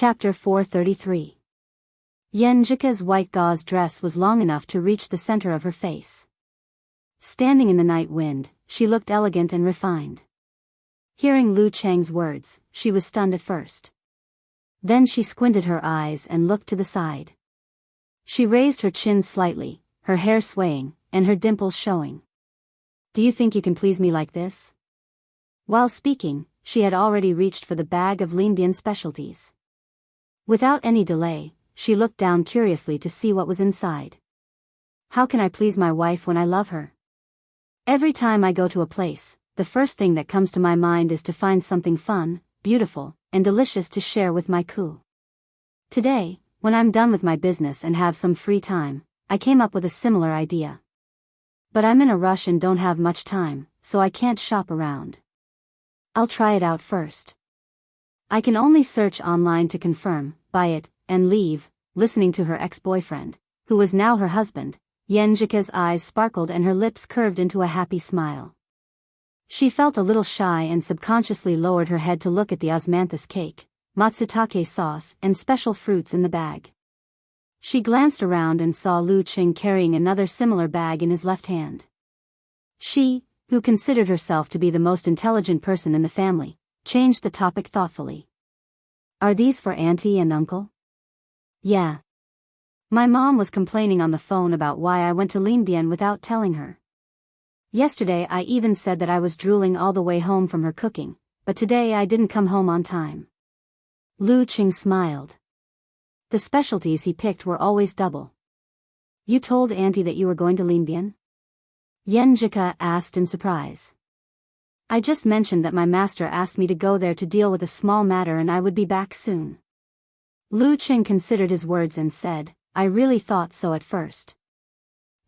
Chapter 433. Yenjika's white gauze dress was long enough to reach the center of her face. Standing in the night wind, she looked elegant and refined. Hearing Lu Cheng's words, she was stunned at first. Then she squinted her eyes and looked to the side. She raised her chin slightly, her hair swaying, and her dimples showing. "Do you think you can please me like this?" While speaking, she had already reached for the bag of Lianbian specialties. Without any delay, she looked down curiously to see what was inside. "How can I please my wife when I love her? Every time I go to a place, the first thing that comes to my mind is to find something fun, beautiful, and delicious to share with my coup. Today, when I'm done with my business and have some free time, I came up with a similar idea. But I'm in a rush and don't have much time, so I can't shop around. I'll try it out first. I can only search online to confirm, buy it, and leave." Listening to her ex-boyfriend, who was now her husband, Yenjika's eyes sparkled and her lips curved into a happy smile. She felt a little shy and subconsciously lowered her head to look at the osmanthus cake, matsutake sauce, and special fruits in the bag. She glanced around and saw Lu Cheng carrying another similar bag in his left hand. She, who considered herself to be the most intelligent person in the family, changed the topic thoughtfully. "Are these for Auntie and Uncle?" "Yeah. My mom was complaining on the phone about why I went to Lianbian without telling her. Yesterday I even said that I was drooling all the way home from her cooking, but today I didn't come home on time." Lu Cheng smiled. The specialties he picked were always double. "You told Auntie that you were going to Lianbian?" Yenjika asked in surprise. "I just mentioned that my master asked me to go there to deal with a small matter and I would be back soon." Lu Cheng considered his words and said, "I really thought so at first.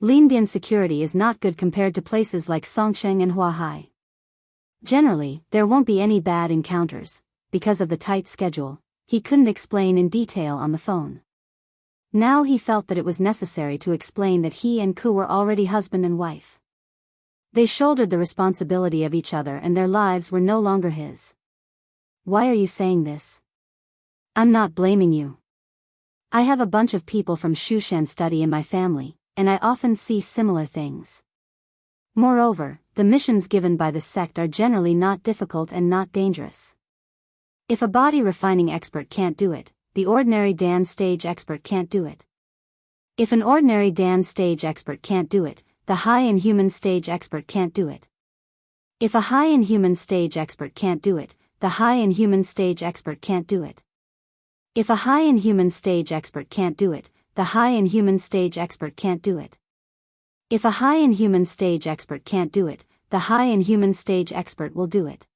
Lianbian security is not good compared to places like Songcheng and Huahai. Generally, there won't be any bad encounters, because of the tight schedule," he couldn't explain in detail on the phone. Now he felt that it was necessary to explain that he and Ku were already husband and wife. They shouldered the responsibility of each other and their lives were no longer his. "Why are you saying this? I'm not blaming you. I have a bunch of people from Shushan study in my family, and I often see similar things. Moreover, the missions given by the sect are generally not difficult and not dangerous. If a body refining expert can't do it, the ordinary Dan stage expert can't do it. If an ordinary Dan stage expert can't do it, the high-end human stage expert can't do it. If a high-end human stage expert can't do it, the high-end human stage expert can't do it. If a high-end human stage expert can't do it, the high-end human stage expert can't do it. If a high-end human stage expert can't do it, the high-end human stage expert will do it.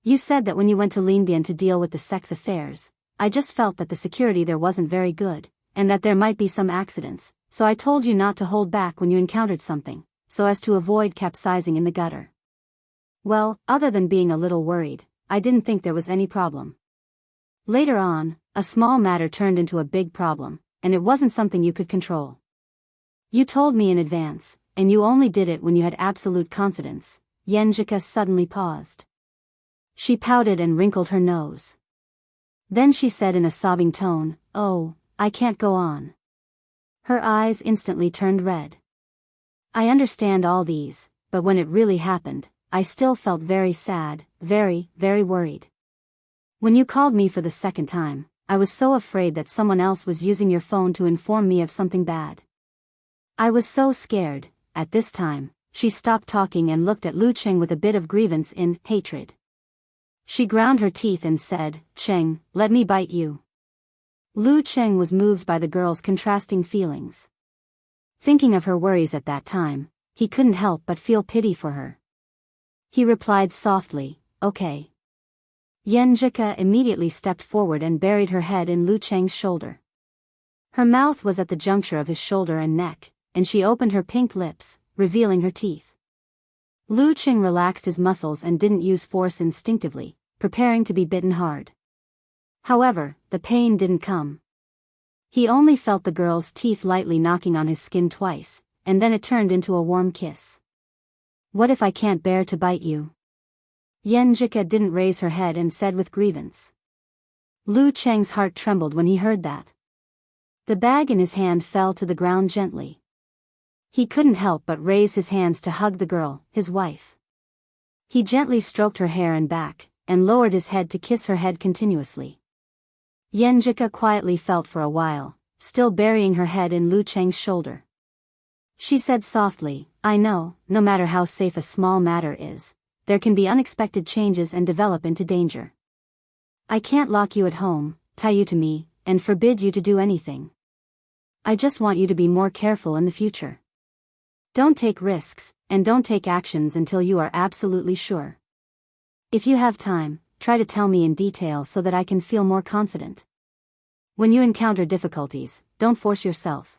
You said that when you went to Lianbian to deal with the sex affairs, I just felt that the security there wasn't very good, and that there might be some accidents, so I told you not to hold back when you encountered something, so as to avoid capsizing in the gutter. Well, other than being a little worried, I didn't think there was any problem. Later on, a small matter turned into a big problem, and it wasn't something you could control. You told me in advance, and you only did it when you had absolute confidence." Yenjika suddenly paused. She pouted and wrinkled her nose. Then she said in a sobbing tone, "Oh, I can't go on." Her eyes instantly turned red. "I understand all these, but when it really happened, I still felt very sad, very, very worried. When you called me for the second time, I was so afraid that someone else was using your phone to inform me of something bad. I was so scared." At this time, she stopped talking and looked at Lu Cheng with a bit of grievance in hatred. She ground her teeth and said, "Cheng, let me bite you." Lu Cheng was moved by the girl's contrasting feelings. Thinking of her worries at that time, he couldn't help but feel pity for her. He replied softly, "Okay." Yenjika immediately stepped forward and buried her head in Lu Cheng's shoulder. Her mouth was at the juncture of his shoulder and neck, and she opened her pink lips, revealing her teeth. Lu Cheng relaxed his muscles and didn't use force instinctively, preparing to be bitten hard. However, the pain didn't come. He only felt the girl's teeth lightly knocking on his skin twice, and then it turned into a warm kiss. "What if I can't bear to bite you?" Yenjika didn't raise her head and said with grievance. Lu Cheng's heart trembled when he heard that. The bag in his hand fell to the ground gently. He couldn't help but raise his hands to hug the girl, his wife. He gently stroked her hair and back, and lowered his head to kiss her head continuously. Yenjika quietly felt for a while, still burying her head in Lu Cheng's shoulder. She said softly, "I know, no matter how safe a small matter is, there can be unexpected changes and develop into danger. I can't lock you at home, tie you to me, and forbid you to do anything. I just want you to be more careful in the future. Don't take risks, and don't take actions until you are absolutely sure. If you have time, try to tell me in detail so that I can feel more confident. When you encounter difficulties, don't force yourself.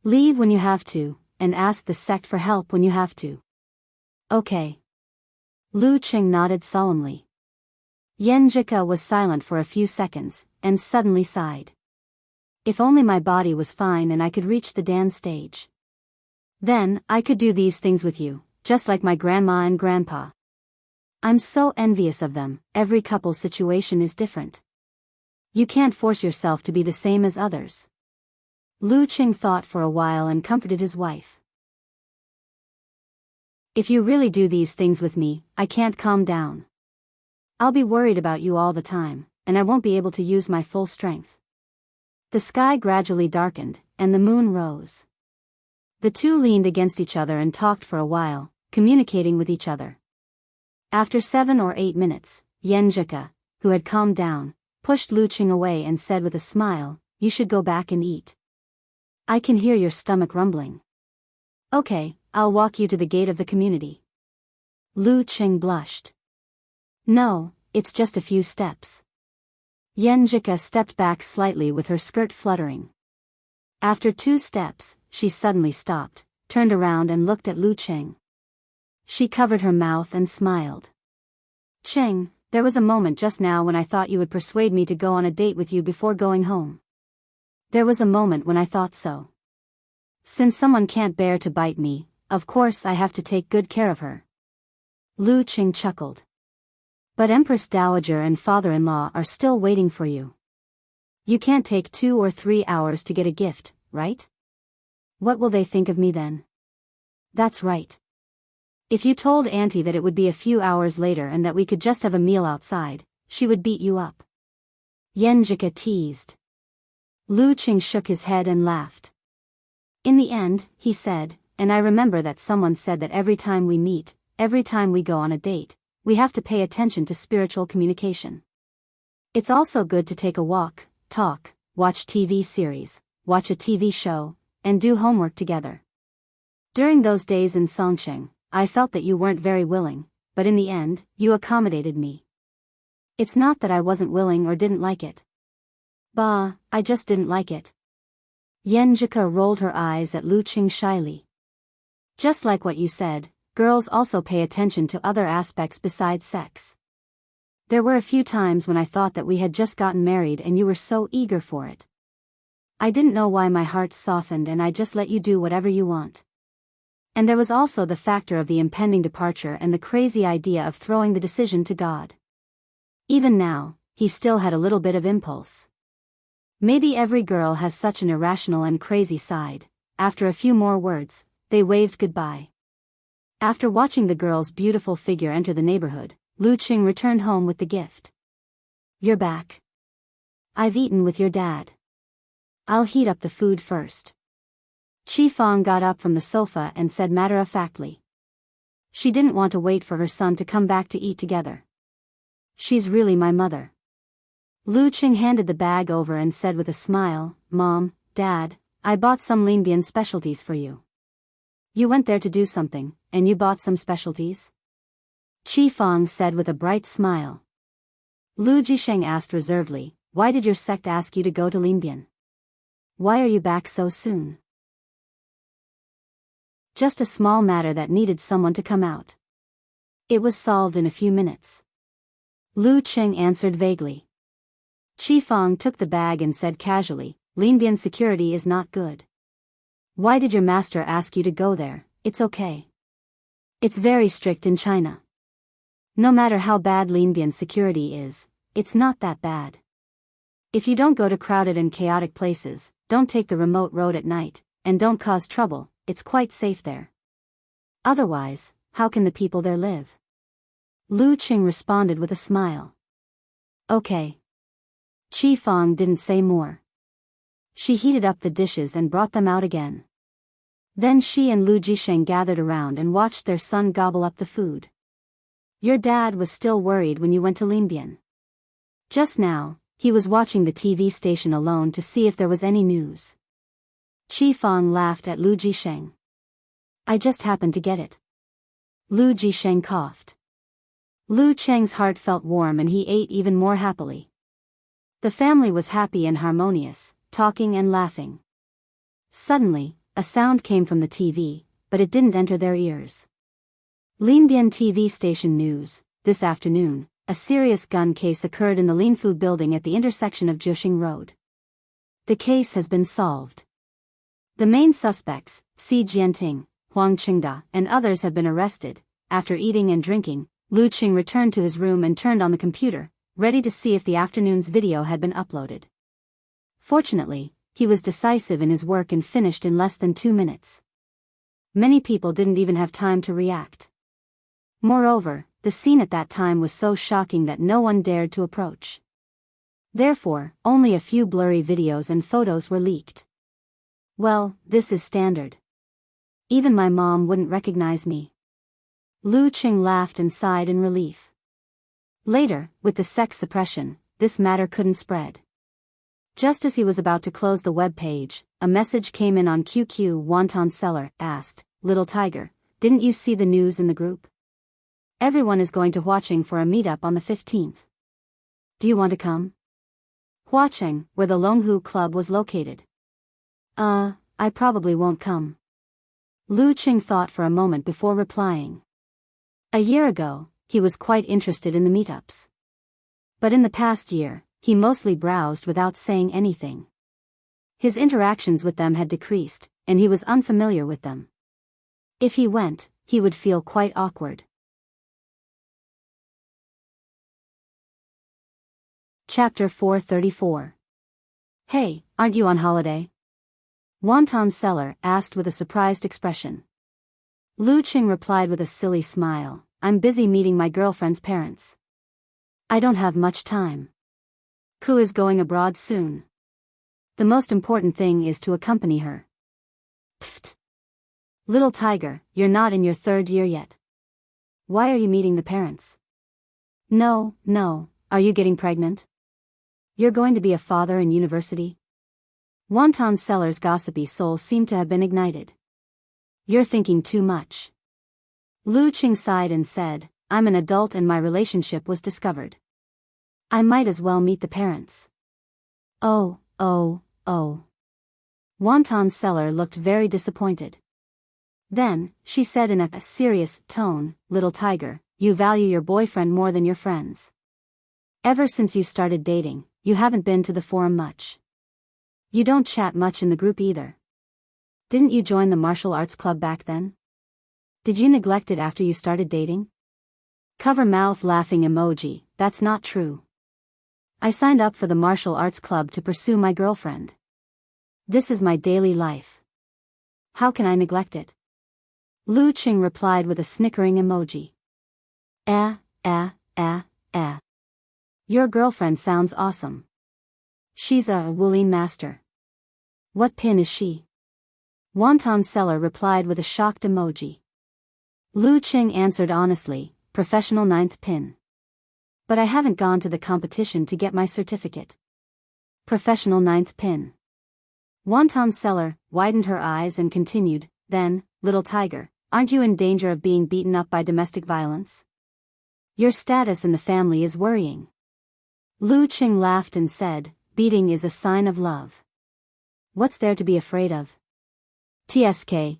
Leave when you have to, and ask the sect for help when you have to." "Okay." Lu Cheng nodded solemnly. Yenjika was silent for a few seconds, and suddenly sighed. "If only my body was fine and I could reach the dance stage. Then, I could do these things with you, just like my grandma and grandpa. I'm so envious of them. Every couple's situation is different. You can't force yourself to be the same as others." Lu Cheng thought for a while and comforted his wife. "If you really do these things with me, I can't calm down. I'll be worried about you all the time, and I won't be able to use my full strength." The sky gradually darkened, and the moon rose. The two leaned against each other and talked for a while, communicating with each other. After 7 or 8 minutes, Yenjika, who had calmed down, pushed Lu Cheng away and said with a smile, "You should go back and eat. I can hear your stomach rumbling." "Okay, I'll walk you to the gate of the community." Lu Cheng blushed. "No, it's just a few steps." Yenjika stepped back slightly with her skirt fluttering. After 2 steps, she suddenly stopped, turned around and looked at Lu Cheng. She covered her mouth and smiled. "Cheng, there was a moment just now when I thought you would persuade me to go on a date with you before going home. There was a moment when I thought so. Since someone can't bear to bite me, of course I have to take good care of her." Lu Cheng chuckled. "But Empress Dowager and father-in-law are still waiting for you. You can't take 2 or 3 hours to get a gift, right? What will they think of me then?" "That's right. If you told Auntie that it would be a few hours later and that we could just have a meal outside, she would beat you up." Yenjika teased. Lu Cheng shook his head and laughed. "In the end," he said, "and I remember that someone said that every time we meet, every time we go on a date, we have to pay attention to spiritual communication. It's also good to take a walk, talk, watch TV series, watch a TV show, and do homework together. During those days in Songcheng, I felt that you weren't very willing, but in the end, you accommodated me. It's not that I wasn't willing or didn't like it. Bah, I just didn't like it." Yenjika rolled her eyes at Lu Cheng shyly. "Just like what you said, girls also pay attention to other aspects besides sex. There were a few times when I thought that we had just gotten married and you were so eager for it. I didn't know why my heart softened and I just let you do whatever you want. And there was also the factor of the impending departure and the crazy idea of throwing the decision to God. Even now, he still had a little bit of impulse. Maybe every girl has such an irrational and crazy side." After a few more words, they waved goodbye. After watching the girl's beautiful figure enter the neighborhood, Lu Cheng returned home with the gift. "You're back. I've eaten with your dad. I'll heat up the food first." Chi Fong got up from the sofa and said matter-of-factly. She didn't want to wait for her son to come back to eat together. "She's really my mother." Lu Cheng handed the bag over and said with a smile, "Mom, Dad, I bought some Linbian specialties for you. You went there to do something, and you bought some specialties?" Chi Fong said with a bright smile. Lu Jisheng asked reservedly, "Why did your sect ask you to go to Linbian? Why are you back so soon?" "Just a small matter that needed someone to come out. It was solved in a few minutes." Lu Cheng answered vaguely. Chi Fong took the bag and said casually, "Linbian security is not good. Why did your master ask you to go there? It's okay. It's very strict in China. No matter how bad Linbian security is, it's not that bad. If you don't go to crowded and chaotic places, don't take the remote road at night, and don't cause trouble, it's quite safe there. Otherwise, how can the people there live? Lu Qing responded with a smile. Okay. Qi Fang didn't say more. She heated up the dishes and brought them out again. Then she and Lu Jisheng gathered around and watched their son gobble up the food. Your dad was still worried when you went to Linbian. Just now, he was watching the TV station alone to see if there was any news. Qi Fang laughed at Lu Jisheng. I just happened to get it. Lu Jisheng coughed. Lu Cheng's heart felt warm and he ate even more happily. The family was happy and harmonious, talking and laughing. Suddenly, a sound came from the TV, but it didn't enter their ears. Linbian TV station news, this afternoon, a serious gun case occurred in the Linfu building at the intersection of Jiuxing Road. The case has been solved. The main suspects, Si Jianting, Huang Qingda, and others have been arrested. After eating and drinking, Lu Qing returned to his room and turned on the computer, ready to see if the afternoon's video had been uploaded. Fortunately, he was decisive in his work and finished in less than 2 minutes. Many people didn't even have time to react. Moreover, the scene at that time was so shocking that no one dared to approach. Therefore, only a few blurry videos and photos were leaked. Well, this is standard. Even my mom wouldn't recognize me. Lu Qing laughed and sighed in relief. Later, with the sex suppression, this matter couldn't spread. Just as he was about to close the web page, a message came in on QQ. Wonton Seller asked, Little Tiger, didn't you see the news in the group? Everyone is going to Huacheng for a meetup on the 15th. Do you want to come? Huacheng, where the Longhu Club was located. I probably won't come. Lu Qing thought for a moment before replying. A year ago, he was quite interested in the meetups. But in the past year, he mostly browsed without saying anything. His interactions with them had decreased, and he was unfamiliar with them. If he went, he would feel quite awkward. Chapter 434. Hey, aren't you on holiday? Wonton Seller asked with a surprised expression. Lu Qing replied with a silly smile, I'm busy meeting my girlfriend's parents. I don't have much time. Ku is going abroad soon. The most important thing is to accompany her. Pfft. Little Tiger, you're not in your 3rd year yet. Why are you meeting the parents? No, are you getting pregnant? You're going to be a father in university? Wonton Seller's gossipy soul seemed to have been ignited. You're thinking too much. Lu Qing sighed and said, I'm an adult and my relationship was discovered. I might as well meet the parents. Oh. Wonton Seller looked very disappointed. Then, she said in a serious tone, Little Tiger, you value your boyfriend more than your friends. Ever since you started dating, you haven't been to the forum much. You don't chat much in the group either. Didn't you join the martial arts club back then? Did you neglect it after you started dating? Cover mouth laughing emoji, that's not true. I signed up for the martial arts club to pursue my girlfriend. This is my daily life. How can I neglect it? Lu Qing replied with a snickering emoji. Your girlfriend sounds awesome. She's a Wulin master. What pin is she? Wonton Seller replied with a shocked emoji. Lu Qing answered honestly, professional 9th pin. But I haven't gone to the competition to get my certificate. Professional 9th pin. Wonton Seller widened her eyes and continued, then, Little Tiger, aren't you in danger of being beaten up by domestic violence? Your status in the family is worrying. Lu Qing laughed and said, beating is a sign of love. What's there to be afraid of? TSK.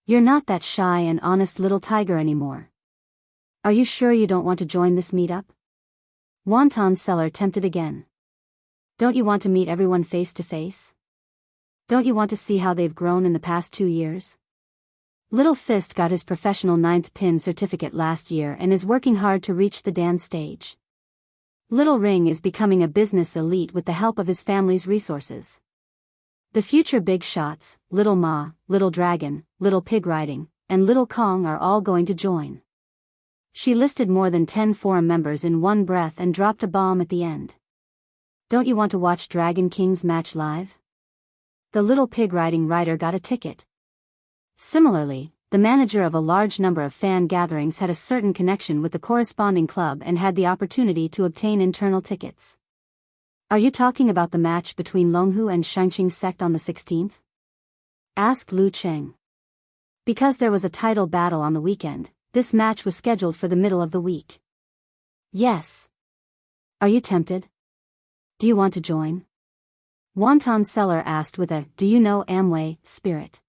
You're not that shy and honest little tiger anymore. Are you sure you don't want to join this meetup? Wonton Seller tempted again. Don't you want to meet everyone face to face? Don't you want to see how they've grown in the past 2 years? Little Fist got his professional 9th pin certificate last year and is working hard to reach the Dan stage. Little Ring is becoming a business elite with the help of his family's resources. The future big shots, Little Ma, Little Dragon, Little Pig Riding, and Little Kong are all going to join. She listed more than 10 forum members in one breath and dropped a bomb at the end. Don't you want to watch Dragon King's match live? The Little Pig Riding rider got a ticket. Similarly, the manager of a large number of fan gatherings had a certain connection with the corresponding club and had the opportunity to obtain internal tickets. Are you talking about the match between Longhu and Shangqing sect on the 16th? Asked Lu Cheng. Because there was a title battle on the weekend, this match was scheduled for the middle of the week. Yes. Are you tempted? Do you want to join? Wonton Seller asked with a, do you know Amway, spirit?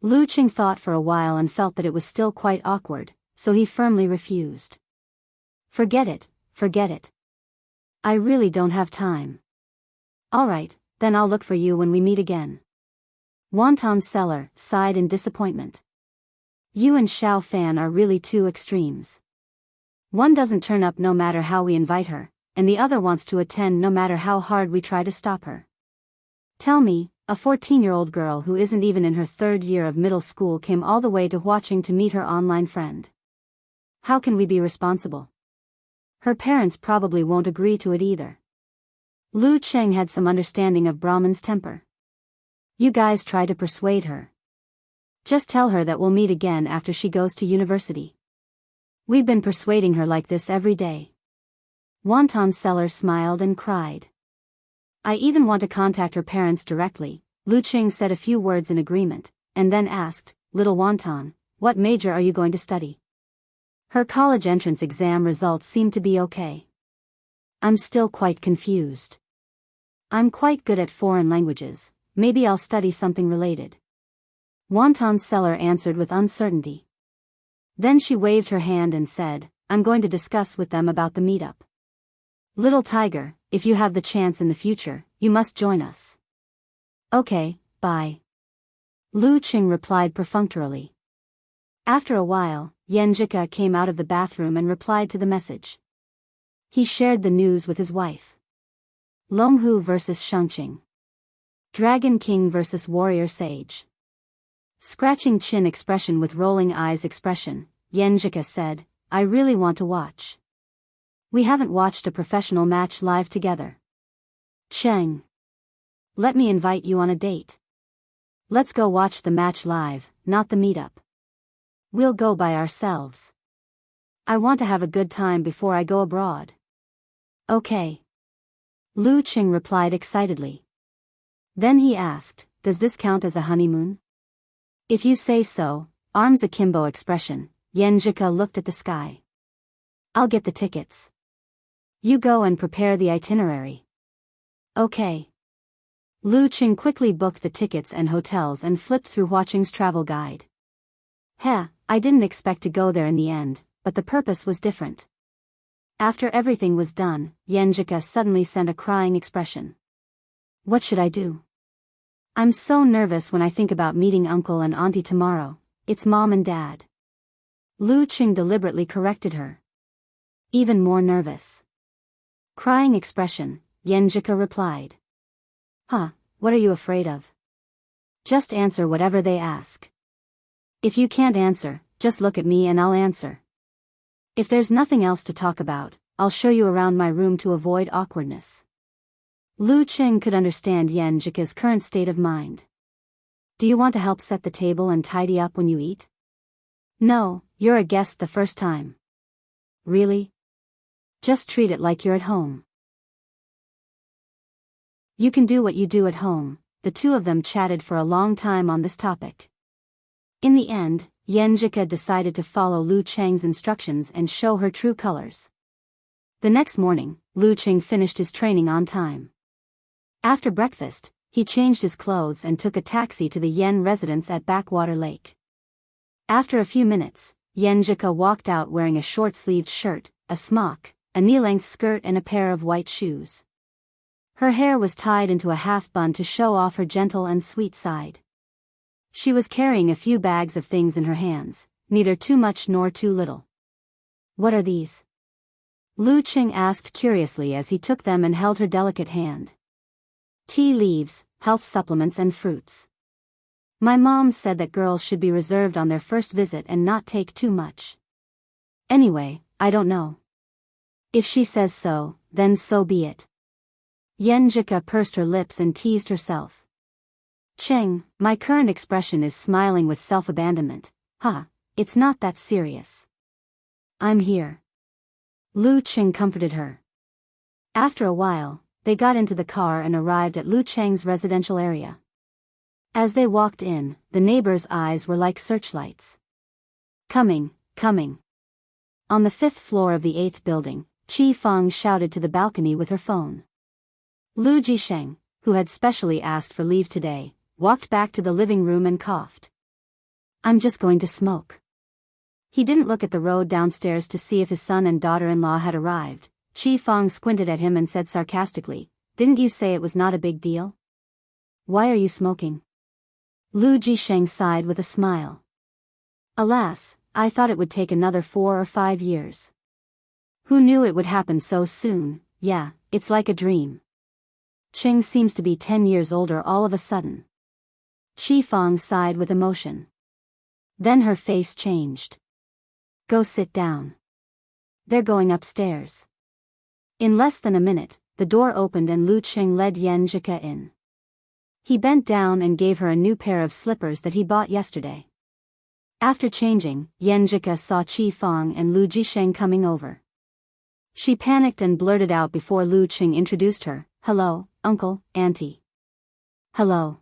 Lu Cheng thought for a while and felt that it was still quite awkward, so he firmly refused. Forget it, forget it. I really don't have time. Alright, then I'll look for you when we meet again. Wonton Seller sighed in disappointment. You and Xiao Fan are really two extremes. One doesn't turn up no matter how we invite her, and the other wants to attend no matter how hard we try to stop her. Tell me, a 14-year-old girl who isn't even in her third year of middle school came all the way to Huaqing to meet her online friend. How can we be responsible? Her parents probably won't agree to it either. Lu Cheng had some understanding of Brahman's temper. You guys try to persuade her. Just tell her that we'll meet again after she goes to university. We've been persuading her like this every day. Wonton Seller smiled and cried. I even want to contact her parents directly. Lu Cheng said a few words in agreement, and then asked, Little Wonton, what major are you going to study? Her college entrance exam results seem to be okay. I'm still quite confused. I'm quite good at foreign languages, maybe I'll study something related. Wonton Seller answered with uncertainty. Then she waved her hand and said, I'm going to discuss with them about the meetup. Little Tiger, if you have the chance in the future, you must join us. Okay, bye. Lu Cheng replied perfunctorily. After a while, Yenjika came out of the bathroom and replied to the message. He shared the news with his wife. Longhu vs Shangqing. Dragon King vs Warrior Sage. Scratching chin expression with rolling eyes expression, Yenjika said, I really want to watch. We haven't watched a professional match live together. Cheng. Let me invite you on a date. Let's go watch the match live, not the meetup. We'll go by ourselves. I want to have a good time before I go abroad. Okay. Lu Cheng replied excitedly. Then he asked, does this count as a honeymoon? If you say so, arms akimbo expression, Yenjika looked at the sky. I'll get the tickets. You go and prepare the itinerary. Okay. Lu Cheng quickly booked the tickets and hotels and flipped through Huaqing's travel guide. Heh, I didn't expect to go there in the end, but the purpose was different. After everything was done, Yenjika suddenly sent a crying expression. What should I do? I'm so nervous when I think about meeting uncle and auntie tomorrow. It's mom and dad. Lu Cheng deliberately corrected her. Even more nervous. Crying expression, Yenjika replied. Huh, what are you afraid of? Just answer whatever they ask. If you can't answer, just look at me and I'll answer. If there's nothing else to talk about, I'll show you around my room to avoid awkwardness. Lu Cheng could understand Yenjika's current state of mind. Do you want to help set the table and tidy up when you eat? No, you're a guest the first time. Really? Just treat it like you're at home. You can do what you do at home. The two of them chatted for a long time on this topic. In the end, Yenjika decided to follow Lu Cheng's instructions and show her true colors. The next morning, Lu Cheng finished his training on time. After breakfast, he changed his clothes and took a taxi to the Yen residence at Backwater Lake. After a few minutes, Yenjika walked out wearing a short-sleeved shirt, a smock, a knee-length skirt and a pair of white shoes. Her hair was tied into a half bun to show off her gentle and sweet side. She was carrying a few bags of things in her hands, neither too much nor too little. What are these? Lu Qing asked curiously as he took them and held her delicate hand. Tea leaves, health supplements and fruits. My mom said that girls should be reserved on their first visit and not take too much. Anyway, I don't know. If she says so, then so be it. Yenjika pursed her lips and teased herself. Cheng, my current expression is smiling with self-abandonment. It's not that serious. I'm here. Lu Qing comforted her. After a while, they got into the car and arrived at Lu Cheng's residential area. As they walked in, the neighbors' eyes were like searchlights. Coming. On the 5th floor of the 8th building, Qi Fang shouted to the balcony with her phone. Lu Jisheng, who had specially asked for leave today, walked back to the living room and coughed. I'm just going to smoke. He didn't look at the road downstairs to see if his son and daughter-in-law had arrived. Qi Fang squinted at him and said sarcastically, "Didn't you say it was not a big deal? Why are you smoking?" Lu Jisheng sighed with a smile. Alas, I thought it would take another 4 or 5 years. Who knew it would happen so soon? Yeah, it's like a dream. Qing seems to be 10 years older all of a sudden. Qi Fang sighed with emotion. Then her face changed. Go sit down. They're going upstairs. In less than a minute, the door opened and Lu Qing led Yenjika in. He bent down and gave her a new pair of slippers that he bought yesterday. After changing, Yenjika saw Qi Fang and Lu Jisheng coming over. She panicked and blurted out before Lu Qing introduced her, "Hello, uncle, auntie." "Hello."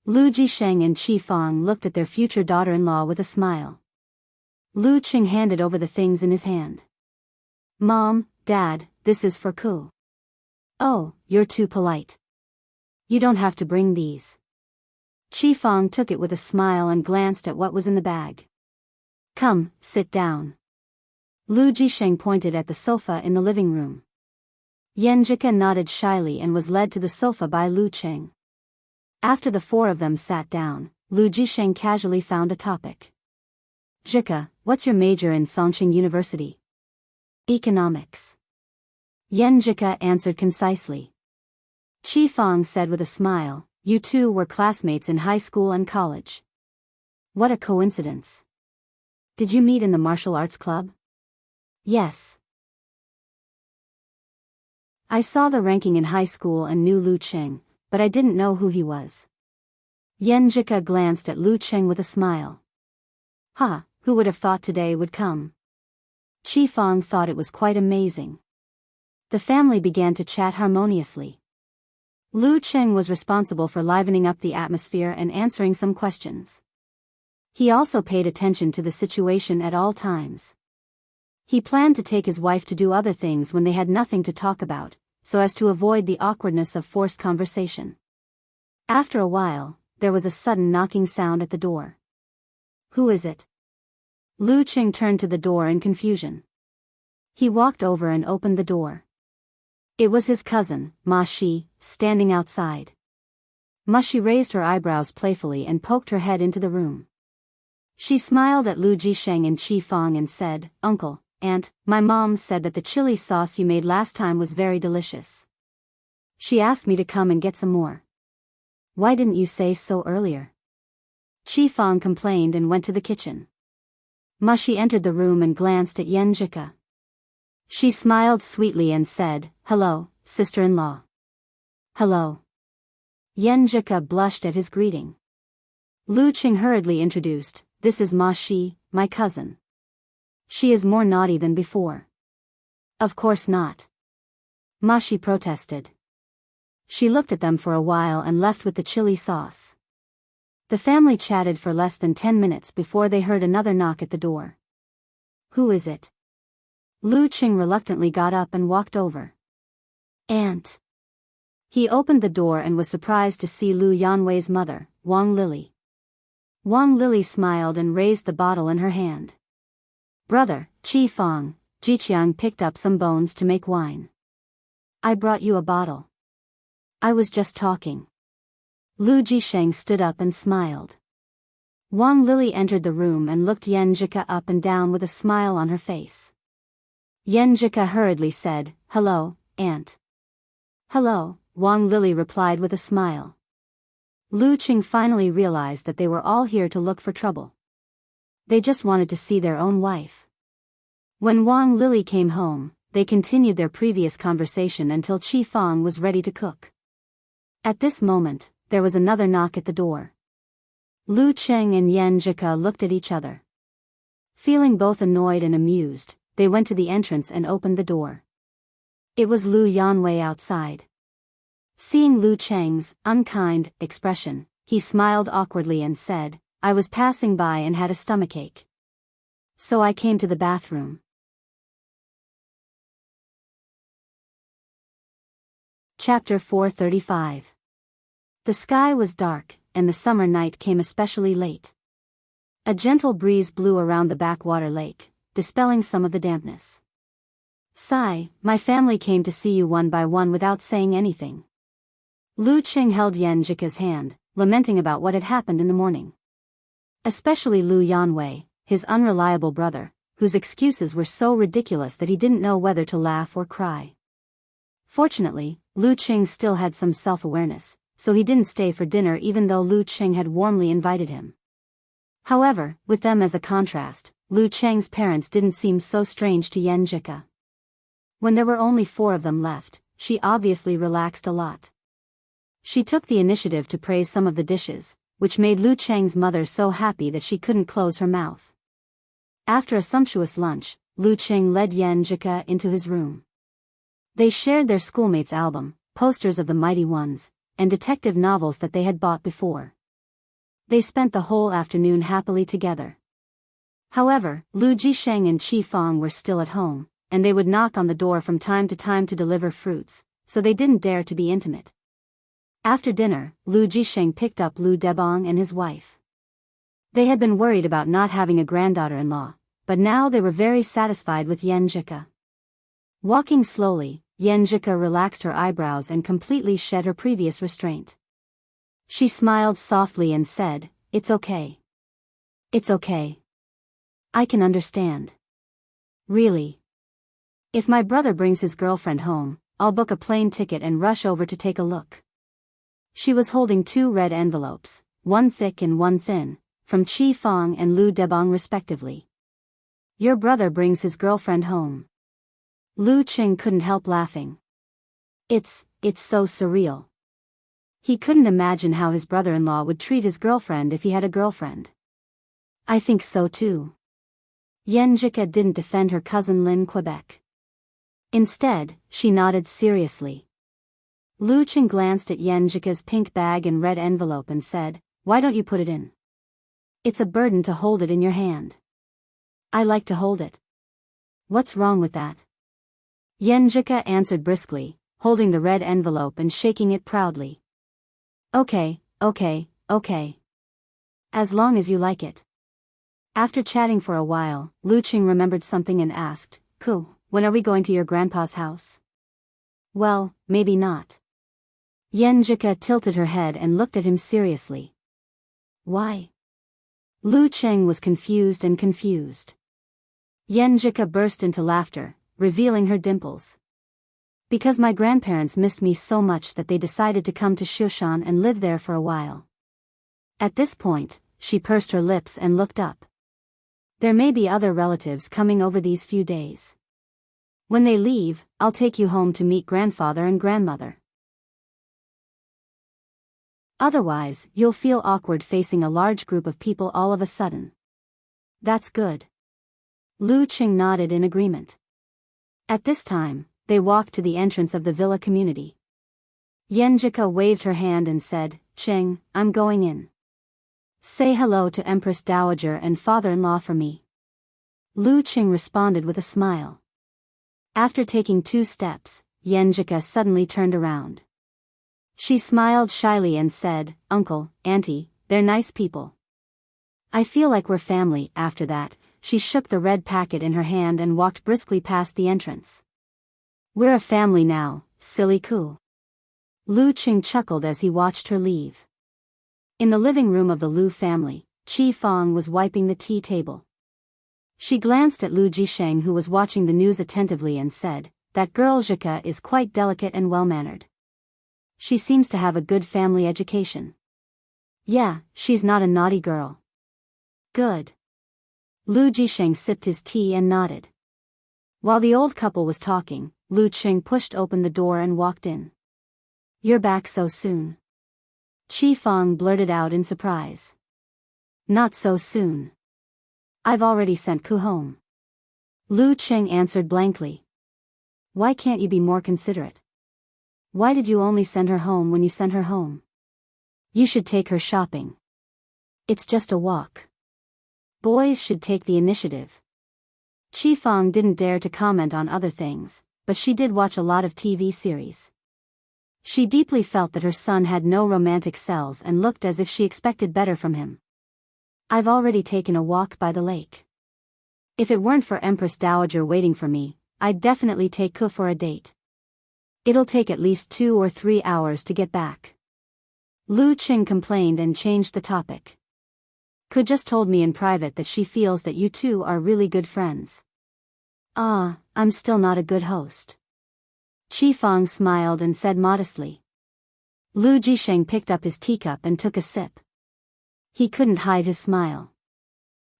Lu Jisheng and Qi Fang looked at their future daughter-in-law with a smile. Lu Qing handed over the things in his hand. "Mom, Dad, this is for Ku." "Oh, you're too polite. You don't have to bring these." Qi Fang took it with a smile and glanced at what was in the bag. "Come, sit down." Lu Jisheng pointed at the sofa in the living room. Yenjika nodded shyly and was led to the sofa by Lu Qing. After the 4 of them sat down, Lu Jisheng casually found a topic. "Jika, what's your major in Songqing University?" "Economics." Yenjika answered concisely. Qi Fang said with a smile, "You two were classmates in high school and college. What a coincidence. Did you meet in the martial arts club?" "Yes." "I saw the ranking in high school and knew Lu Qing, but I didn't know who he was." Yenjika glanced at Lu Qing with a smile. Who would have thought today would come? Qi Fang thought it was quite amazing. The family began to chat harmoniously. Lu Qing was responsible for livening up the atmosphere and answering some questions. He also paid attention to the situation at all times. He planned to take his wife to do other things when they had nothing to talk about, so as to avoid the awkwardness of forced conversation. After a while, there was a sudden knocking sound at the door. "Who is it?" Lu Qing turned to the door in confusion. He walked over and opened the door. It was his cousin, Ma Shi, standing outside. Ma Shi raised her eyebrows playfully and poked her head into the room. She smiled at Lu Jisheng and Qi Fang and said, "Uncle, Aunt, my mom said that the chili sauce you made last time was very delicious. She asked me to come and get some more. Why didn't you say so earlier?" Qi Fang complained and went to the kitchen. Ma Shi entered the room and glanced at Yenjika. She smiled sweetly and said, "Hello, sister-in-law." "Hello." Yenjika blushed at his greeting. Lu Qing hurriedly introduced, "This is Ma Shi, my cousin. She is more naughty than before." "Of course not." Ma Shi protested. She looked at them for a while and left with the chili sauce. The family chatted for less than 10 minutes before they heard another knock at the door. "Who is it?" Lu Qing reluctantly got up and walked over. "Aunt." He opened the door and was surprised to see Lu Yanwei's mother, Wang Lily. Wang Lily smiled and raised the bottle in her hand. "Brother, Qi Fang, Jiqiang picked up some bones to make wine. I brought you a bottle." "I was just talking." Lu Jisheng stood up and smiled. Wang Lily entered the room and looked Yenjika up and down with a smile on her face. Yenjika hurriedly said, "Hello, Aunt." "Hello," Wang Lily replied with a smile. Lu Qing finally realized that they were all here to look for trouble. They just wanted to see their own wife. When Wang Lily came home, they continued their previous conversation until Qi Fang was ready to cook. At this moment, there was another knock at the door. Lu Qing and Yenjika looked at each other. Feeling both annoyed and amused, they went to the entrance and opened the door. It was Lu Yanwei outside. Seeing Lu Cheng's unkind expression, he smiled awkwardly and said, "I was passing by and had a stomachache. So I came to the bathroom." Chapter 435. The sky was dark, and the summer night came especially late. A gentle breeze blew around the backwater lake, dispelling some of the dampness. "Sigh, my family came to see you one by one without saying anything." Lu Qing held Yenjika's hand, lamenting about what had happened in the morning. Especially Lu Yanwei, his unreliable brother, whose excuses were so ridiculous that he didn't know whether to laugh or cry. Fortunately, Lu Qing still had some self-awareness, so he didn't stay for dinner even though Lu Qing had warmly invited him. However, with them as a contrast, Lu Cheng's parents didn't seem so strange to Yenjika. When there were only 4 of them left, she obviously relaxed a lot. She took the initiative to praise some of the dishes, which made Lu Cheng's mother so happy that she couldn't close her mouth. After a sumptuous lunch, Lu Cheng led Yenjika into his room. They shared their schoolmates' album, posters of the Mighty Ones, and detective novels that they had bought before. They spent the whole afternoon happily together. However, Lu Jisheng and Qi Fang were still at home, and they would knock on the door from time to time to deliver fruits, so they didn't dare to be intimate. After dinner, Lu Jisheng picked up Lu Debong and his wife. They had been worried about not having a granddaughter-in-law, but now they were very satisfied with Yenjika. Walking slowly, Yenjika relaxed her eyebrows and completely shed her previous restraint. She smiled softly and said, "It's okay. It's okay. I can understand. Really. If my brother brings his girlfriend home, I'll book a plane ticket and rush over to take a look." She was holding 2 red envelopes, one thick and one thin, from Qi Fang and Lu Debong respectively. "Your brother brings his girlfriend home." Lu Qing couldn't help laughing. It's so surreal. He couldn't imagine how his brother-in-law would treat his girlfriend if he had a girlfriend. "I think so too." Yenjika didn't defend her cousin Lin Quebec. Instead, she nodded seriously. Lu Qing glanced at Yenjika's pink bag and red envelope and said, "Why don't you put it in? It's a burden to hold it in your hand." "I like to hold it." "What's wrong with that?" Yenjika answered briskly, holding the red envelope and shaking it proudly. Okay. As long as you like it." After chatting for a while, Lu Qing remembered something and asked, "Ku, when are we going to your grandpa's house?" "Well, maybe not." Yenjika tilted her head and looked at him seriously. "Why?" Lu Qing was confused. Yenjika burst into laughter, revealing her dimples. "Because my grandparents missed me so much that they decided to come to Shushan and live there for a while." At this point, she pursed her lips and looked up. "There may be other relatives coming over these few days. When they leave, I'll take you home to meet grandfather and grandmother. Otherwise, you'll feel awkward facing a large group of people all of a sudden." "That's good." Lu Qing nodded in agreement. At this time, they walked to the entrance of the villa community. Yenjika waved her hand and said, "Qing, I'm going in. Say hello to Empress Dowager and father-in-law for me." Lu Qing responded with a smile. After taking 2 steps, Yenjika suddenly turned around. She smiled shyly and said, "Uncle, Auntie, they're nice people. I feel like we're family." After that, she shook the red packet in her hand and walked briskly past the entrance. "We're a family now, silly Ku." Lu Qing chuckled as he watched her leave. In the living room of the Lu family, Qi Fang was wiping the tea table. She glanced at Lu Jisheng, who was watching the news attentively, and said, "That girl Zhika is quite delicate and well-mannered. She seems to have a good family education." "Yeah, she's not a naughty girl." "Good." Lu Jisheng sipped his tea and nodded. While the old couple was talking, Lu Qing pushed open the door and walked in. "You're back so soon?" Qi Fang blurted out in surprise. "Not so soon. I've already sent Ku home." Lu Qing answered blankly. "Why can't you be more considerate? Why did you only send her home when you sent her home? You should take her shopping. It's just a walk. Boys should take the initiative." Qi Fang didn't dare to comment on other things, but she did watch a lot of TV series. She deeply felt that her son had no romantic cells and looked as if she expected better from him. "I've already taken a walk by the lake. If it weren't for Empress Dowager waiting for me, I'd definitely take Ku for a date. It'll take at least 2 or 3 hours to get back." Lu Qing complained and changed the topic. "Ku just told me in private that she feels that you two are really good friends." "Ah, I'm still not a good host." Qi Fang smiled and said modestly. Lu Jisheng picked up his teacup and took a sip. He couldn't hide his smile.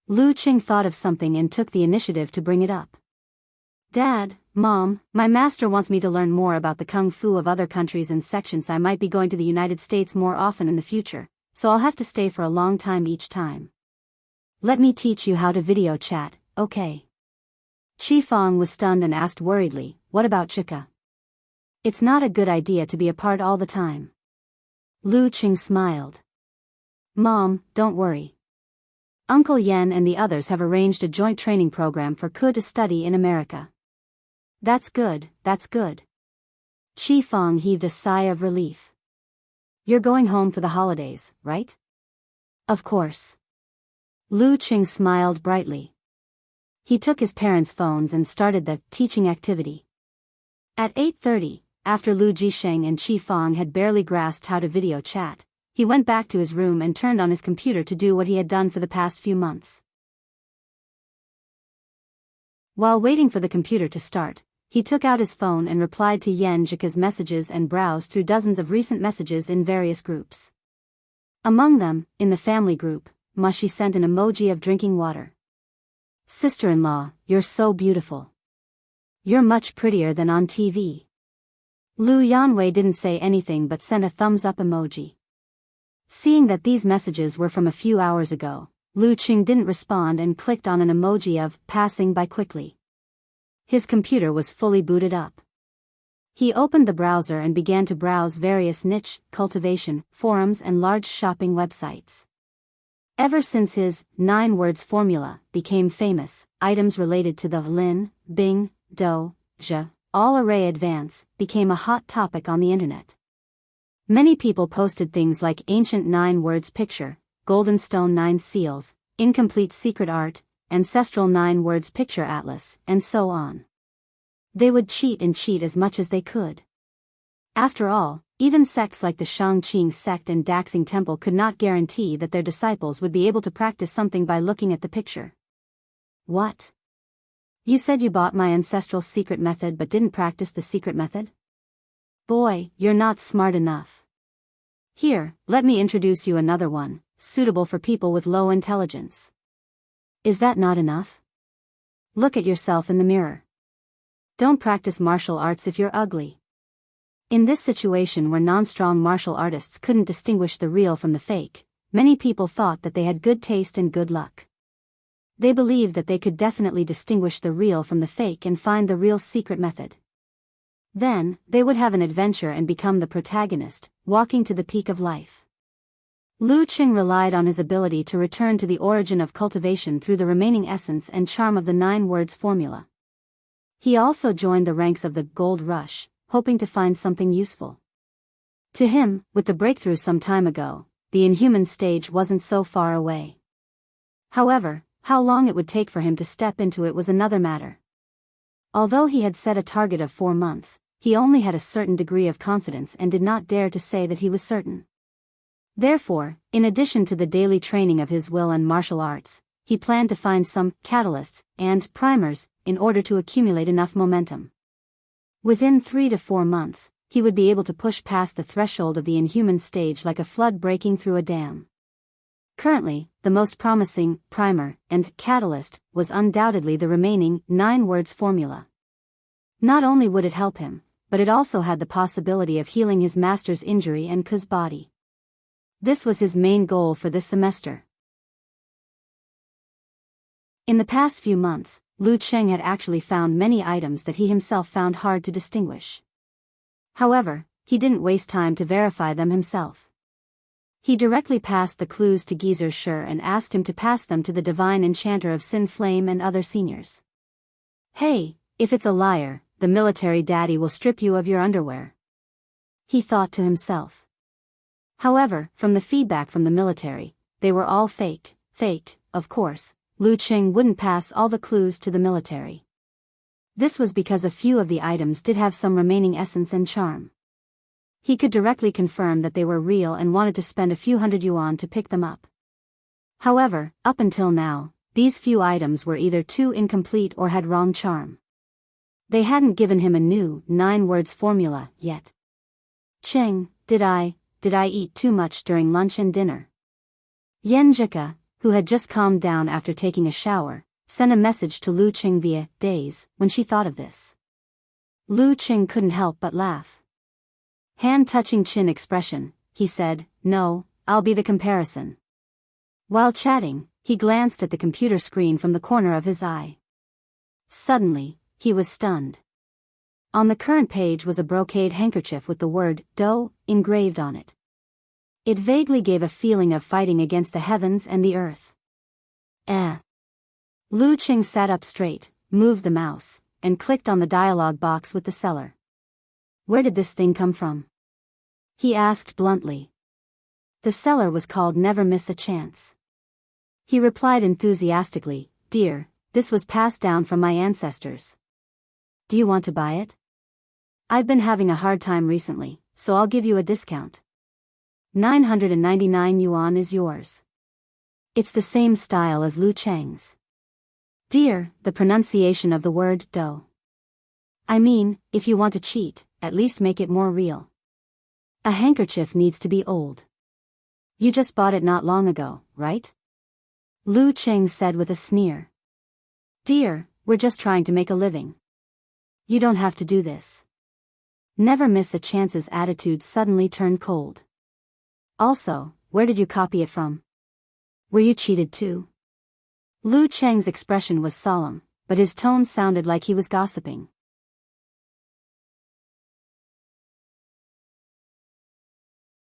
Lu Qing thought of something and took the initiative to bring it up. "Dad, Mom, my master wants me to learn more about the kung fu of other countries and sections. I might be going to the United States more often in the future, so I'll have to stay for a long time each time. Let me teach you how to video chat, okay?" Qi Fang was stunned and asked worriedly, "What about Chika?" "It's not a good idea to be apart all the time." Lu Qing smiled. "Mom, don't worry. Uncle Yen and the others have arranged a joint training program for Ku to study in America." That's good, that's good." Qi Fang heaved a sigh of relief. "You're going home for the holidays, right?" "Of course." Lu Qing smiled brightly. He took his parents' phones and started the teaching activity. At 8:30, after Lu Jisheng and Qi Fang had barely grasped how to video chat, he went back to his room and turned on his computer to do what he had done for the past few months. While waiting for the computer to start, he took out his phone and replied to Yan Jika's messages and browsed through dozens of recent messages in various groups. Among them, in the family group, Mashi sent an emoji of drinking water. "Sister-in-law, you're so beautiful. You're much prettier than on TV." Lu Yanwei didn't say anything but sent a thumbs-up emoji. Seeing that these messages were from a few hours ago, Lu Qing didn't respond and clicked on an emoji of passing by quickly. His computer was fully booted up. He opened the browser and began to browse various niche, cultivation, forums and large shopping websites. Ever since his 9 words formula became famous, items related to the Lin, Bing, Do, Zhe, all array advance became a hot topic on the internet. Many people posted things like ancient 9 words picture, golden stone 9 seals, incomplete secret art, ancestral 9 words picture atlas, and so on. They would cheat and cheat as much as they could. After all, even sects like the Shangqing sect and Daxing Temple could not guarantee that their disciples would be able to practice something by looking at the picture. "What? You said you bought my ancestral secret method but didn't practice the secret method? Boy, you're not smart enough. Here, let me introduce you another one, suitable for people with low intelligence. Is that not enough? Look at yourself in the mirror. Don't practice martial arts if you're ugly." In this situation where non-strong martial artists couldn't distinguish the real from the fake, many people thought that they had good taste and good luck. They believed that they could definitely distinguish the real from the fake and find the real secret method. Then, they would have an adventure and become the protagonist, walking to the peak of life. Lu Qing relied on his ability to return to the origin of cultivation through the remaining essence and charm of the 9 words formula. He also joined the ranks of the gold rush, hoping to find something useful. To him, with the breakthrough some time ago, the inhuman stage wasn't so far away. However, how long it would take for him to step into it was another matter. Although he had set a target of 4 months, he only had a certain degree of confidence and did not dare to say that he was certain. Therefore, in addition to the daily training of his will and martial arts, he planned to find some catalysts and primers in order to accumulate enough momentum. Within 3 to 4 months, he would be able to push past the threshold of the inhuman stage like a flood breaking through a dam. Currently, the most promising primer and catalyst was undoubtedly the remaining 9 words formula. Not only would it help him, but it also had the possibility of healing his master's injury and Ku's body. This was his main goal for this semester. In the past few months, Lu Cheng had actually found many items that he himself found hard to distinguish. However, he didn't waste time to verify them himself. He directly passed the clues to Geezer Shur and asked him to pass them to the divine enchanter of Sin Flame and other seniors. Hey, if it's a liar, the military daddy will strip you of your underwear, he thought to himself. However, from the feedback from the military, they were all fake, of course. Lu Cheng wouldn't pass all the clues to the military. This was because a few of the items did have some remaining essence and charm. He could directly confirm that they were real and wanted to spend a few hundred yuan to pick them up. However, up until now, these few items were either too incomplete or had wrong charm. They hadn't given him a new 9 words formula yet. Cheng, did I eat too much during lunch and dinner? Yenjika, who had just calmed down after taking a shower, sent a message to Lu Cheng via days when she thought of this. Lu Cheng couldn't help but laugh. Hand-touching chin expression, he said, "No, I'll be the comparison." While chatting, he glanced at the computer screen from the corner of his eye. Suddenly, he was stunned. On the current page was a brocade handkerchief with the word "Do" engraved on it. It vaguely gave a feeling of fighting against the heavens and the earth. Lu Cheng sat up straight, moved the mouse, and clicked on the dialog box with the seller. "Where did this thing come from?" he asked bluntly. The seller was called Never Miss a Chance. He replied enthusiastically, "Dear, this was passed down from my ancestors. Do you want to buy it? I've been having a hard time recently, so I'll give you a discount. 999 yuan is yours." It's the same style as Lu Cheng's. Dear, the pronunciation of the word "do." I mean, if you want to cheat, at least make it more real. A handkerchief needs to be old. You just bought it not long ago, right? Lu Cheng said with a sneer. Dear, we're just trying to make a living. You don't have to do this. Never Miss a Chance's attitude suddenly turned cold. Also, where did you copy it from? Were you cheated too? Lu Cheng's expression was solemn, but his tone sounded like he was gossiping.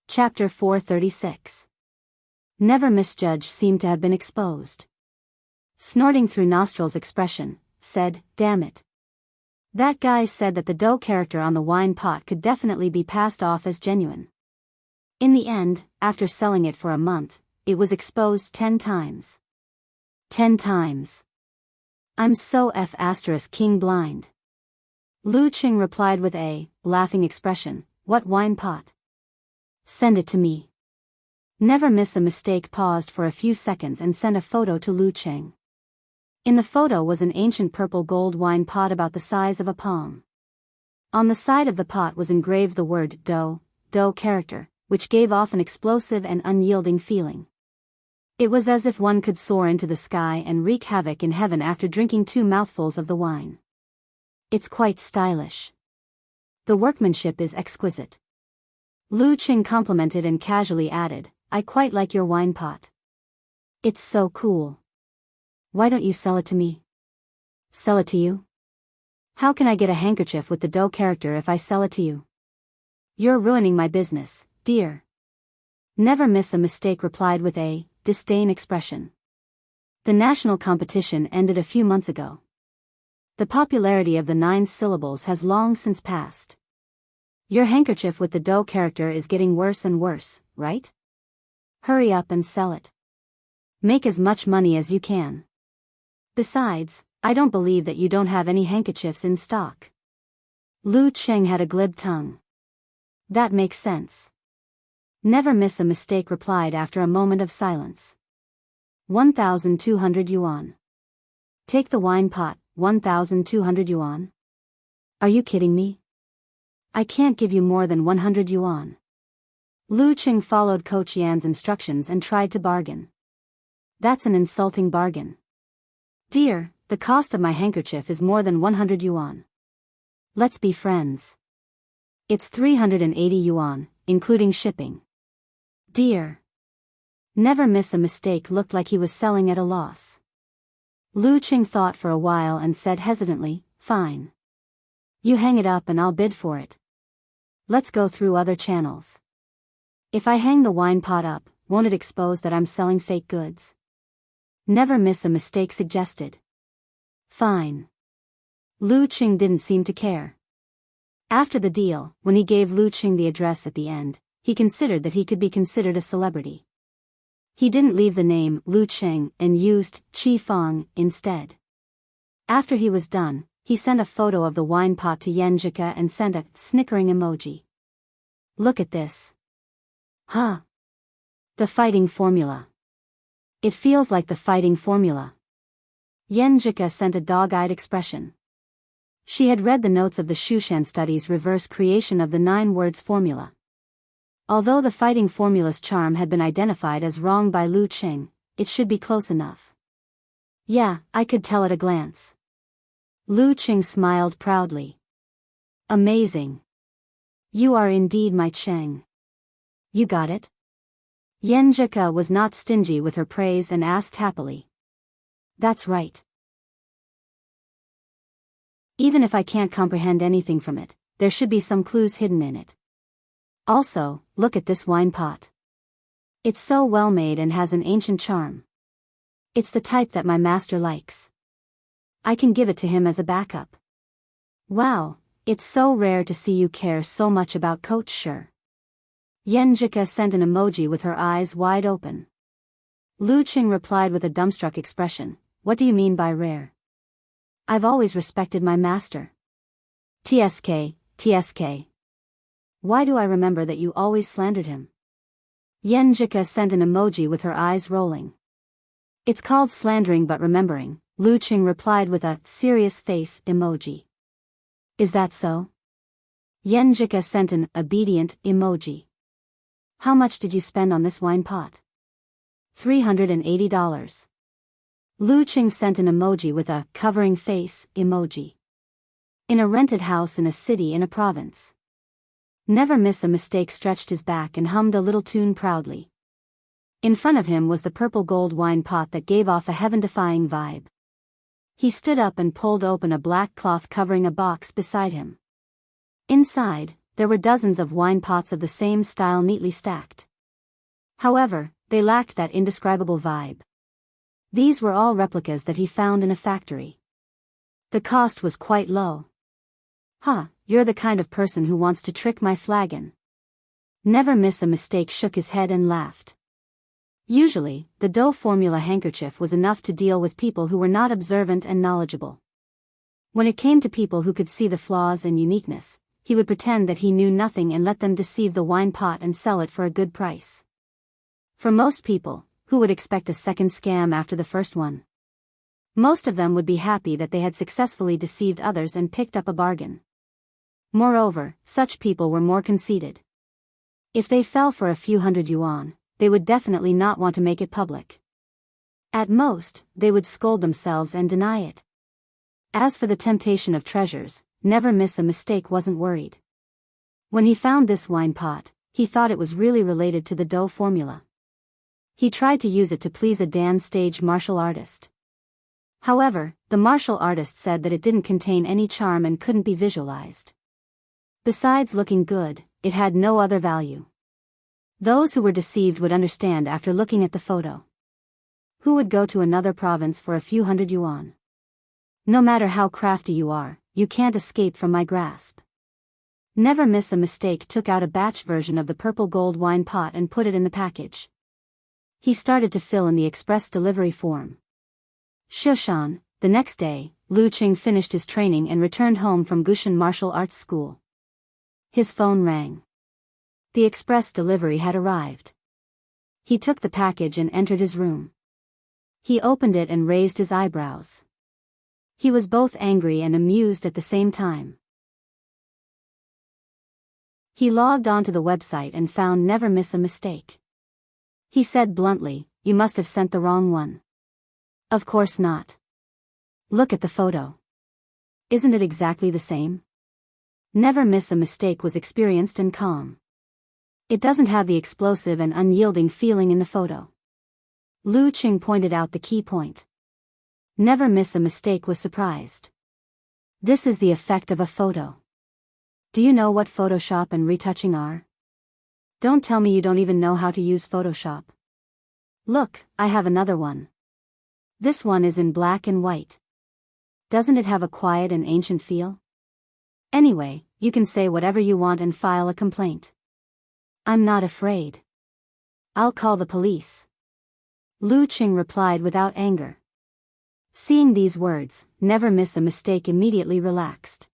Chapter 436. Never Misjudge seemed to have been exposed. Snorting through nostrils expression, said, "Damn it. That guy said that the dough character on the wine pot could definitely be passed off as genuine. In the end, after selling it for a month, it was exposed 10 times. 10 times. I'm so king blind." Lu Cheng replied with a laughing expression, "What wine pot? Send it to me." Never Miss a Mistake paused for a few seconds and sent a photo to Lu Cheng. In the photo was an ancient purple gold wine pot about the size of a palm. On the side of the pot was engraved the word dough character, which gave off an explosive and unyielding feeling. It was as if one could soar into the sky and wreak havoc in heaven after drinking 2 mouthfuls of the wine. It's quite stylish. The workmanship is exquisite. Lu Cheng complimented and casually added, "I quite like your wine pot. It's so cool. Why don't you sell it to me?" "Sell it to you? How can I get a handkerchief with the dough character if I sell it to you? You're ruining my business, dear." Never Miss a Mistake replied with a disdain expression. The national competition ended a few months ago. The popularity of the 9 syllables has long since passed. Your handkerchief with the dough character is getting worse and worse, right? Hurry up and sell it. Make as much money as you can. Besides, I don't believe that you don't have any handkerchiefs in stock. Lu Cheng had a glib tongue. That makes sense. Never Miss a Mistake replied after a moment of silence. 1,200 yuan. Take the wine pot, 1,200 yuan. Are you kidding me? I can't give you more than 100 yuan. Lu Qing followed Coach Yan's instructions and tried to bargain. That's an insulting bargain. Dear, the cost of my handkerchief is more than 100 yuan. Let's be friends. It's 380 yuan, including shipping. Dear. Never miss a mistake looked like he was selling at a loss. Lu Qing thought for a while and said hesitantly, fine. You hang it up and I'll bid for it. Let's go through other channels. If I hang the wine pot up, won't it expose that I'm selling fake goods? Never miss a mistake suggested. Fine. Lu Qing didn't seem to care. After the deal, when he gave Lu Qing the address at the end, he considered that he could be considered a celebrity. He didn't leave the name Lu Qing and used Qi Feng instead. After he was done, he sent a photo of the wine pot to Yenjika and sent a snickering emoji. Look at this. Huh. The fighting formula. It feels like the fighting formula. Yenjika sent a dog-eyed expression. She had read the notes of the Shushan study's reverse creation of the 9 words formula. Although the fighting formula's charm had been identified as wrong by Lu Qing, it should be close enough. Yeah, I could tell at a glance. Lu Qing smiled proudly. Amazing. You are indeed my Qing. You got it? Yenjika was not stingy with her praise and asked happily. That's right. Even if I can't comprehend anything from it, there should be some clues hidden in it. Also, look at this wine pot. It's so well made and has an ancient charm. It's the type that my master likes. I can give it to him as a backup. Wow, it's so rare to see you care so much about Coach Shi. Yenjika sent an emoji with her eyes wide open. Lu Qing replied with a dumbstruck expression, what do you mean by rare? I've always respected my master. TSK, TSK. Why do I remember that you always slandered him? Yenjika sent an emoji with her eyes rolling. It's called slandering but remembering, Lu Qing replied with a serious face emoji. Is that so? Yenjika sent an obedient emoji. How much did you spend on this wine pot? $380. Lu Qing sent an emoji with a covering face emoji. In a rented house in a city in a province. Never miss a mistake stretched his back and hummed a little tune proudly. In front of him was the purple gold wine pot that gave off a heaven-defying vibe. He stood up and pulled open a black cloth covering a box beside him. Inside, there were dozens of wine pots of the same style neatly stacked. However, they lacked that indescribable vibe. These were all replicas that he found in a factory. The cost was quite low. Huh, you're the kind of person who wants to trick my flagon. Never miss a mistake shook his head and laughed. Usually, the dough formula handkerchief was enough to deal with people who were not observant and knowledgeable. When it came to people who could see the flaws and uniqueness, he would pretend that he knew nothing and let them deceive the wine pot and sell it for a good price. For most people, who would expect a second scam after the first one? Most of them would be happy that they had successfully deceived others and picked up a bargain. Moreover, such people were more conceited. If they fell for a few hundred yuan, they would definitely not want to make it public. At most, they would scold themselves and deny it. As for the temptation of treasures, never miss a mistake wasn't worried. When he found this wine pot, he thought it was really related to the dough formula. He tried to use it to please a dance stage martial artist. However, the martial artist said that it didn't contain any charm and couldn't be visualized. Besides looking good, it had no other value. Those who were deceived would understand after looking at the photo. Who would go to another province for a few hundred yuan? No matter how crafty you are, you can't escape from my grasp. Never miss a mistake took out a batch version of the purple gold wine pot and put it in the package. He started to fill in the express delivery form. Shushan, the next day, Lu Qing finished his training and returned home from Gushan Martial Arts School. His phone rang. The express delivery had arrived. He took the package and entered his room. He opened it and raised his eyebrows. He was both angry and amused at the same time. He logged onto the website and found "Never miss a mistake." He said bluntly, "You must have sent the wrong one." "Of course not. Look at the photo. Isn't it exactly the same?" Never miss a mistake was experienced and calm. "It doesn't have the explosive and unyielding feeling in the photo." Lu Qing pointed out the key point. Never miss a mistake was surprised. "This is the effect of a photo. Do you know what Photoshop and retouching are? Don't tell me you don't even know how to use Photoshop." "Look, I have another one. This one is in black and white. Doesn't it have a quiet and ancient feel? Anyway, you can say whatever you want and file a complaint." "I'm not afraid. I'll call the police." Lu Qing replied without anger. Seeing these words, Never miss a mistake immediately relaxed.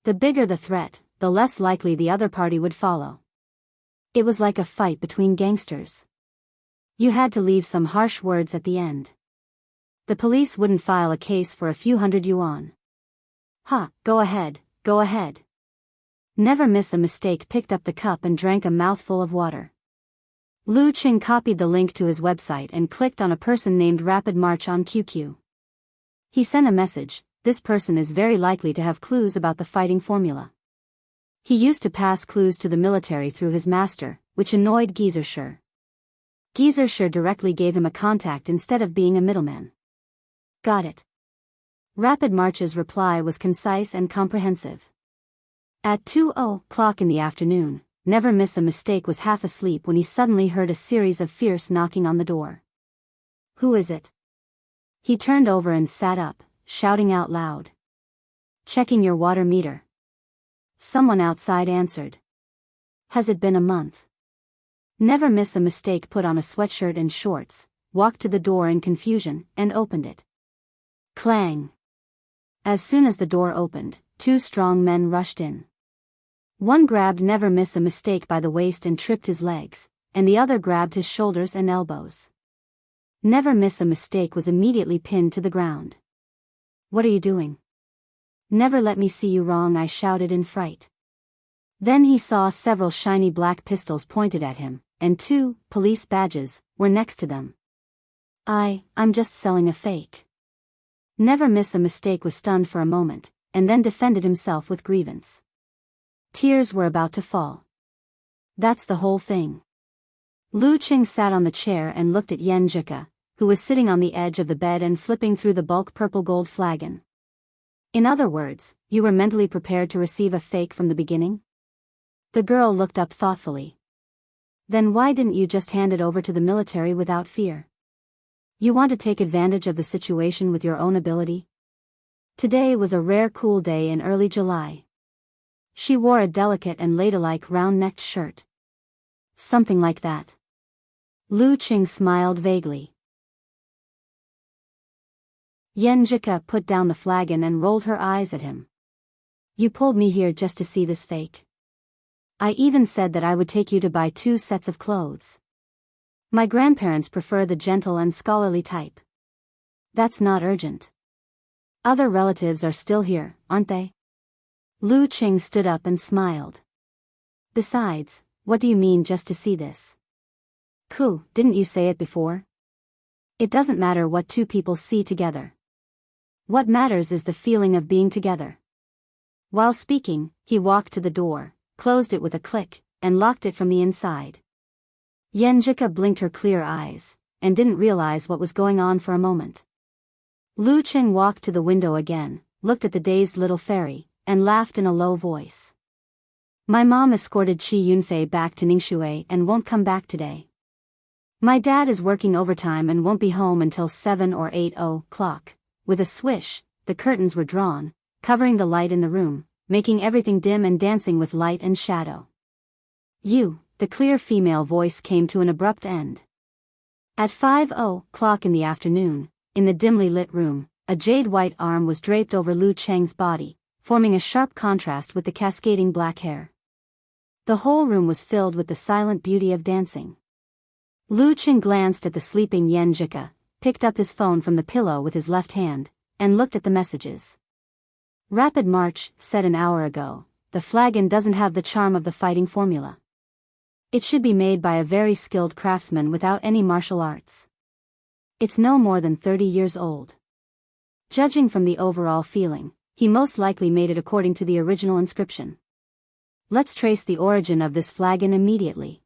The bigger the threat, the less likely the other party would follow. It was like a fight between gangsters. You had to leave some harsh words at the end. The police wouldn't file a case for a few hundred yuan. Go ahead, go ahead." Never miss a mistake picked up the cup and drank a mouthful of water. Lu Qing copied the link to his website and clicked on a person named Rapid March on QQ. He sent a message. This person is very likely to have clues about the fighting formula. He used to pass clues to the military through his master, which annoyed Geyser. Geyser directly gave him a contact instead of being a middleman. Got it. Rapid March's reply was concise and comprehensive. At 2:00 in the afternoon, Never miss a mistake was half asleep when he suddenly heard a series of fierce knocking on the door. "Who is it?" He turned over and sat up, shouting out loud. "Checking your water meter." Someone outside answered. "Has it been a month?" Never miss a mistake put on a sweatshirt and shorts, walked to the door in confusion, and opened it. Clang! As soon as the door opened, two strong men rushed in. One grabbed Never miss a mistake by the waist and tripped his legs, and the other grabbed his shoulders and elbows. Never miss a mistake was immediately pinned to the ground. "What are you doing?" "Never let me see you wrong," I shouted in fright. Then he saw several shiny black pistols pointed at him, and 2 police badges were next to them. I'm just selling a fake." Never miss a mistake was stunned for a moment, and then defended himself with grievance. Tears were about to fall. "That's the whole thing." Lu Qing sat on the chair and looked at Yenjika, who was sitting on the edge of the bed and flipping through the bulk purple gold flagon. "In other words, you were mentally prepared to receive a fake from the beginning?" The girl looked up thoughtfully. "Then why didn't you just hand it over to the military without fear? You want to take advantage of the situation with your own ability?" Today was a rare cool day in early July. She wore a delicate and ladylike round-necked shirt. "Something like that." Lu Qing smiled vaguely. Yenjika put down the flagon and rolled her eyes at him. "You pulled me here just to see this fake? I even said that I would take you to buy 2 sets of clothes. My grandparents prefer the gentle and scholarly type. That's not urgent. Other relatives are still here, aren't they?" Lu Qing stood up and smiled. "Besides, what do you mean just to see this? Didn't you say it before? It doesn't matter what 2 people see together. What matters is the feeling of being together." While speaking, he walked to the door, closed it with a click, and locked it from the inside. Yenjika blinked her clear eyes, and didn't realize what was going on for a moment. Lu Qing walked to the window again, looked at the dazed little fairy, and laughed in a low voice. "My mom escorted Qi Yunfei back to Ningxue and won't come back today. My dad is working overtime and won't be home until 7 or 8 o'clock. With a swish, the curtains were drawn, covering the light in the room, making everything dim and dancing with light and shadow. The clear female voice came to an abrupt end. At 5:00 in the afternoon, in the dimly lit room, a jade-white arm was draped over Lu Cheng's body, forming a sharp contrast with the cascading black hair. The whole room was filled with the silent beauty of dancing. Lu Cheng glanced at the sleeping Yenjika, picked up his phone from the pillow with his left hand, and looked at the messages. Rapid March, said an hour ago, the flagon doesn't have the charm of the fighting formula. It should be made by a very skilled craftsman without any martial arts. It's no more than 30 years old. Judging from the overall feeling, he most likely made it according to the original inscription. Let's trace the origin of this flagon immediately.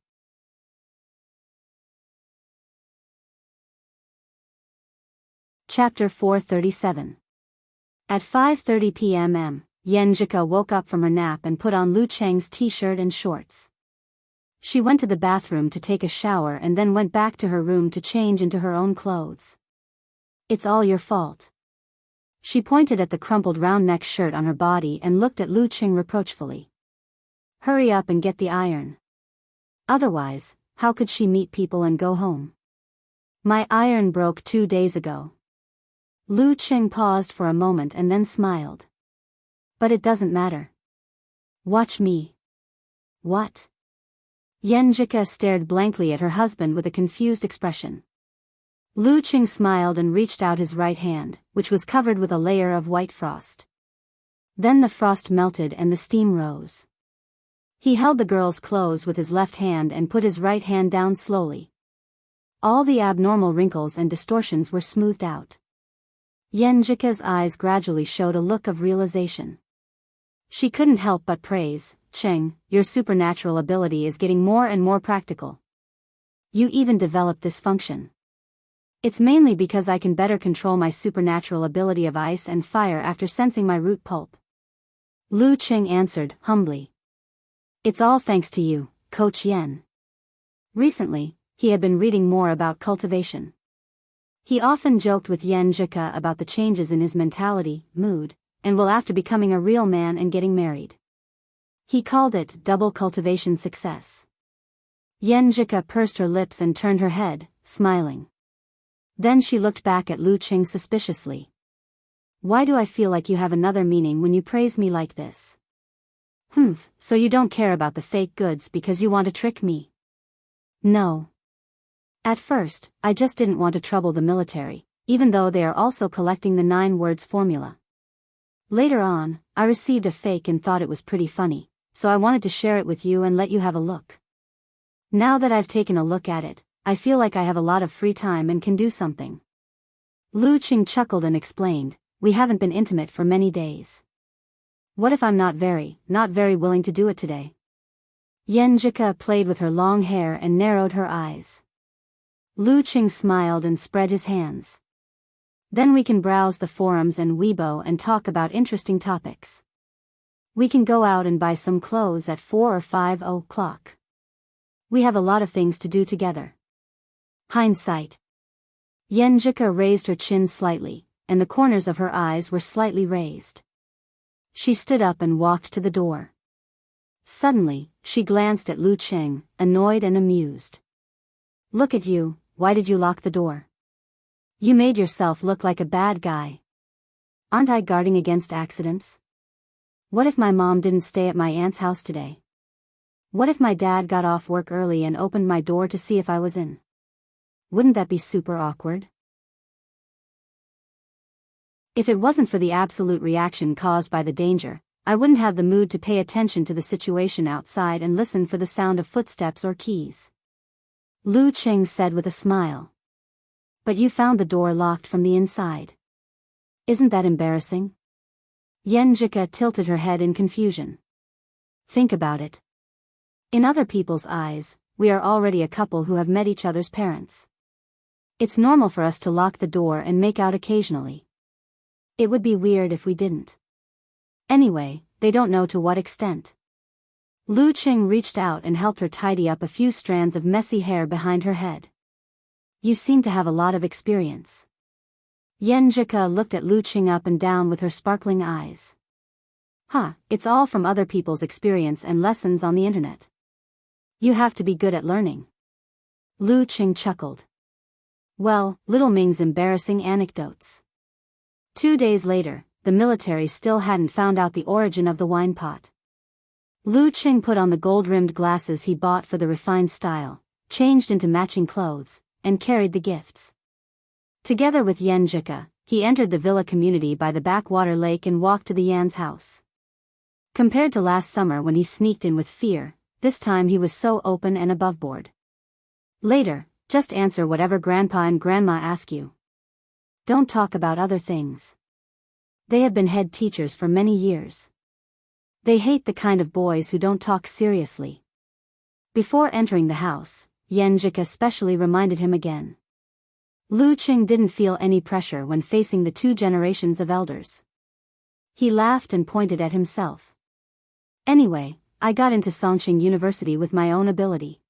Chapter 437. At 5:30 p.m. Yenjika woke up from her nap and put on Lu Cheng's t-shirt and shorts. She went to the bathroom to take a shower and then went back to her room to change into her own clothes. It's all your fault. She pointed at the crumpled round-neck shirt on her body and looked at Lu Cheng reproachfully. Hurry up and get the iron. Otherwise, how could she meet people and go home? My iron broke 2 days ago. Lu Cheng paused for a moment and then smiled. But it doesn't matter. Watch me. What? Yenjika stared blankly at her husband with a confused expression. Lu Cheng smiled and reached out his right hand, which was covered with a layer of white frost. Then the frost melted and the steam rose. He held the girl's clothes with his left hand and put his right hand down slowly. All the abnormal wrinkles and distortions were smoothed out. Yenjika's eyes gradually showed a look of realization. She couldn't help but praise, Cheng, your supernatural ability is getting more and more practical. You even developed this function. It's mainly because I can better control my supernatural ability of ice and fire after sensing my root pulp. Lu Cheng answered, humbly. It's all thanks to you, Coach Yen. Recently, he had been reading more about cultivation. He often joked with Yenjika about the changes in his mentality, mood, and will after becoming a real man and getting married. He called it double cultivation success. Yenjika pursed her lips and turned her head, smiling. Then she looked back at Lu Cheng suspiciously. Why do I feel like you have another meaning when you praise me like this? So you don't care about the fake goods because you want to trick me? No. At first, I just didn't want to trouble the military, even though they are also collecting the 9 words formula. Later on, I received a fake and thought it was pretty funny, so I wanted to share it with you and let you have a look. Now that I've taken a look at it, I feel like I have a lot of free time and can do something. Lu Cheng chuckled and explained, we haven't been intimate for many days. What if I'm not very willing to do it today? Yenjika played with her long hair and narrowed her eyes. Lu Cheng smiled and spread his hands. Then we can browse the forums and Weibo and talk about interesting topics. We can go out and buy some clothes at 4 or 5 o'clock. We have a lot of things to do together. Hindsight. Yenjika raised her chin slightly, and the corners of her eyes were slightly raised. She stood up and walked to the door. Suddenly, she glanced at Lu Cheng, annoyed and amused. Look at you, why did you lock the door? You made yourself look like a bad guy. Aren't I guarding against accidents? What if my mom didn't stay at my aunt's house today? What if my dad got off work early and opened my door to see if I was in? Wouldn't that be super awkward? If it wasn't for the absolute reaction caused by the danger, I wouldn't have the mood to pay attention to the situation outside and listen for the sound of footsteps or keys. Lu Cheng said with a smile. But you found the door locked from the inside. Isn't that embarrassing? Yenjika tilted her head in confusion. Think about it. In other people's eyes, we are already a couple who have met each other's parents. It's normal for us to lock the door and make out occasionally. It would be weird if we didn't. Anyway, they don't know to what extent. Lu Cheng reached out and helped her tidy up a few strands of messy hair behind her head. You seem to have a lot of experience. Yenjika looked at Lu Cheng up and down with her sparkling eyes. It's all from other people's experience and lessons on the internet. You have to be good at learning. Lu Cheng chuckled. Well, Little Ming's embarrassing anecdotes. 2 days later, the military still hadn't found out the origin of the wine pot. Lu Cheng put on the gold-rimmed glasses he bought for the refined style, changed into matching clothes, and carried the gifts. Together with Yen Jika, he entered the villa community by the backwater lake and walked to the Yan's house. Compared to last summer when he sneaked in with fear, this time he was so open and aboveboard. Later, just answer whatever Grandpa and Grandma ask you. Don't talk about other things. They have been head teachers for many years. They hate the kind of boys who don't talk seriously. Before entering the house, Yen Jika specially reminded him again. Lu Qing didn't feel any pressure when facing the two generations of elders. He laughed and pointed at himself. Anyway, I got into Songqing University with my own ability.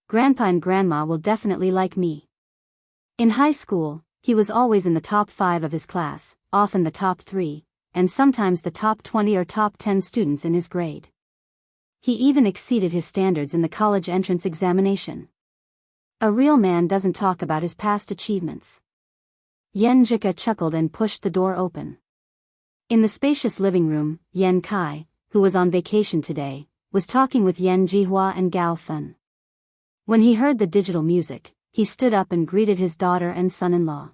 Grandpa and Grandma will definitely like me. In high school, he was always in the top 5 of his class, often the top 3, and sometimes the top 20 or top 10 students in his grade. He even exceeded his standards in the college entrance examination. A real man doesn't talk about his past achievements. Yen Jika chuckled and pushed the door open. In the spacious living room, Yen Kai, who was on vacation today, was talking with Yen Jihua and Gao Fen. When he heard the digital music, he stood up and greeted his daughter and son-in-law.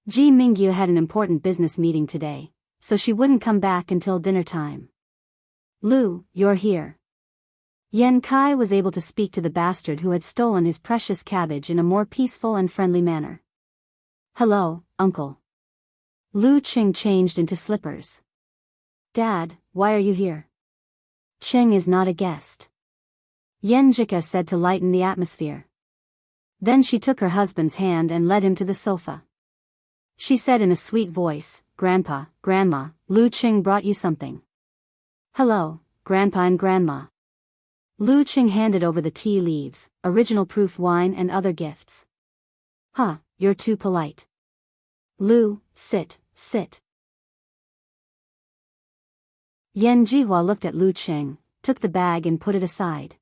Ji Mingyu had an important business meeting today, so she wouldn't come back until dinner time. Lu, you're here. Yen Kai was able to speak to the bastard who had stolen his precious cabbage in a more peaceful and friendly manner. Hello, uncle. Lu Qing changed into slippers. Dad, why are you here? Qing is not a guest. Yen Jika said to lighten the atmosphere. Then she took her husband's hand and led him to the sofa. She said in a sweet voice, Grandpa, Grandma, Lu Qing brought you something. Hello, Grandpa and Grandma. Lu Qing handed over the tea leaves, original proof wine and other gifts. Huh, you're too polite. Lu, sit. Yen Jihua looked at Lu Qing, took the bag and put it aside.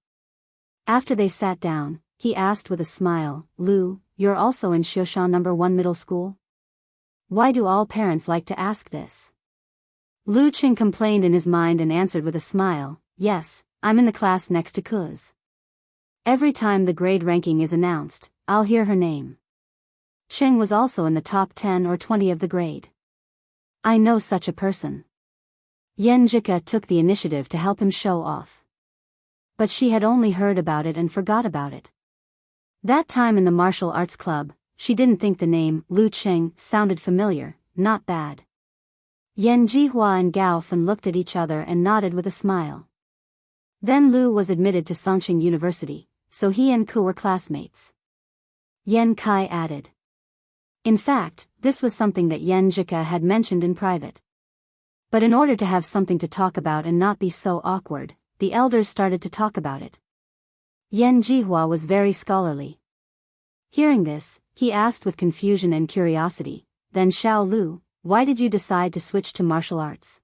After they sat down, he asked with a smile, Lu, you're also in Shoshan No. 1 middle school? Why do all parents like to ask this? Lu Qing complained in his mind and answered with a smile, yes, I'm in the class next to Kuz. Every time the grade ranking is announced, I'll hear her name. Qing was also in the top 10 or 20 of the grade. I know such a person. Yen Jika took the initiative to help him show off. But she had only heard about it and forgot about it. That time in the martial arts club, she didn't think the name, Lu Qing, sounded familiar, not bad. Yen Jihua and Gao Fen looked at each other and nodded with a smile. Then Lu was admitted to Songqing University, so he and Ku were classmates. Yen Kai added. In fact, this was something that Yen Jika had mentioned in private. But in order to have something to talk about and not be so awkward, the elders started to talk about it. Yen Jihua was very scholarly. Hearing this, he asked with confusion and curiosity, then Xiao Lu, why did you decide to switch to martial arts?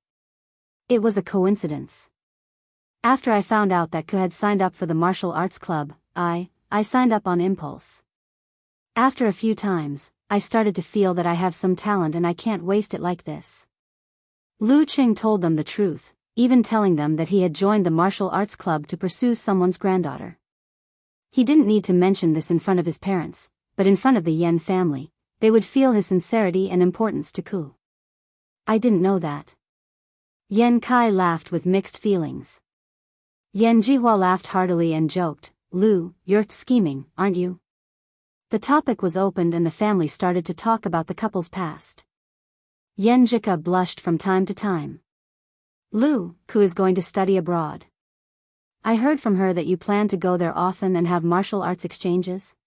It was a coincidence. After I found out that Ku had signed up for the martial arts club, I signed up on impulse. After a few times, I started to feel that I have some talent and I can't waste it like this. Lu Qing told them the truth, even telling them that he had joined the martial arts club to pursue someone's granddaughter. He didn't need to mention this in front of his parents, but in front of the Yen family, they would feel his sincerity and importance to Ku. I didn't know that. Yen Kai laughed with mixed feelings. Yen Jihua laughed heartily and joked, Lu, you're scheming, aren't you? The topic was opened and the family started to talk about the couple's past. Yen Jika blushed from time to time. Lu, Ku is going to study abroad. I heard from her that you plan to go there often and have martial arts exchanges.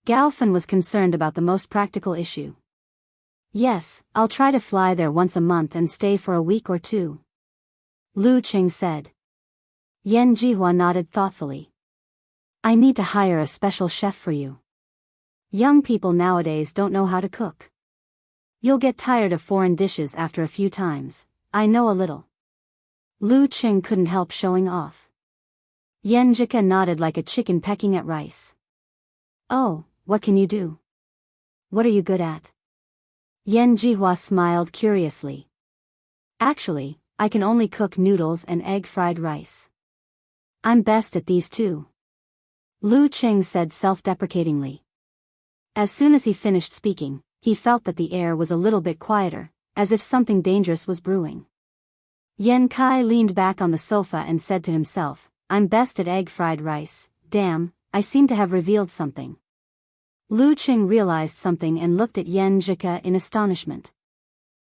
Gao Fen was concerned about the most practical issue. Yes, I'll try to fly there once a month and stay for a week or 2. Lu Qing said. Yen Jihua nodded thoughtfully. I need to hire a special chef for you. Young people nowadays don't know how to cook. You'll get tired of foreign dishes after a few times, I know a little. Lu Qing couldn't help showing off. Yen Jika nodded like a chicken pecking at rice. Oh, what can you do? What are you good at? Yen Jihua smiled curiously. Actually, I can only cook noodles and egg fried rice. I'm best at these 2. Lu Qing said self-deprecatingly. As soon as he finished speaking, he felt that the air was a little bit quieter, as if something dangerous was brewing. Yen Kai leaned back on the sofa and said to himself, "I'm best at egg fried rice, damn, I seem to have revealed something." Lu Qing realized something and looked at Yen Jika in astonishment.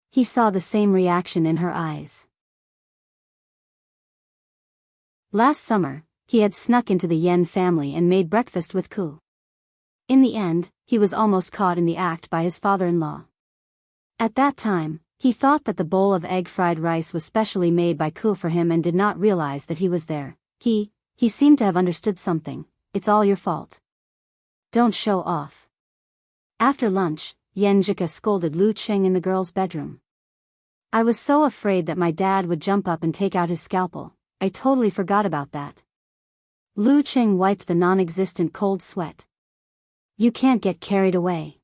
He saw the same reaction in her eyes. Last summer, he had snuck into the Yen family and made breakfast with Ku. In the end, he was almost caught in the act by his father-in-law. At that time, he thought that the bowl of egg fried rice was specially made by Ku for him and did not realize that he was there. He seemed to have understood something. "It's all your fault. Don't show off." After lunch, Yen Jika scolded Lu Qing in the girl's bedroom. "I was so afraid that my dad would jump up and take out his scalpel. I totally forgot about that." Lu Qing wiped the non-existent cold sweat. "You can't get carried away."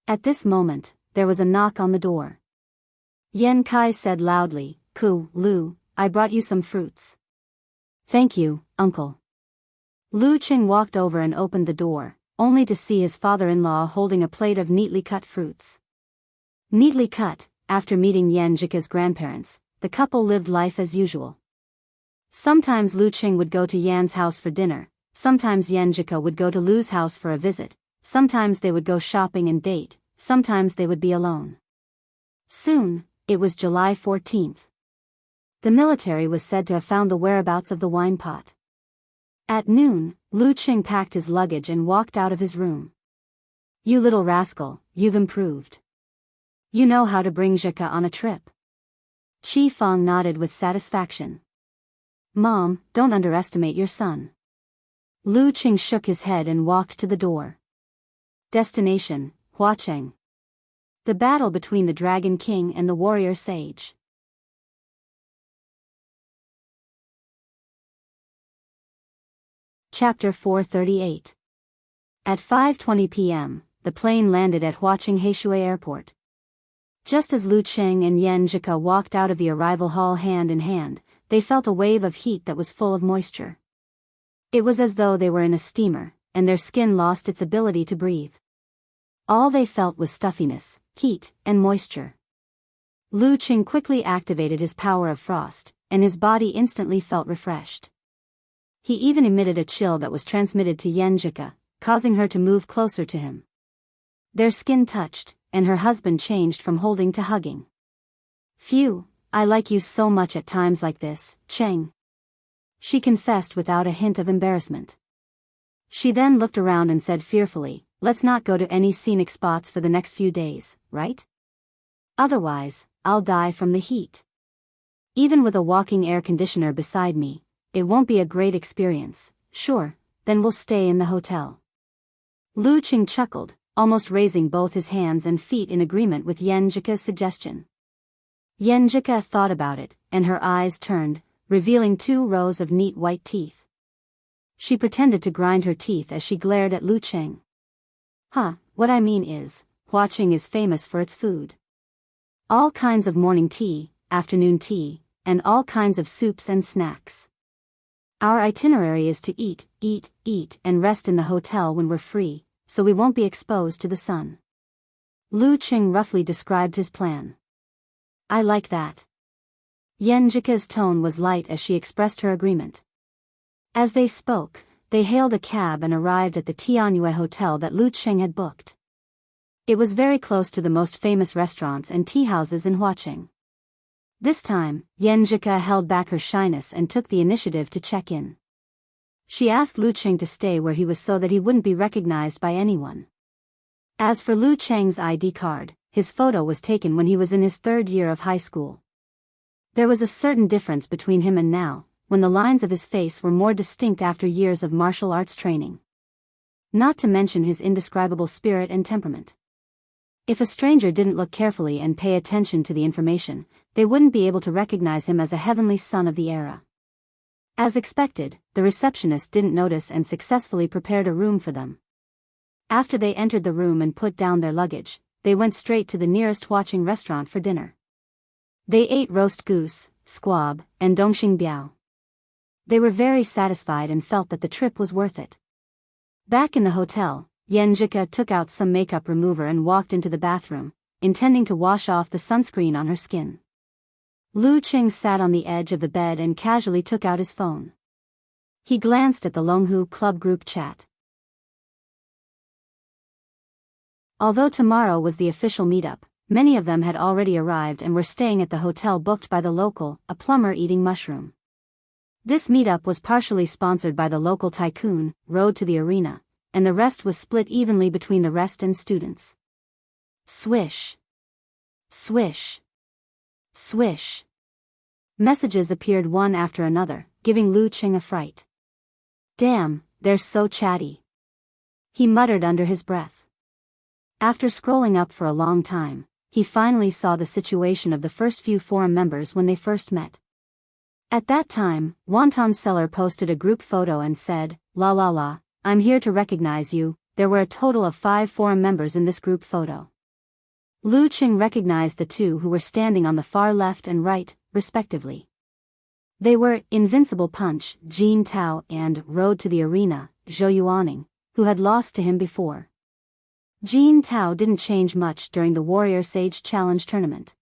At this moment, there was a knock on the door. Yen Kai said loudly, "Ku, Lu, I brought you some fruits." "Thank you, uncle." Lu Qing walked over and opened the door, only to see his father-in-law holding a plate of neatly cut fruits. Neatly cut, after meeting Yen Jika's grandparents, the couple lived life as usual. Sometimes Lu Qing would go to Yan's house for dinner, sometimes Yen Jika would go to Lu's house for a visit, sometimes they would go shopping and date, sometimes they would be alone. Soon, it was July 14th. The military was said to have found the whereabouts of the wine pot. At noon, Lu Qing packed his luggage and walked out of his room. "You little rascal, you've improved. You know how to bring Jika on a trip." Chi Fong nodded with satisfaction. "Mom, don't underestimate your son." Lu Qing shook his head and walked to the door. Destination, Huacheng. The battle between the Dragon King and the warrior sage. Chapter 438. At 5:20 p.m., the plane landed at Huacheng Heishui Airport. Just as Lu Qing and Yen Jika walked out of the arrival hall hand in hand, they felt a wave of heat that was full of moisture. It was as though they were in a steamer, and their skin lost its ability to breathe. All they felt was stuffiness, heat, and moisture. Lu Qing quickly activated his power of frost, and his body instantly felt refreshed. He even emitted a chill that was transmitted to Yen Jika, causing her to move closer to him. Their skin touched, and her husband changed from holding to hugging. "Phew, I like you so much at times like this, Cheng," she confessed without a hint of embarrassment. She then looked around and said fearfully, "Let's not go to any scenic spots for the next few days, right? Otherwise, I'll die from the heat. Even with a walking air conditioner beside me, it won't be a great experience." "Sure, then we'll stay in the hotel." Lu Qing chuckled, almost raising both his hands and feet in agreement with Yen Jika's suggestion. Yen Jika thought about it, and her eyes turned, revealing 2 rows of neat white teeth. She pretended to grind her teeth as she glared at Lu Qing. What I mean is, Huacheng is famous for its food. All kinds of morning tea, afternoon tea, and all kinds of soups and snacks. Our itinerary is to eat, and rest in the hotel when we're free, so we won't be exposed to the sun. Lu Qing roughly described his plan. "I like that." Yen Jika's tone was light as she expressed her agreement. As they spoke, they hailed a cab and arrived at the Tianyue Hotel that Lu Qing had booked. It was very close to the most famous restaurants and tea houses in Huacheng. This time, Yen Jika held back her shyness and took the initiative to check in. She asked Lu Qing to stay where he was so that he wouldn't be recognized by anyone. As for Lu Qing's ID card, his photo was taken when he was in his 3rd year of high school. There was a certain difference between him and now, when the lines of his face were more distinct after years of martial arts training. Not to mention his indescribable spirit and temperament. If a stranger didn't look carefully and pay attention to the information, they wouldn't be able to recognize him as a heavenly son of the era. As expected, the receptionist didn't notice and successfully prepared a room for them. After they entered the room and put down their luggage, they went straight to the nearest Huacheng restaurant for dinner. They ate roast goose, squab, and dongxing biao. They were very satisfied and felt that the trip was worth it. Back in the hotel, Yenjika took out some makeup remover and walked into the bathroom, intending to wash off the sunscreen on her skin. Lu Qing sat on the edge of the bed and casually took out his phone. He glanced at the Longhu Club group chat. Although tomorrow was the official meetup, many of them had already arrived and were staying at the hotel booked by the local, a plumber eating mushroom. This meetup was partially sponsored by the local tycoon, Road to the Arena, and the rest was split evenly between the rest and students. Swish. Swish. Swish. Messages appeared one after another, giving Lu Qing a fright. Damn, they're so chatty. He muttered under his breath. After scrolling up for a long time, he finally saw the situation of the first few forum members when they first met. At that time, Wonton Seller posted a group photo and said, "La la la, I'm here to recognize you." There were a total of 5 forum members in this group photo. Lu Qing recognized the 2 who were standing on the far left and right, respectively. They were Invincible Punch, Jin Tao, and Road to the Arena, Zhou Yuaning, who had lost to him before. Jin Tao didn't change much during the Warrior Sage Challenge tournament.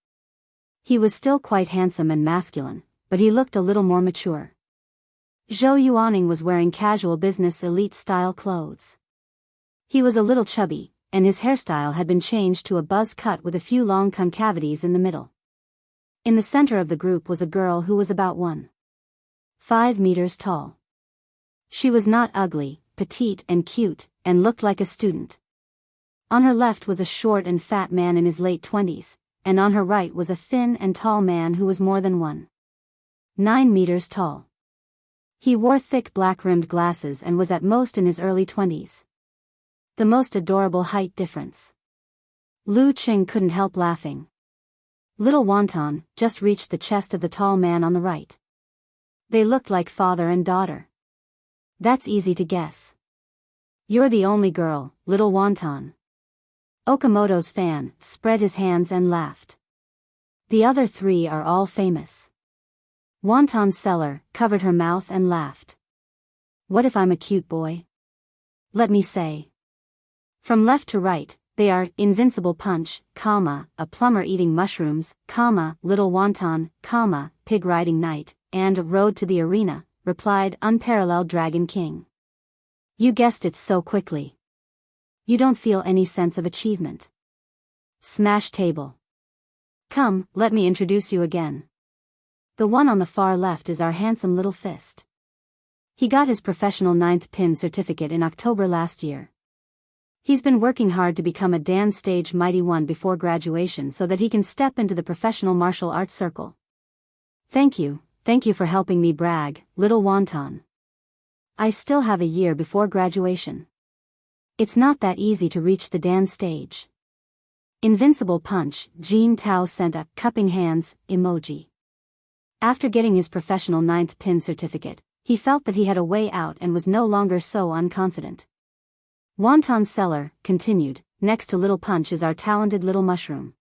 He was still quite handsome and masculine, but he looked a little more mature. Zhou Yuaning was wearing casual business elite-style clothes. He was a little chubby, and his hairstyle had been changed to a buzz cut with a few long concavities in the middle. In the center of the group was a girl who was about 1.5 meters tall. She was not ugly, petite and cute, and looked like a student. On her left was a short and fat man in his late 20s, and on her right was a thin and tall man who was more than 1.9 meters tall. He wore thick black-rimmed glasses and was at most in his early 20s. The most adorable height difference. Lu Qing couldn't help laughing. Little Wonton just reached the chest of the tall man on the right. They looked like father and daughter. That's easy to guess. You're the only girl, Little Wonton. Okamoto's fan spread his hands and laughed. The other 3 are all famous. Wonton Seller covered her mouth and laughed. What if I'm a cute boy? Let me say. From left to right, they are Invincible Punch, a plumber eating mushrooms, Little Wonton, pig riding knight, and Road to the Arena, replied Unparalleled Dragon King. You guessed it so quickly. You don't feel any sense of achievement. Smash table. Come, let me introduce you again. The one on the far left is our handsome little fist. He got his professional 9th pin certificate in October last year. He's been working hard to become a dance stage mighty one before graduation so that he can step into the professional martial arts circle. Thank you for helping me brag, Little Wonton. I still have a year before graduation. It's not that easy to reach the dance stage. Invincible Punch, Jin Tao sent a cupping hands emoji. After getting his professional 9th pin certificate, he felt that he had a way out and was no longer so unconfident. Wonton Seller continued, next to Little Punch is our talented Little Mushroom.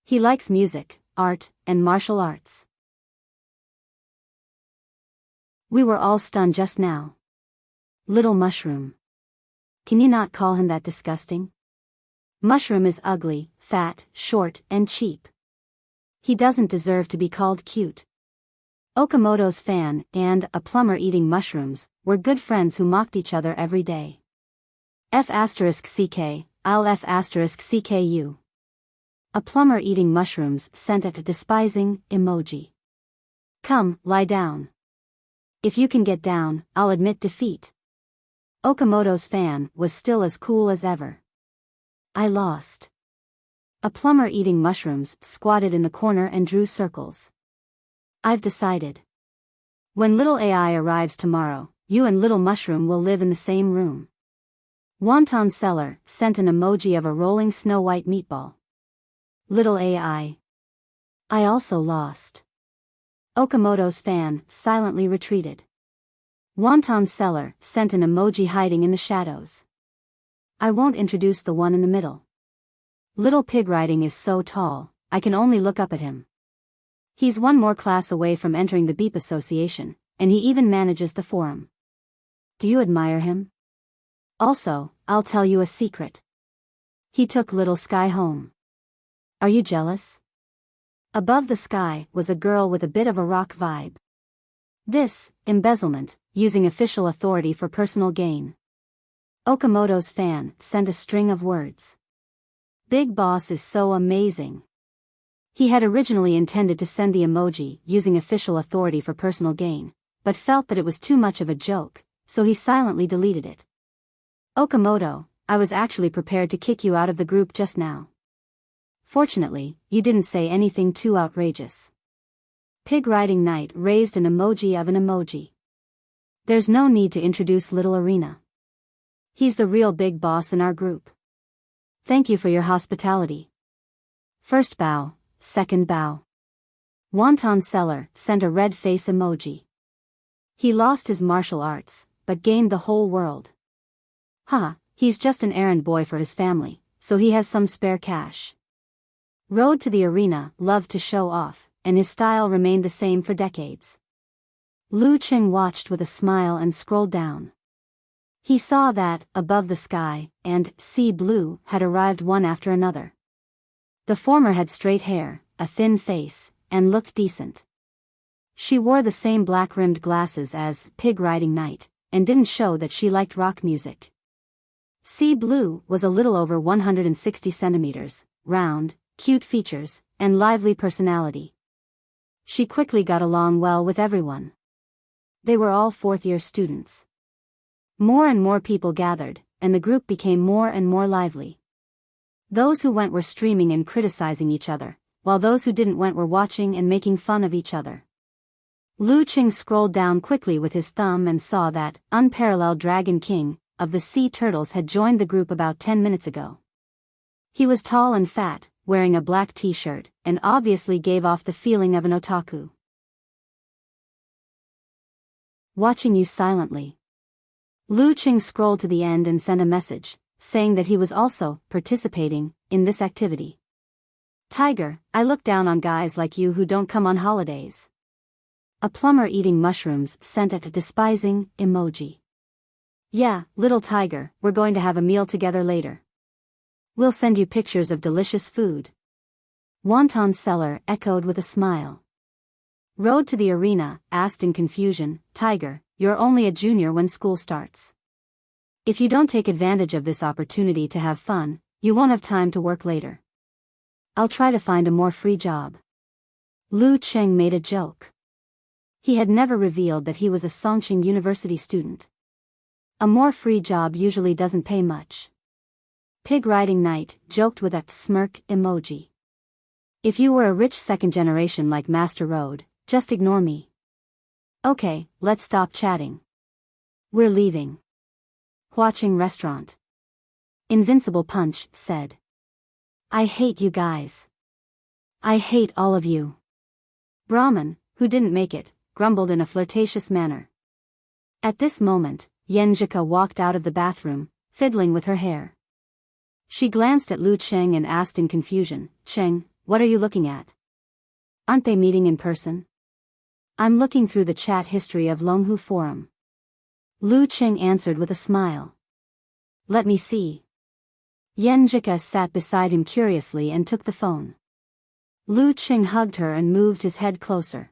He likes music, art, and martial arts. We were all stunned just now. Little Mushroom. Can you not call him that disgusting? Mushroom is ugly, fat, short, and cheap. He doesn't deserve to be called cute. Okamoto's fan and a plumber eating mushrooms were good friends who mocked each other every day. F***CK, I'll F***CKU. A plumber eating mushrooms sent a despising emoji. Come, lie down. If you can get down, I'll admit defeat. Okamoto's fan was still as cool as ever. I lost. A plumber eating mushrooms squatted in the corner and drew circles. I've decided. When Little AI arrives tomorrow, you and Little Mushroom will live in the same room. Wonton Seller sent an emoji of a rolling snow-white meatball. Little AI. I also lost. Okamoto's fan silently retreated. Wonton Seller sent an emoji hiding in the shadows. I won't introduce the one in the middle. Little Pig Riding is so tall, I can only look up at him. He's one more class away from entering the Beep Association, and he even manages the forum. Do you admire him? Also, I'll tell you a secret. He took little Sky home. Are you jealous? Above the sky was a girl with a bit of a rock vibe. This, embezzlement, using official authority for personal gain. Okamoto's fan sent a string of words. Big Boss is so amazing. He had originally intended to send the emoji using official authority for personal gain, but felt that it was too much of a joke, so he silently deleted it. Okamoto, I was actually prepared to kick you out of the group just now. Fortunately, you didn't say anything too outrageous. Pig Riding Knight raised an emoji of an emoji. There's no need to introduce Little Arena. He's the real big boss in our group. Thank you for your hospitality. First bow, second bow. Wonton Seller sent a red face emoji. He lost his martial arts, but gained the whole world. Haha, he's just an errand boy for his family, so he has some spare cash. Road to the Arena loved to show off, and his style remained the same for decades. Lu Qing watched with a smile and scrolled down. He saw that, above the sky, and sea blue had arrived one after another. The former had straight hair, a thin face, and looked decent. She wore the same black-rimmed glasses as Pig Riding Knight, and didn't show that she liked rock music. Sea Blue was a little over 160 centimeters, round, cute features, and lively personality. She quickly got along well with everyone. They were all fourth-year students. More and more people gathered, and the group became more and more lively. Those who went were streaming and criticizing each other, while those who didn't went were watching and making fun of each other. Lu Qing scrolled down quickly with his thumb and saw that Unparalleled Dragon King of the Sea Turtles had joined the group about 10 minutes ago. He was tall and fat, wearing a black t-shirt, and obviously gave off the feeling of an otaku. Watching you silently. Lu Qing scrolled to the end and sent a message, saying that he was also participating in this activity. Tiger, I look down on guys like you who don't come on holidays. A plumber eating mushrooms sent a despising emoji. Yeah, little tiger, we're going to have a meal together later. We'll send you pictures of delicious food. Wonton Seller echoed with a smile. Road to the Arena asked in confusion, Tiger, you're only a junior when school starts. If you don't take advantage of this opportunity to have fun, you won't have time to work later. I'll try to find a more free job. Lu Qing made a joke. He had never revealed that he was a Songqing University student. A more free job usually doesn't pay much. Pig Riding Knight joked with a smirk emoji. If you were a rich second generation like Master Road, just ignore me. Okay, let's stop chatting. We're leaving. Watching restaurant. Invincible Punch said. I hate you guys. I hate all of you. Brahman, who didn't make it, grumbled in a flirtatious manner. At this moment, Yenjika walked out of the bathroom, fiddling with her hair. She glanced at Lu Qing and asked in confusion, Qing, what are you looking at? Aren't they meeting in person? I'm looking through the chat history of Longhu Forum. Lu Qing answered with a smile. Let me see. Yenjika sat beside him curiously and took the phone. Lu Qing hugged her and moved his head closer.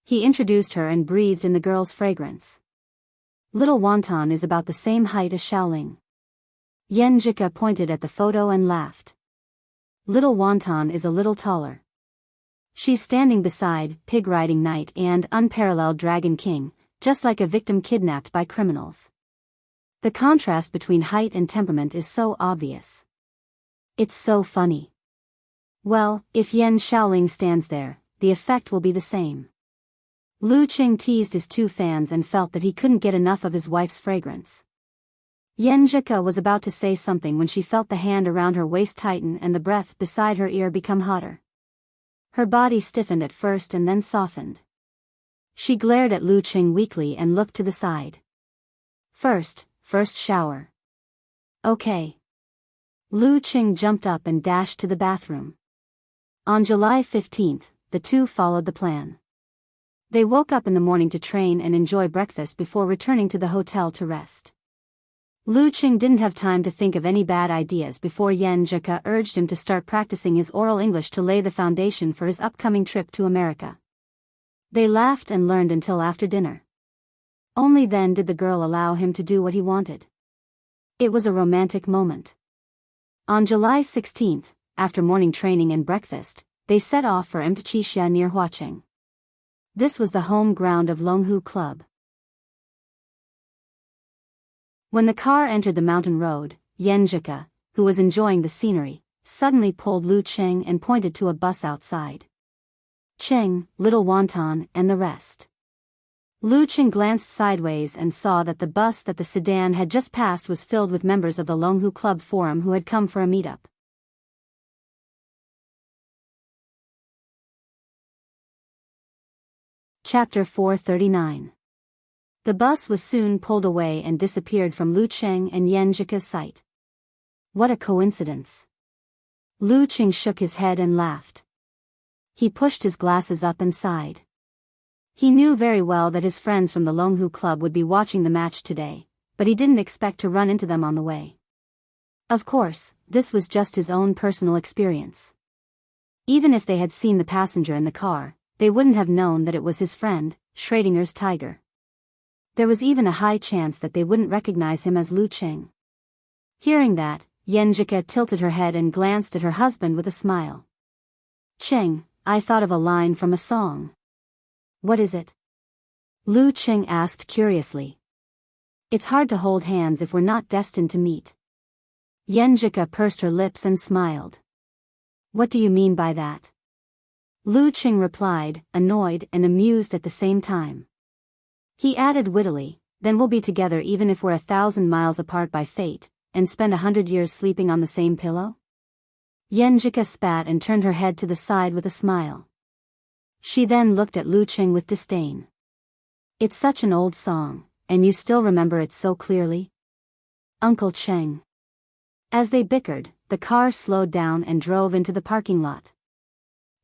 He introduced her and breathed in the girl's fragrance. Little Wonton is about the same height as Xiaoling. Yenjika pointed at the photo and laughed. Little Wonton is a little taller. She's standing beside Pig Riding Knight and Unparalleled Dragon King, just like a victim kidnapped by criminals. The contrast between height and temperament is so obvious. It's so funny. Well, if Yan Xiaoling stands there, the effect will be the same. Lu Qing teased his two fans and felt that he couldn't get enough of his wife's fragrance. Yenjika was about to say something when she felt the hand around her waist tighten and the breath beside her ear become hotter. Her body stiffened at first and then softened. She glared at Lu Qing weakly and looked to the side. First shower. Okay. Lu Qing jumped up and dashed to the bathroom. On July 15th, the two followed the plan. They woke up in the morning to train and enjoy breakfast before returning to the hotel to rest. Lu Qing didn't have time to think of any bad ideas before Yan Zhika urged him to start practicing his oral English to lay the foundation for his upcoming trip to America. They laughed and learned until after dinner. Only then did the girl allow him to do what he wanted. It was a romantic moment. On July 16th, after morning training and breakfast, they set off for Mtchisha near Huacheng. This was the home ground of Longhu Club. When the car entered the mountain road, Yan Zhika, who was enjoying the scenery, suddenly pulled Lu Qing and pointed to a bus outside. Qing, little wonton, and the rest. Lu Qing glanced sideways and saw that the bus that the sedan had just passed was filled with members of the Longhu Club Forum who had come for a meetup. Chapter 439. The bus was soon pulled away and disappeared from Lu Qing and Yan Zhika's sight. What a coincidence. Lu Qing shook his head and laughed. He pushed his glasses up and sighed. He knew very well that his friends from the Longhu Club would be watching the match today, but he didn't expect to run into them on the way. Of course, this was just his own personal experience. Even if they had seen the passenger in the car, they wouldn't have known that it was his friend, Schrodinger's tiger. There was even a high chance that they wouldn't recognize him as Lu Qing. Hearing that, Yan Zhika tilted her head and glanced at her husband with a smile. Qing, I thought of a line from a song. What is it? Lu Qing asked curiously. It's hard to hold hands if we're not destined to meet. Yan Zhika pursed her lips and smiled. What do you mean by that? Lu Qing replied, annoyed and amused at the same time. He added wittily, then we'll be together even if we're 1,000 miles apart by fate, and spend 100 years sleeping on the same pillow? Yan Zhika spat and turned her head to the side with a smile. She then looked at Lu Qing with disdain. It's such an old song, and you still remember it so clearly? Uncle Qing. As they bickered, the car slowed down and drove into the parking lot.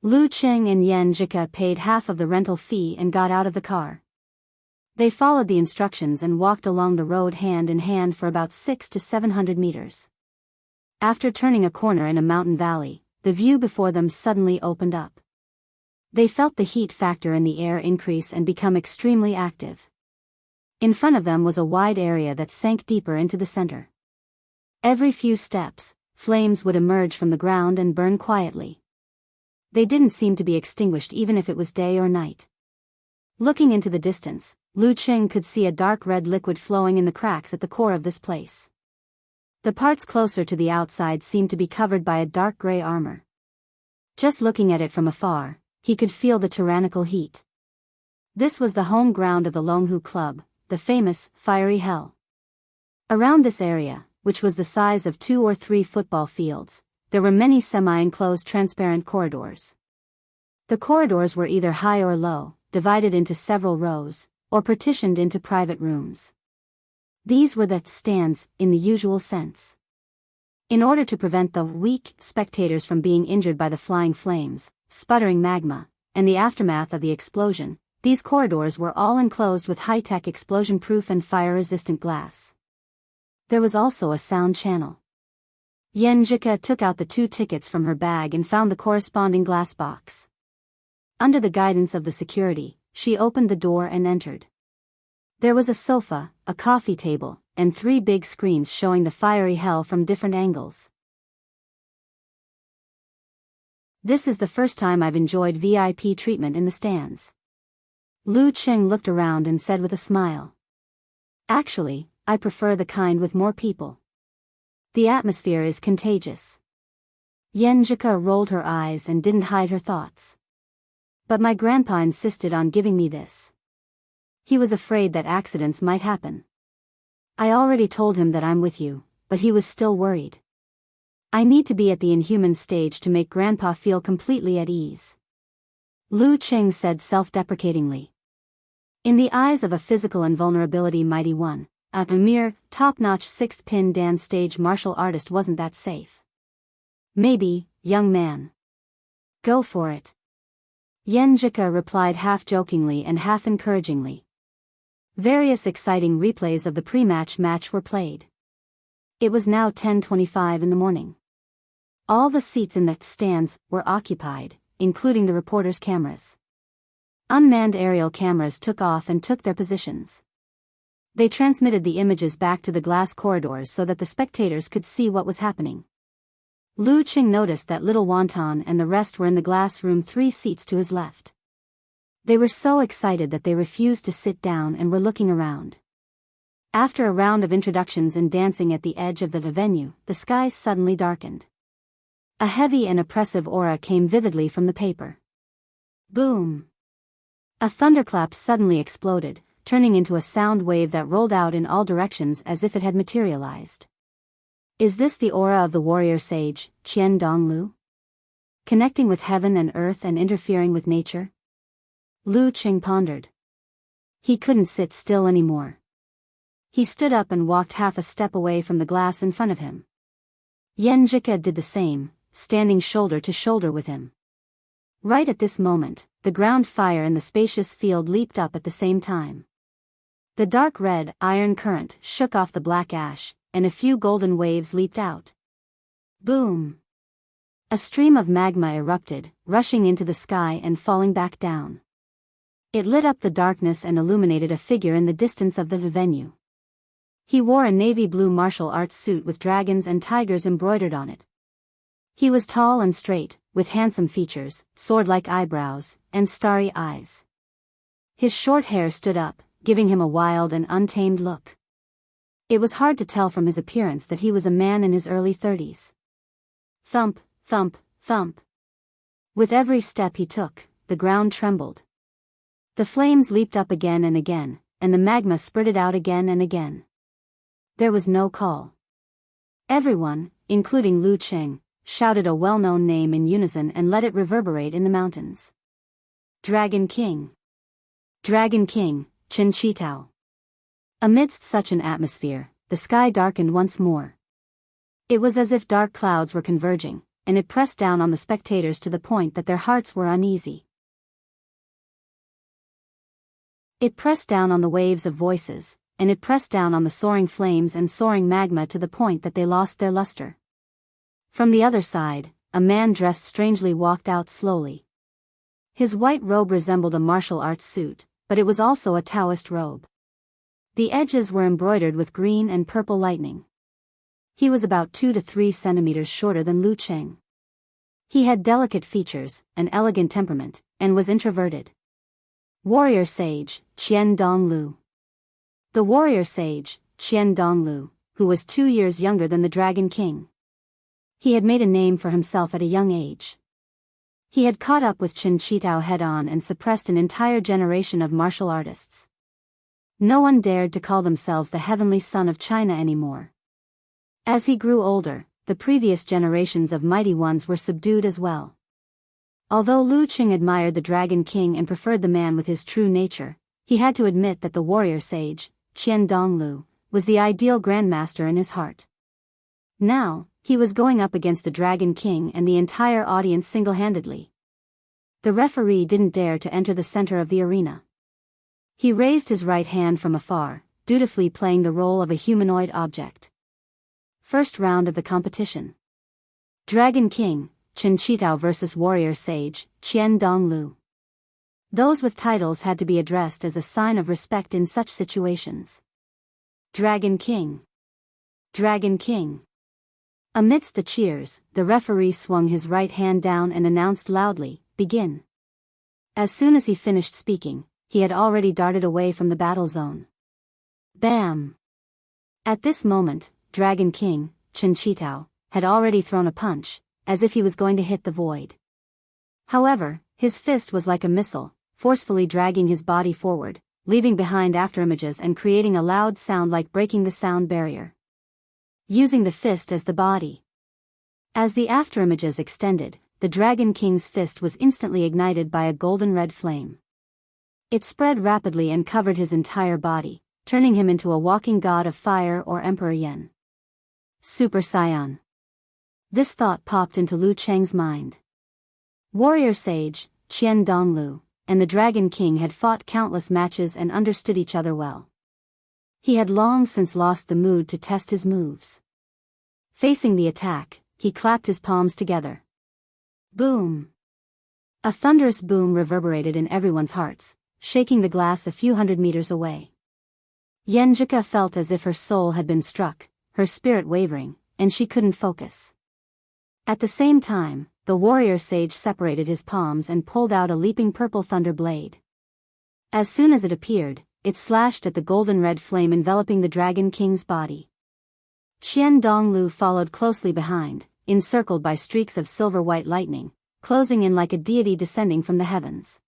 Lu Qing and Yan Zhika paid half of the rental fee and got out of the car. They followed the instructions and walked along the road hand in hand for about 600 to 700 meters. After turning a corner in a mountain valley, the view before them suddenly opened up. They felt the heat factor in the air increase and become extremely active. In front of them was a wide area that sank deeper into the center. Every few steps, flames would emerge from the ground and burn quietly. They didn't seem to be extinguished even if it was day or night. Looking into the distance, Lu Qing could see a dark red liquid flowing in the cracks at the core of this place. The parts closer to the outside seemed to be covered by a dark gray armor. Just looking at it from afar, he could feel the tyrannical heat. This was the home ground of the Longhu Club, the famous Fiery Hell. Around this area, which was the size of 2 or 3 football fields, there were many semi-enclosed transparent corridors. The corridors were either high or low, divided into several rows, or partitioned into private rooms. These were the stands, in the usual sense. In order to prevent the weak spectators from being injured by the flying flames, sputtering magma, and the aftermath of the explosion, these corridors were all enclosed with high-tech explosion-proof and fire-resistant glass. There was also a sound channel. Yan Zhika took out the 2 tickets from her bag and found the corresponding glass box. Under the guidance of the security, she opened the door and entered. There was a sofa, a coffee table, and 3 big screens showing the fiery hell from different angles. This is the first time I've enjoyed VIP treatment in the stands. Lu Qing looked around and said with a smile. Actually, I prefer the kind with more people. The atmosphere is contagious. Yan Zhika rolled her eyes and didn't hide her thoughts. But my grandpa insisted on giving me this. He was afraid that accidents might happen. I already told him that I'm with you, but he was still worried. I need to be at the inhuman stage to make grandpa feel completely at ease. Lu Qing said self-deprecatingly. In the eyes of a physical invulnerability mighty one, a mere, top-notch 6th pin dan stage martial artist wasn't that safe. Maybe, young man. Go for it. Yan Zhika replied half-jokingly and half-encouragingly. Various exciting replays of the pre-match match were played. It was now 10:25 in the morning. All the seats in the stands were occupied, including the reporters' cameras. Unmanned aerial cameras took off and took their positions. They transmitted the images back to the glass corridors so that the spectators could see what was happening. Lu Qing noticed that little Wonton and the rest were in the glass room 3 seats to his left. They were so excited that they refused to sit down and were looking around. After a round of introductions and dancing at the edge of the venue, the sky suddenly darkened. A heavy and oppressive aura came vividly from the paper. Boom! A thunderclap suddenly exploded, turning into a sound wave that rolled out in all directions as if it had materialized. Is this the aura of the warrior sage, Qian Donglu? Connecting with heaven and earth and interfering with nature? Lu Qing pondered. He couldn't sit still anymore. He stood up and walked half a step away from the glass in front of him. Yenjika did the same, standing shoulder to shoulder with him. Right at this moment, the ground fire in the spacious field leaped up at the same time. The dark red, iron current shook off the black ash, and a few golden waves leaped out. Boom! A stream of magma erupted, rushing into the sky and falling back down. It lit up the darkness and illuminated a figure in the distance of the venue. He wore a navy blue martial arts suit with dragons and tigers embroidered on it. He was tall and straight, with handsome features, sword-like eyebrows, and starry eyes. His short hair stood up, giving him a wild and untamed look. It was hard to tell from his appearance that he was a man in his early 30s. Thump, thump, thump. With every step he took, the ground trembled. The flames leaped up again and again, and the magma spurted out again and again. There was no call. Everyone, including Lu Qing, shouted a well-known name in unison and let it reverberate in the mountains. Dragon King. Dragon King, Chen Qitao. Amidst such an atmosphere, the sky darkened once more. It was as if dark clouds were converging, and it pressed down on the spectators to the point that their hearts were uneasy. It pressed down on the waves of voices, and it pressed down on the soaring flames and soaring magma to the point that they lost their luster. From the other side, a man dressed strangely walked out slowly. His white robe resembled a martial arts suit, but it was also a Taoist robe. The edges were embroidered with green and purple lightning. He was about 2 to 3 centimeters shorter than Lu Qing. He had delicate features, an elegant temperament, and was introverted. Warrior Sage, Qian Donglu. The warrior sage, Qian Donglu, who was 2 years younger than the Dragon King. He had made a name for himself at a young age. He had caught up with Chen Qitao head-on and suppressed an entire generation of martial artists. No one dared to call themselves the heavenly son of China anymore. As he grew older, the previous generations of mighty ones were subdued as well. Although Lu Qing admired the Dragon King and preferred the man with his true nature, he had to admit that the warrior sage, Qian Donglu, was the ideal grandmaster in his heart. Now, he was going up against the Dragon King and the entire audience single-handedly. The referee didn't dare to enter the center of the arena. He raised his right hand from afar, dutifully playing the role of a humanoid object. First round of the competition. Dragon King, Chen Qitao vs. Warrior Sage, Qian Donglu. Those with titles had to be addressed as a sign of respect in such situations. Dragon King. Dragon King. Amidst the cheers, the referee swung his right hand down and announced loudly, "Begin." As soon as he finished speaking, he had already darted away from the battle zone. Bam! At this moment, Dragon King, Chen Qitao, had already thrown a punch, as if he was going to hit the void. However, his fist was like a missile, forcefully dragging his body forward, leaving behind afterimages and creating a loud sound like breaking the sound barrier. Using the fist as the body. As the afterimages extended, the Dragon King's fist was instantly ignited by a golden red flame. It spread rapidly and covered his entire body, turning him into a walking god of fire or Emperor Yen. Super Saiyan. This thought popped into Lu Cheng's mind. Warrior Sage, Qian Donglu, and the Dragon King had fought countless matches and understood each other well. He had long since lost the mood to test his moves. Facing the attack, he clapped his palms together. Boom! A thunderous boom reverberated in everyone's hearts, shaking the glass a few hundred meters away. Yenjika felt as if her soul had been struck, her spirit wavering, and she couldn't focus. At the same time, the warrior sage separated his palms and pulled out a leaping purple thunder blade. As soon as it appeared, it slashed at the golden-red flame enveloping the Dragon King's body. Qian Donglu followed closely behind, encircled by streaks of silver-white lightning, closing in like a deity descending from the heavens.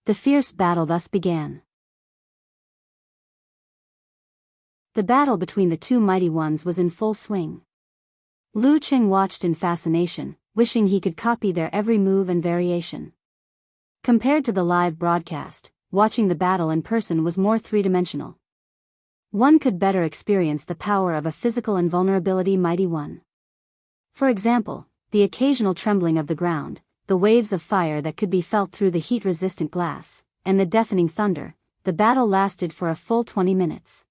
The fierce battle thus began. The battle between the two mighty ones was in full swing. Lu Qing watched in fascination, wishing he could copy their every move and variation. Compared to the live broadcast, watching the battle in person was more three-dimensional. One could better experience the power of a physical invulnerability mighty one. For example, the occasional trembling of the ground, the waves of fire that could be felt through the heat-resistant glass, and the deafening thunder. The battle lasted for a full 20 minutes.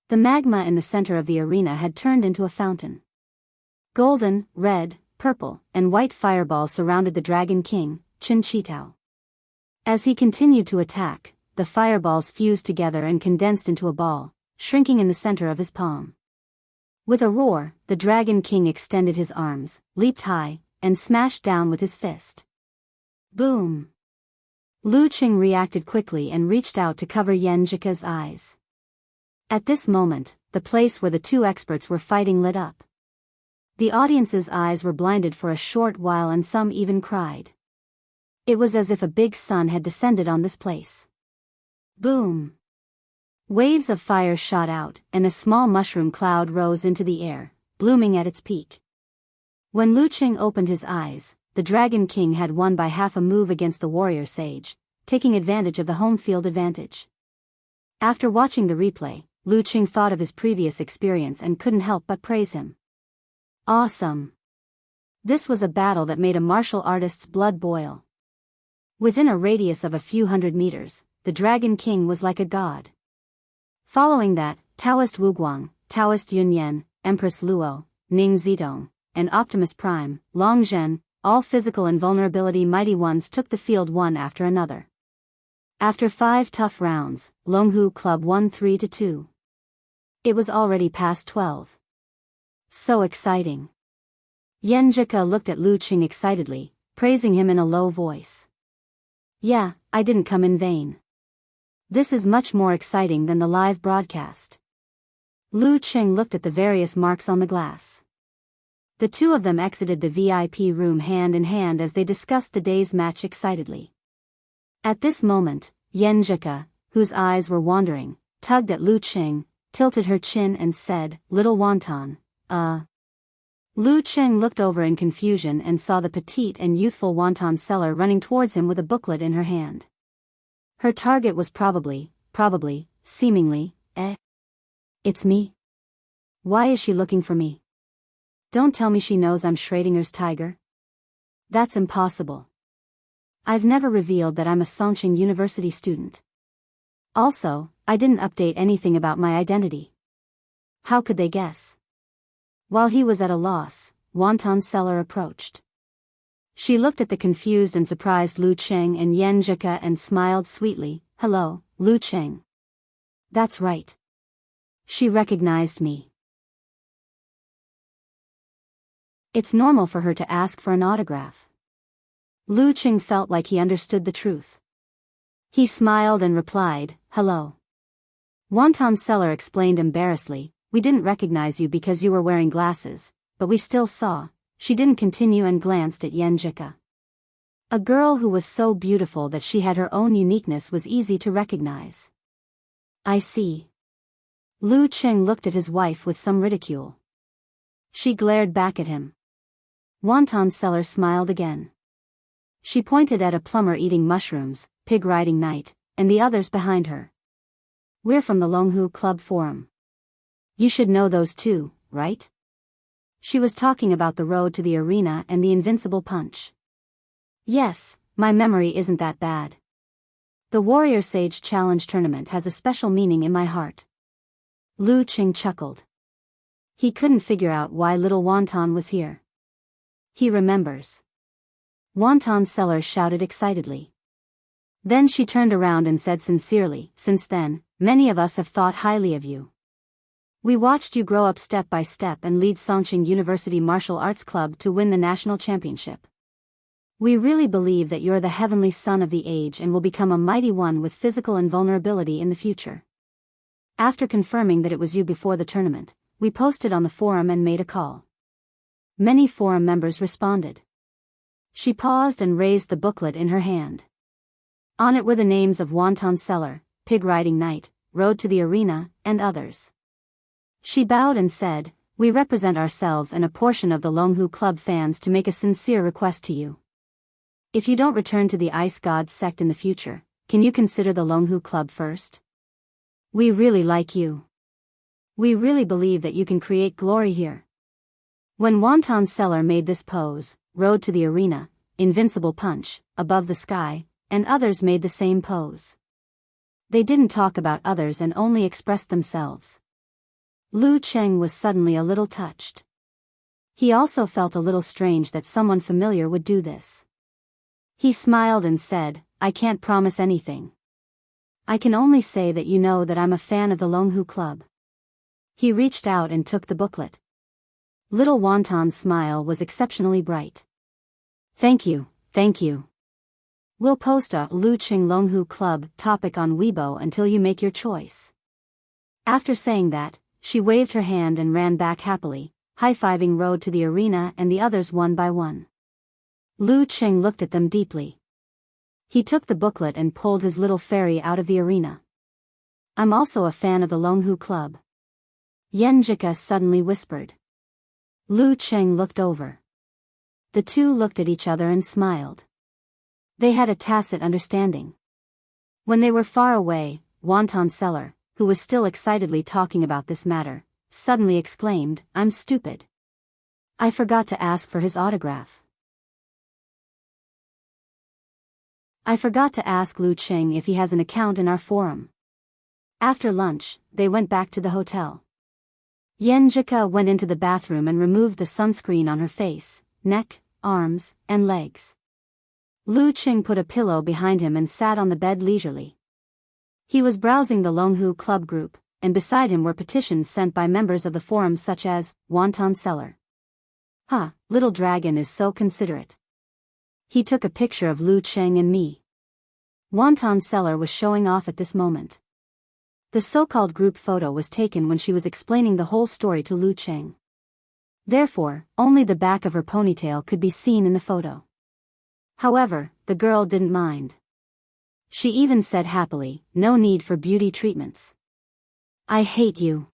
The magma in the center of the arena had turned into a fountain. Golden, red, purple, and white fireballs surrounded the Dragon King, Qin Chitao. As he continued to attack, the fireballs fused together and condensed into a ball, shrinking in the center of his palm. With a roar, the Dragon King extended his arms, leaped high, and smashed down with his fist. Boom! Lu Qing reacted quickly and reached out to cover Yenjika's eyes. At this moment, the place where the two experts were fighting lit up. The audience's eyes were blinded for a short while and some even cried. It was as if a big sun had descended on this place. Boom! Waves of fire shot out, and a small mushroom cloud rose into the air, blooming at its peak. When Lu Qing opened his eyes, the Dragon King had won by half a move against the warrior sage, taking advantage of the home field advantage. After watching the replay, Lu Qing thought of his previous experience and couldn't help but praise him. Awesome! This was a battle that made a martial artist's blood boil. Within a radius of a few hundred meters, the Dragon King was like a god. Following that, Taoist Wu Guang, Taoist Yun Yan, Empress Luo, Ning Zidong, and Optimus Prime, Long Zhen, all physical invulnerability mighty ones took the field one after another. After 5 tough rounds, Longhu Club won 3-2. It was already past 12. So exciting. Yenjika looked at Lu Qing excitedly, praising him in a low voice. Yeah, I didn't come in vain. This is much more exciting than the live broadcast. Lu Qing looked at the various marks on the glass. The two of them exited the VIP room hand in hand as they discussed the day's match excitedly. At this moment, Yenjika, whose eyes were wandering, tugged at Lu Qing, tilted her chin and said, "Little wonton, Lu Qing looked over in confusion and saw the petite and youthful wonton seller running towards him with a booklet in her hand. Her target was probably, seemingly, It's me? Why is she looking for me? Don't tell me she knows I'm Schrodinger's tiger? That's impossible. I've never revealed that I'm a Songqing University student. Also, I didn't update anything about my identity. How could they guess?" While he was at a loss, Wonton Seller approached. She looked at the confused and surprised Lu Qing and Yenjika and smiled sweetly. "Hello, Lu Qing." "That's right. She recognized me." It's normal for her to ask for an autograph. Lu Qing felt like he understood the truth. He smiled and replied, "Hello." Wonton Seller explained embarrassedly, "We didn't recognize you because you were wearing glasses, but we still saw." She didn't continue and glanced at Yenjika. A girl who was so beautiful that she had her own uniqueness was easy to recognize. "I see." Lu Qing looked at his wife with some ridicule. She glared back at him. Wonton Seller smiled again. She pointed at a plumber eating mushrooms, pig riding night, and the others behind her. "We're from the Longhu Club Forum. You should know those two, right?" She was talking about the road to the arena and the invincible punch. "Yes, my memory isn't that bad. The Warrior Sage Challenge tournament has a special meaning in my heart." Lu Qing chuckled. He couldn't figure out why little Wonton was here. He remembers. Wonton's seller shouted excitedly. Then she turned around and said sincerely, since then, many of us have thought highly of you. We watched you grow up step by step and lead Songqing University Martial Arts Club to win the national championship. We really believe that you're the heavenly son of the age and will become a mighty one with physical invulnerability in the future. After confirming that it was you before the tournament, we posted on the forum and made a call. Many forum members responded. She paused and raised the booklet in her hand. On it were the names of Wonton Seller, Pig Riding Knight, Road to the Arena, and others. She bowed and said, "We represent ourselves and a portion of the Longhu Club fans to make a sincere request to you. If you don't return to the Ice God sect in the future, can you consider the Longhu Club first? We really like you. We really believe that you can create glory here." When Wonton Seller made this pose, Road to the Arena, Invincible Punch, Above the Sky, and others made the same pose. They didn't talk about others and only expressed themselves. Lu Cheng was suddenly a little touched. He also felt a little strange that someone familiar would do this. He smiled and said, "I can't promise anything. I can only say that you know that I'm a fan of the Longhu Club." He reached out and took the booklet. Little Wonton's smile was exceptionally bright. Thank you. We'll post a Lu Cheng Longhu Club topic on Weibo until you make your choice." After saying that, she waved her hand and ran back happily, high-fiving Road to the Arena and the others one by one. Lu Cheng looked at them deeply. He took the booklet and pulled his little fairy out of the arena. "I'm also a fan of the Longhu Club," Yenjika suddenly whispered. Lu Cheng looked over. The two looked at each other and smiled. They had a tacit understanding. When they were far away, Wonton Seller, who was still excitedly talking about this matter, suddenly exclaimed, "I'm stupid. I forgot to ask for his autograph. I forgot to ask Lu Cheng if he has an account in our forum." After lunch, they went back to the hotel. Yenjika went into the bathroom and removed the sunscreen on her face, neck, arms, and legs. Lu Cheng put a pillow behind him and sat on the bed leisurely. He was browsing the Longhu Club group, and beside him were petitions sent by members of the forum such as, Wonton Seller. Little Dragon is so considerate. He took a picture of Lu Cheng and me. Wonton Seller was showing off at this moment. The so-called group photo was taken when she was explaining the whole story to Lu Cheng. Therefore, only the back of her ponytail could be seen in the photo. However, the girl didn't mind. She even said happily, "No need for beauty treatments." "I hate you."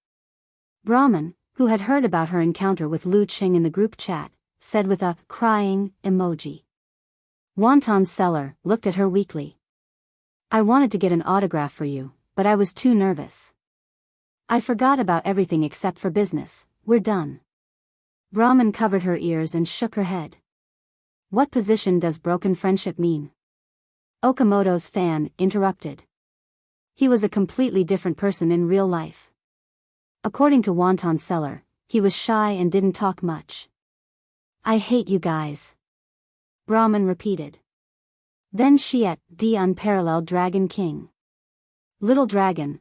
Brahman, who had heard about her encounter with Lu Cheng in the group chat, said with a crying emoji. Wonton Seller looked at her weakly. "I wanted to get an autograph for you, but I was too nervous. I forgot about everything except for business. We're done." Brahman covered her ears and shook her head. "What position does broken friendship mean?" Okamoto's fan interrupted. He was a completely different person in real life. According to Wonton Seller, he was shy and didn't talk much. "I hate you guys," Brahman repeated. Then she at the unparalleled Dragon King. Little dragon,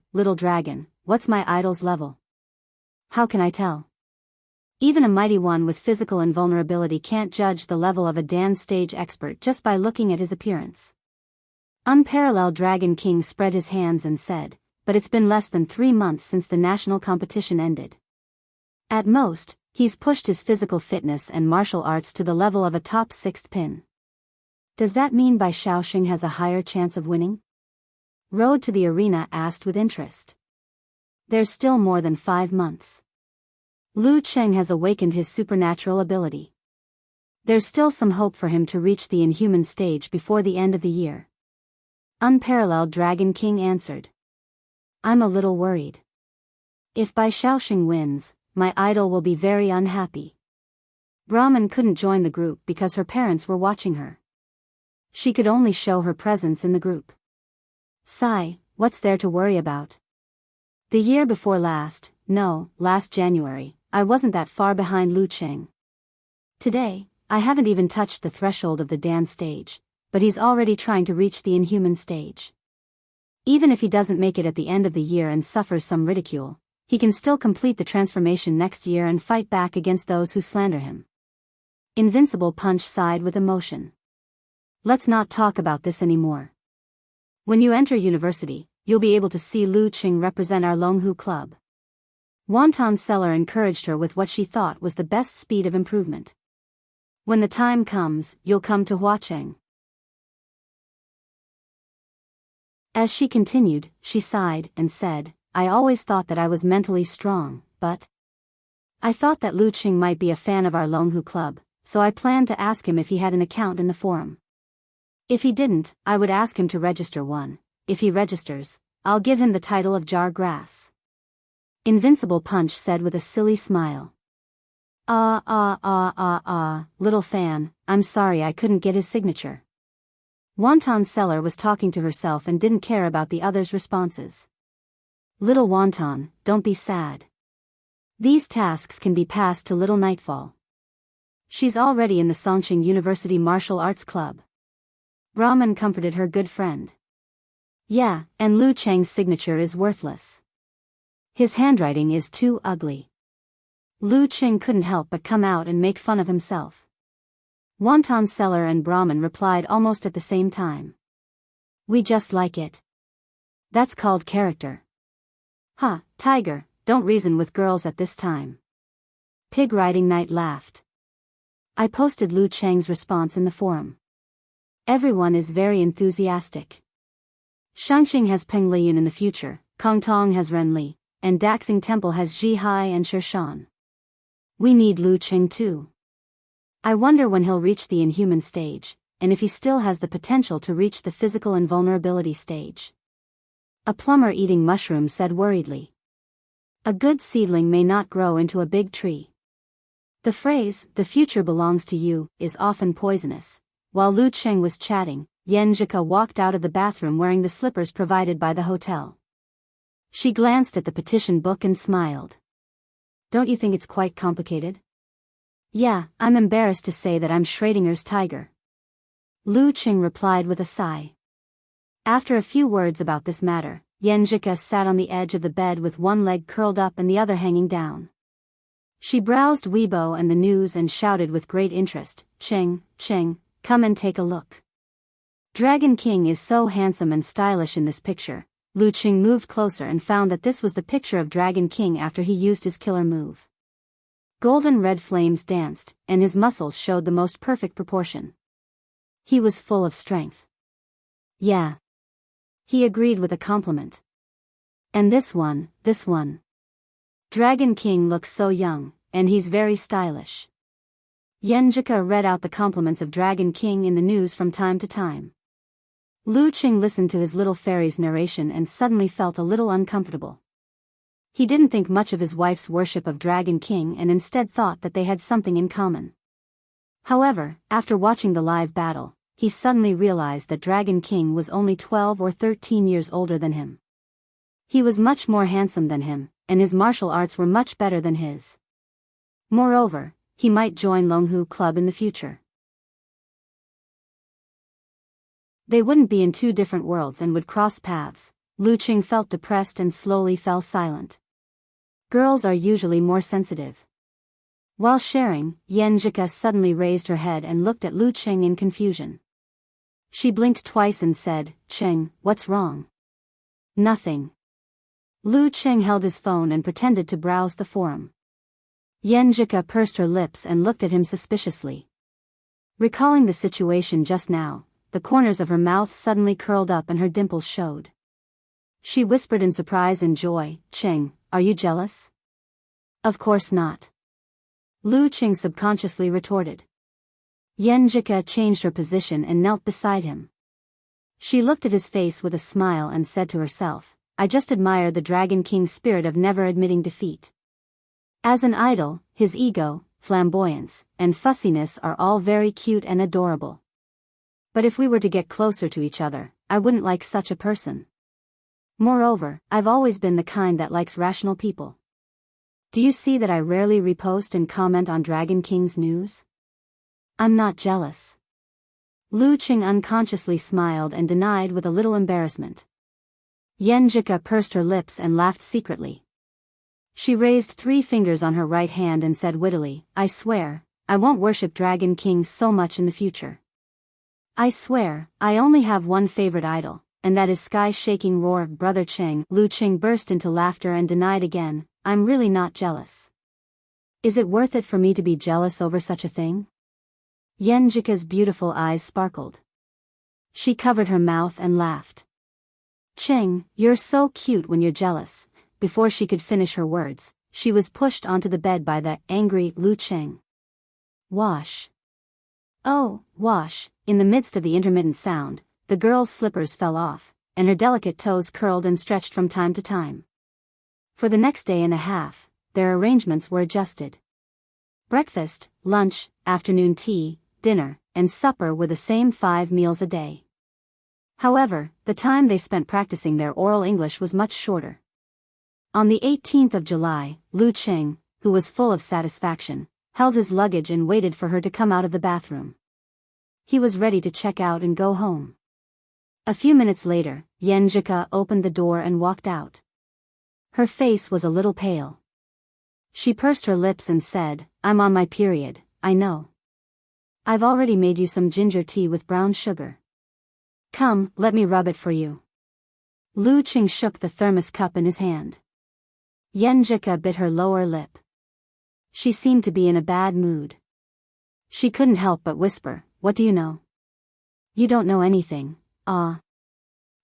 what's my idol's level? How can I tell? Even a mighty one with physical invulnerability can't judge the level of a dance stage expert just by looking at his appearance. Unparalleled Dragon King spread his hands and said, "But it's been less than 3 months since the national competition ended. At most, he's pushed his physical fitness and martial arts to the level of a top 6th pin. Does that mean Bai Shaoxing has a higher chance of winning?" Road to the Arena asked with interest. "There's still more than 5 months. Lu Cheng has awakened his supernatural ability. There's still some hope for him to reach the inhuman stage before the end of the year." Unparalleled Dragon King answered. "I'm a little worried. If Bai Shaoxing wins, my idol will be very unhappy." Brahman couldn't join the group because her parents were watching her. She could only show her presence in the group. Sigh, what's there to worry about? The year before last January, I wasn't that far behind Lu Qing. Today, I haven't even touched the threshold of the Dan stage, but he's already trying to reach the inhuman stage. Even if he doesn't make it at the end of the year and suffers some ridicule, he can still complete the transformation next year and fight back against those who slander him. Invincible Punch sighed with emotion. Let's not talk about this anymore. When you enter university, you'll be able to see Lu Qing represent our Longhu Club. Wonton Seller encouraged her with what she thought was the best speed of improvement. When the time comes, you'll come to Huacheng. As she continued, she sighed and said, I always thought that I was mentally strong, but I thought that Lu Qing might be a fan of our Longhu Club, so I planned to ask him if he had an account in the forum. If he didn't, I would ask him to register one. If he registers, I'll give him the title of Jar Grass. Invincible Punch said with a silly smile. Little fan, I'm sorry I couldn't get his signature. Wonton Seller was talking to herself and didn't care about the others' responses. Little Wonton, don't be sad. These tasks can be passed to Little Nightfall. She's already in the Songqing University Martial Arts Club. Brahman comforted her good friend. Yeah, and Lu Cheng's signature is worthless. His handwriting is too ugly. Lu Qing couldn't help but come out and make fun of himself. Wonton Seller and Brahman replied almost at the same time. We just like it. That's called character. Huh, Tiger, don't reason with girls at this time. Pig Riding Knight laughed. I posted Lu Cheng's response in the forum. Everyone is very enthusiastic. Shangqing has Peng Liyun in the future, Kongtong has Ren Li, and Daxing Temple has Ji Hai and Shan. We need Lu Qing too. I wonder when he'll reach the inhuman stage, and if he still has the potential to reach the physical invulnerability stage. A plumber eating mushrooms said worriedly. A good seedling may not grow into a big tree. The phrase, the future belongs to you, is often poisonous. While Lu Qing was chatting, Yan Zhika walked out of the bathroom wearing the slippers provided by the hotel. She glanced at the petition book and smiled. Don't you think it's quite complicated? Yeah, I'm embarrassed to say that I'm Schrodinger's tiger. Lu Qing replied with a sigh. After a few words about this matter, Yan Zhika sat on the edge of the bed with one leg curled up and the other hanging down. She browsed Weibo and the news and shouted with great interest, Qing, come and take a look. Dragon King is so handsome and stylish in this picture. Lu Qing moved closer and found that this was the picture of Dragon King after he used his killer move. Golden red flames danced, and his muscles showed the most perfect proportion. He was full of strength. Yeah. He agreed with a compliment. And this one. Dragon King looks so young, and he's very stylish. Yenjika read out the compliments of Dragon King in the news from time to time. Lu Qing listened to his little fairy's narration and suddenly felt a little uncomfortable. He didn't think much of his wife's worship of Dragon King and instead thought that they had something in common. However, after watching the live battle, he suddenly realized that Dragon King was only 12 or 13 years older than him. He was much more handsome than him, and his martial arts were much better than his. Moreover, he might join Longhu Club in the future. They wouldn't be in two different worlds and would cross paths. Lu Qing felt depressed and slowly fell silent. Girls are usually more sensitive. While sharing, Yan Zhika suddenly raised her head and looked at Lu Qing in confusion. She blinked twice and said, Qing, what's wrong? Nothing. Lu Qing held his phone and pretended to browse the forum. Yan Zhika pursed her lips and looked at him suspiciously. Recalling the situation just now, the corners of her mouth suddenly curled up and her dimples showed. She whispered in surprise and joy, Qing, are you jealous? Of course not. Lu Qing subconsciously retorted. Yan Zhika changed her position and knelt beside him. She looked at his face with a smile and said to herself, I just admire the Dragon King's spirit of never admitting defeat. As an idol, his ego, flamboyance, and fussiness are all very cute and adorable. But if we were to get closer to each other, I wouldn't like such a person. Moreover, I've always been the kind that likes rational people. Do you see that I rarely repost and comment on Dragon King's news? I'm not jealous. Lu Qing unconsciously smiled and denied with a little embarrassment. Yenjika pursed her lips and laughed secretly. She raised 3 fingers on her right hand and said wittily, I swear, I won't worship Dragon King so much in the future. I swear, I only have one favorite idol, and that is sky-shaking roar. Brother Qing. Lu Qing burst into laughter and denied again, I'm really not jealous. Is it worth it for me to be jealous over such a thing? Yenjika's beautiful eyes sparkled. She covered her mouth and laughed. Qing, you're so cute when you're jealous. Before she could finish her words, she was pushed onto the bed by the angry Lu Qing. Wash. Oh, wash. In the midst of the intermittent sound, the girl's slippers fell off, and her delicate toes curled and stretched from time to time. For the next day and a half, their arrangements were adjusted. Breakfast, lunch, afternoon tea, dinner, and supper were the same 5 meals a day. However, the time they spent practicing their oral English was much shorter. On the 18th of July, Lu Qing, who was full of satisfaction, held his luggage and waited for her to come out of the bathroom. He was ready to check out and go home. A few minutes later, Yenjika opened the door and walked out. Her face was a little pale. She pursed her lips and said, I'm on my period, I know. I've already made you some ginger tea with brown sugar. Come, let me rub it for you. Lu Qing shook the thermos cup in his hand. Yenjika bit her lower lip. She seemed to be in a bad mood. She couldn't help but whisper, what do you know? You don't know anything, ah.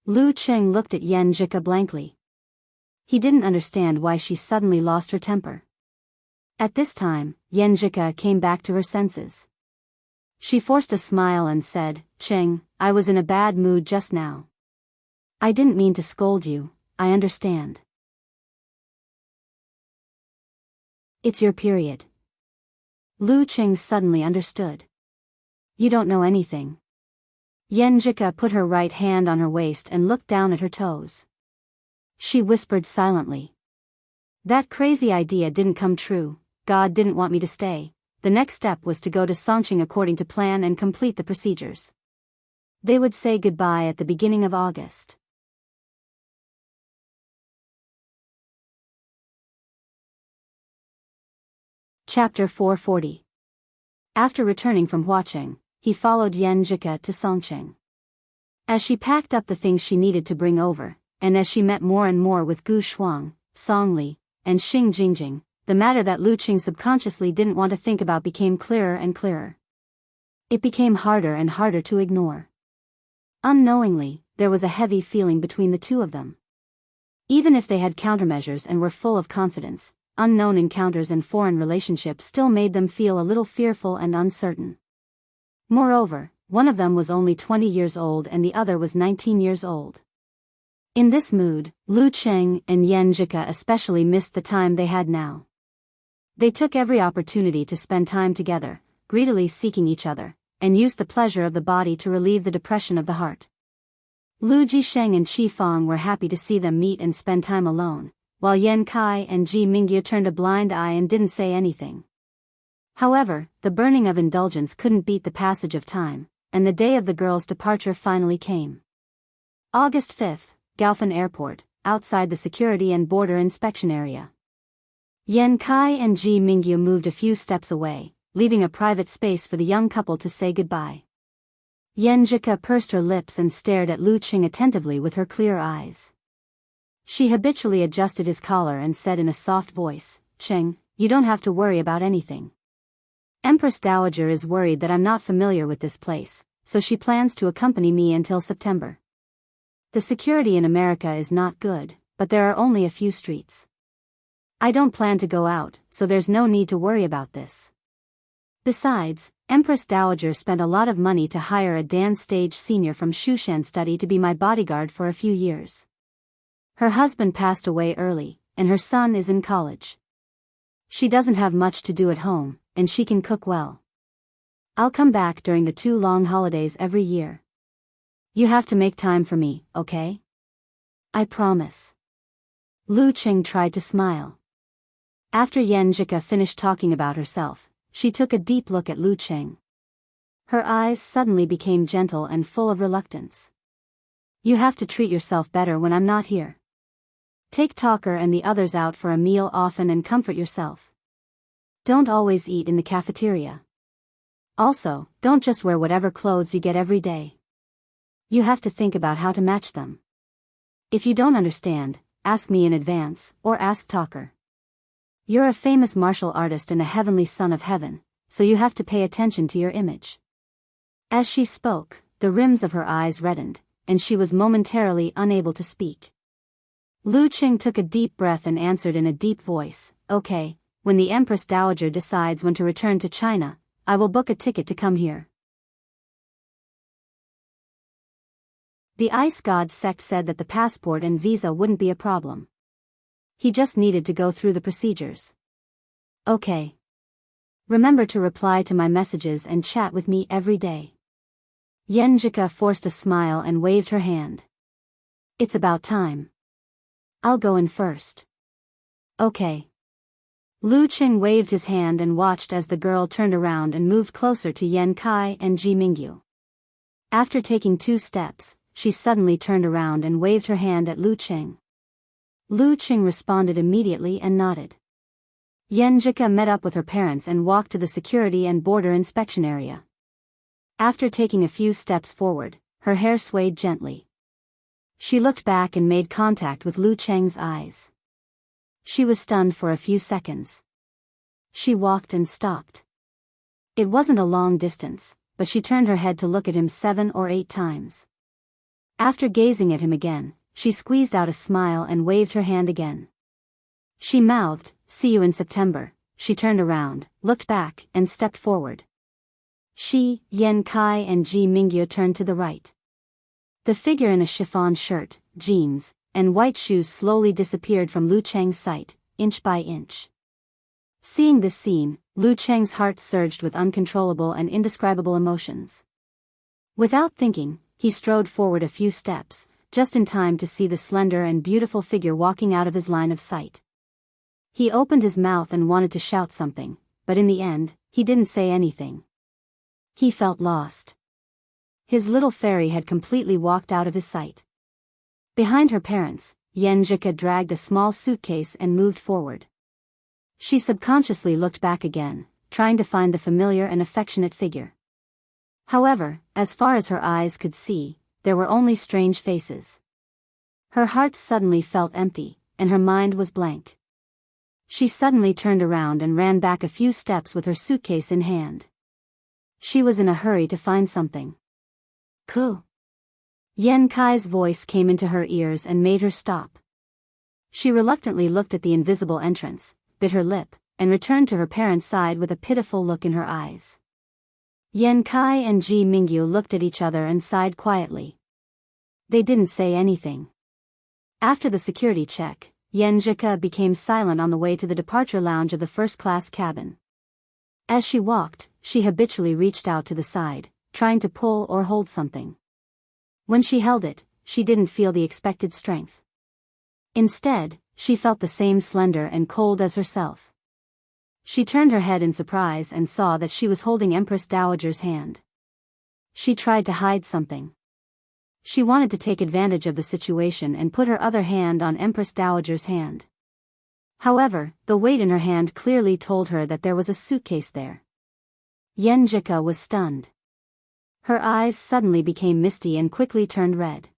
Lu Qing looked at Yenjika blankly. He didn't understand why she suddenly lost her temper. At this time, Yenjika came back to her senses. She forced a smile and said, Qing, I was in a bad mood just now. I didn't mean to scold you, I understand. It's your period. Lu Qing suddenly understood. You don't know anything. Yenjika put her right hand on her waist and looked down at her toes. She whispered silently. That crazy idea didn't come true. God didn't want me to stay. The next step was to go to Songqing according to plan and complete the procedures. They would say goodbye at the beginning of August. Chapter 440. After returning from Huaqing, he followed Yenjika to Songqing. As she packed up the things she needed to bring over, and as she met more and more with Gu Shuang, Song Li, and Xing Jingjing, the matter that Lu Qing subconsciously didn't want to think about became clearer and clearer. It became harder and harder to ignore. Unknowingly, there was a heavy feeling between the two of them. Even if they had countermeasures and were full of confidence, unknown encounters and foreign relationships still made them feel a little fearful and uncertain. Moreover, one of them was only 20 years old and the other was 19 years old. In this mood, Lu Qing and Yenjika especially missed the time they had now. They took every opportunity to spend time together, greedily seeking each other, and used the pleasure of the body to relieve the depression of the heart. Lu Jisheng and Qi Fang were happy to see them meet and spend time alone, while Yan Kai and Ji Mingyu turned a blind eye and didn't say anything. However, the burning of indulgence couldn't beat the passage of time, and the day of the girls' departure finally came. August 5th, Gaofen Airport, outside the security and border inspection area. Yan Kai and Ji Mingyu moved a few steps away, leaving a private space for the young couple to say goodbye. Yenjika pursed her lips and stared at Lu Qing attentively with her clear eyes. She habitually adjusted his collar and said in a soft voice, Qing, you don't have to worry about anything. Empress Dowager is worried that I'm not familiar with this place, so she plans to accompany me until September. The security in America is not good, but there are only a few streets. I don't plan to go out, so there's no need to worry about this. Besides, Empress Dowager spent a lot of money to hire a dance stage senior from Shushan study to be my bodyguard for a few years. Her husband passed away early, and her son is in college. She doesn't have much to do at home, and she can cook well. I'll come back during the 2 long holidays every year. You have to make time for me, okay? I promise. Lu Qing tried to smile. After Yenjika finished talking about herself, she took a deep look at Lu Cheng. Her eyes suddenly became gentle and full of reluctance. You have to treat yourself better when I'm not here. Take Talker and the others out for a meal often and comfort yourself. Don't always eat in the cafeteria. Also, don't just wear whatever clothes you get every day. You have to think about how to match them. If you don't understand, ask me in advance, or ask Talker. You're a famous martial artist and a heavenly son of heaven, so you have to pay attention to your image. As she spoke, the rims of her eyes reddened, and she was momentarily unable to speak. Lu Qing took a deep breath and answered in a deep voice, Okay, when the Empress Dowager decides when to return to China, I will book a ticket to come here. The ice god sect said that the passport and visa wouldn't be a problem. He just needed to go through the procedures. Okay. Remember to reply to my messages and chat with me every day. Yenjika forced a smile and waved her hand. It's about time. I'll go in first. Okay. Lu Qing waved his hand and watched as the girl turned around and moved closer to Yan Kai and Ji Mingyu. After taking 2 steps, she suddenly turned around and waved her hand at Lu Qing. Lu Qing responded immediately and nodded. Yenjika met up with her parents and walked to the security and border inspection area. After taking a few steps forward, her hair swayed gently. She looked back and made contact with Lu Cheng's eyes. She was stunned for a few seconds. She walked and stopped. It wasn't a long distance, but she turned her head to look at him 7 or 8 times. After gazing at him again, she squeezed out a smile and waved her hand again. She mouthed, See you in September. She turned around, looked back, and stepped forward. She, Yan Kai and Ji Mingyu turned to the right. The figure in a chiffon shirt, jeans, and white shoes slowly disappeared from Lu Cheng's sight, inch by inch. Seeing this scene, Lu Cheng's heart surged with uncontrollable and indescribable emotions. Without thinking, he strode forward a few steps, just in time to see the slender and beautiful figure walking out of his line of sight. He opened his mouth and wanted to shout something, but in the end, he didn't say anything. He felt lost. His little fairy had completely walked out of his sight. Behind her parents, Yenjika dragged a small suitcase and moved forward. She subconsciously looked back again, trying to find the familiar and affectionate figure. However, as far as her eyes could see, there were only strange faces. Her heart suddenly felt empty, and her mind was blank. She suddenly turned around and ran back a few steps with her suitcase in hand. She was in a hurry to find something. Ku. Yan Kai's voice came into her ears and made her stop. She reluctantly looked at the invisible entrance, bit her lip, and returned to her parents' side with a pitiful look in her eyes. Yan Kai and Ji Mingyu looked at each other and sighed quietly. They didn't say anything. After the security check, Yenjika became silent on the way to the departure lounge of the first-class cabin. As she walked, she habitually reached out to the side, trying to pull or hold something. When she held it, she didn't feel the expected strength. Instead, she felt the same slender and cold as herself. She turned her head in surprise and saw that she was holding Empress Dowager's hand. She tried to hide something. She wanted to take advantage of the situation and put her other hand on Empress Dowager's hand. However, the weight in her hand clearly told her that there was a suitcase there. Yenjika was stunned. Her eyes suddenly became misty and quickly turned red.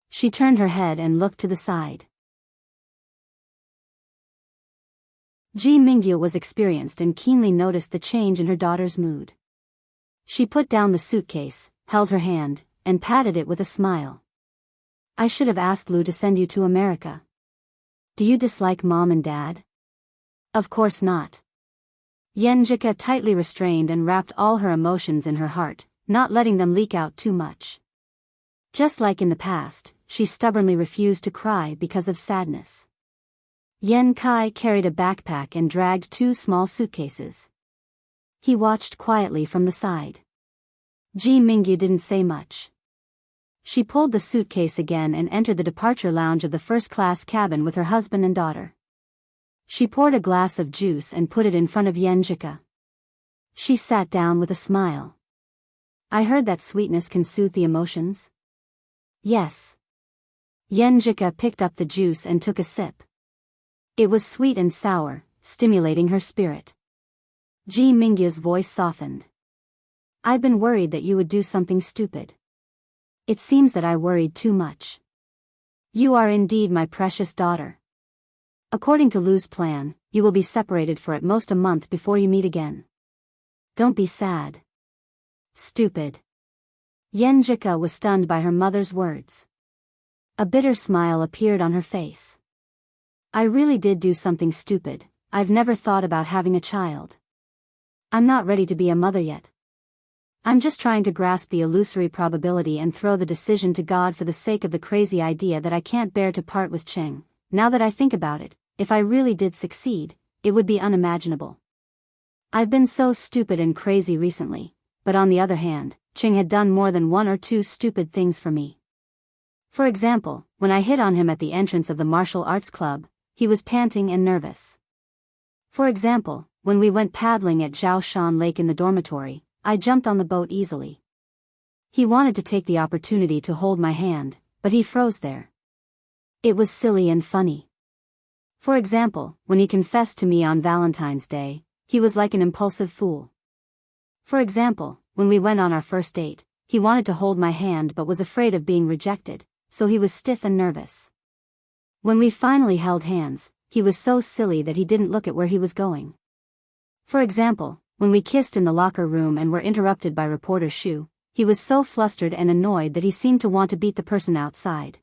She turned her head and looked to the side. Ji Mingyu was experienced and keenly noticed the change in her daughter's mood. She put down the suitcase, held her hand, and patted it with a smile. I should have asked Lu to send you to America. Do you dislike Mom and Dad? Of course not. Yenjika tightly restrained and wrapped all her emotions in her heart, not letting them leak out too much. Just like in the past, she stubbornly refused to cry because of sadness. Yan Kai carried a backpack and dragged 2 small suitcases. He watched quietly from the side. Ji Mingyu didn't say much. She pulled the suitcase again and entered the departure lounge of the first-class cabin with her husband and daughter. She poured a glass of juice and put it in front of Yenjika. She sat down with a smile. I heard that sweetness can soothe the emotions. Yes. Yenjika picked up the juice and took a sip. It was sweet and sour, stimulating her spirit. Ji Mingyu's voice softened. I've been worried that you would do something stupid. It seems that I worried too much. You are indeed my precious daughter. According to Lu's plan, you will be separated for at most a month before you meet again. Don't be sad. Stupid. Yenjika was stunned by her mother's words. A bitter smile appeared on her face. I really did do something stupid. I've never thought about having a child. I'm not ready to be a mother yet. I'm just trying to grasp the illusory probability and throw the decision to God for the sake of the crazy idea that I can't bear to part with Cheng. Now that I think about it, if I really did succeed, it would be unimaginable. I've been so stupid and crazy recently, but on the other hand, Cheng had done more than one or two stupid things for me. For example, when I hit on him at the entrance of the martial arts club, he was panting and nervous. For example, when we went paddling at Zhaoshan Lake in the dormitory, I jumped on the boat easily. He wanted to take the opportunity to hold my hand, but he froze there. It was silly and funny. For example, when he confessed to me on Valentine's Day, he was like an impulsive fool. For example, when we went on our first date, he wanted to hold my hand but was afraid of being rejected, so he was stiff and nervous. When we finally held hands, he was so silly that he didn't look at where he was going. For example, when we kissed in the locker room and were interrupted by reporter Shu, he was so flustered and annoyed that he seemed to want to beat the person outside.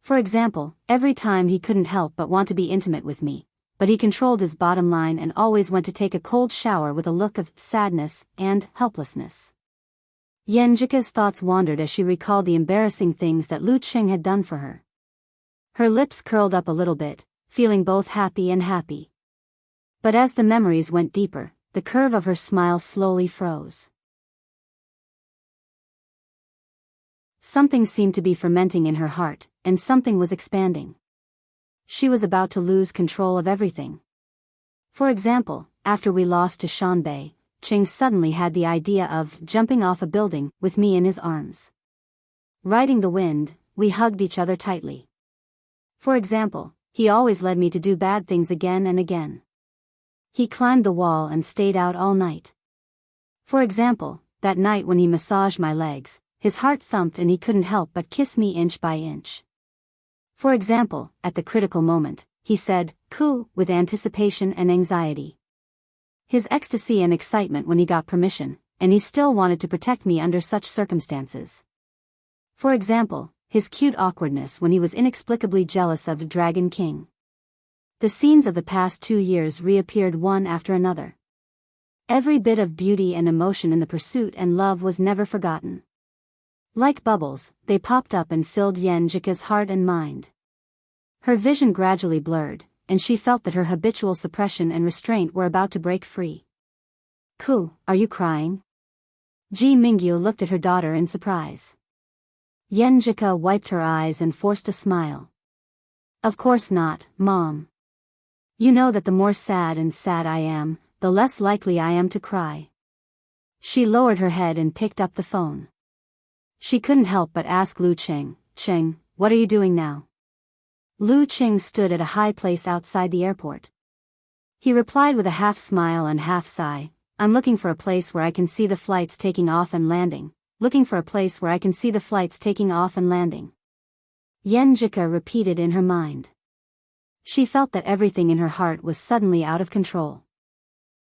For example, every time he couldn't help but want to be intimate with me, but he controlled his bottom line and always went to take a cold shower with a look of sadness and helplessness. Yenjika's thoughts wandered as she recalled the embarrassing things that Lu Cheng had done for her. Her lips curled up a little bit, feeling both happy and happy. But as the memories went deeper, the curve of her smile slowly froze. Something seemed to be fermenting in her heart, and something was expanding. She was about to lose control of everything. For example, after we lost to Shanbei, Cheng suddenly had the idea of jumping off a building with me in his arms. Riding the wind, we hugged each other tightly. For example, he always led me to do bad things again and again. He climbed the wall and stayed out all night. For example, that night when he massaged my legs, his heart thumped and he couldn't help but kiss me inch by inch. For example, at the critical moment, he said, "Coo," with anticipation and anxiety. His ecstasy and excitement when he got permission, and he still wanted to protect me under such circumstances. For example, his cute awkwardness when he was inexplicably jealous of Dragon King. The scenes of the past 2 years reappeared one after another. Every bit of beauty and emotion in the pursuit and love was never forgotten. Like bubbles, they popped up and filled Yenjika's heart and mind. Her vision gradually blurred, and she felt that her habitual suppression and restraint were about to break free. "Coo, are you crying?" Ji Mingyu looked at her daughter in surprise. Yenjika wiped her eyes and forced a smile. "Of course not, Mom. You know that the more sad I am, the less likely I am to cry." She lowered her head and picked up the phone. She couldn't help but ask Lu Cheng, "Cheng, what are you doing now?" Lu Cheng stood at a high place outside the airport. He replied with a half smile and half sigh, "I'm looking for a place where I can see the flights taking off and landing, looking for a place where I can see the flights taking off and landing." Yenjika repeated in her mind. She felt that everything in her heart was suddenly out of control.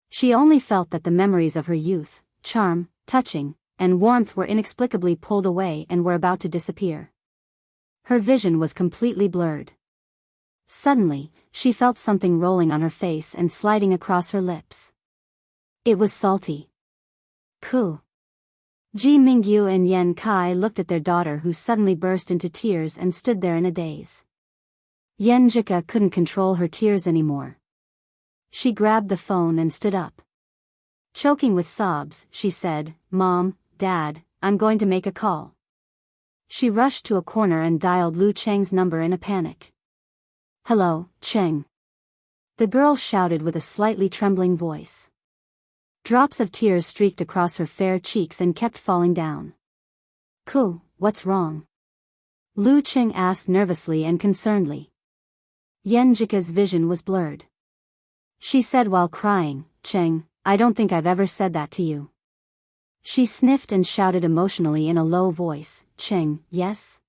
She only felt that the memories of her youth, charm, touching, and warmth were inexplicably pulled away and were about to disappear. Her vision was completely blurred. Suddenly, she felt something rolling on her face and sliding across her lips. It was salty. "Coo." Ji Mingyu and Yen Kai looked at their daughter, who suddenly burst into tears and stood there in a daze. Yenjika couldn't control her tears anymore. She grabbed the phone and stood up. Choking with sobs, she said, "Mom, Dad, I'm going to make a call." She rushed to a corner and dialed Lu Cheng's number in a panic. "Hello, Cheng. the girl shouted with a slightly trembling voice. Drops of tears streaked across her fair cheeks and kept falling down. What's wrong? Lu Qing asked nervously and concernedly. Yenjika's vision was blurred. She said while crying, "Cheng, I don't think I've ever said that to you." She sniffed and shouted emotionally in a low voice, "Cheng, yes?"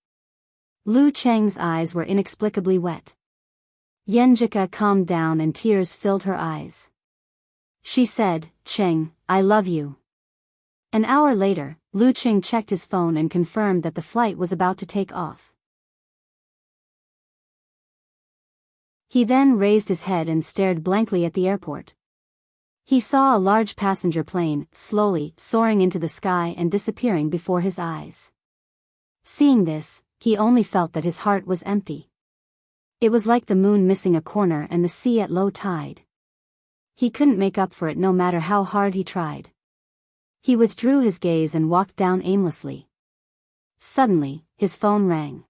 Lu Cheng's eyes were inexplicably wet. Yenjika calmed down and tears filled her eyes. She said, "Cheng, I love you." An hour later, Lu Qing checked his phone and confirmed that the flight was about to take off. He then raised his head and stared blankly at the airport. He saw a large passenger plane, slowly soaring into the sky and disappearing before his eyes. Seeing this, he only felt that his heart was empty. It was like the moon missing a corner and the sea at low tide. He couldn't make up for it no matter how hard he tried. He withdrew his gaze and walked down aimlessly. Suddenly, his phone rang.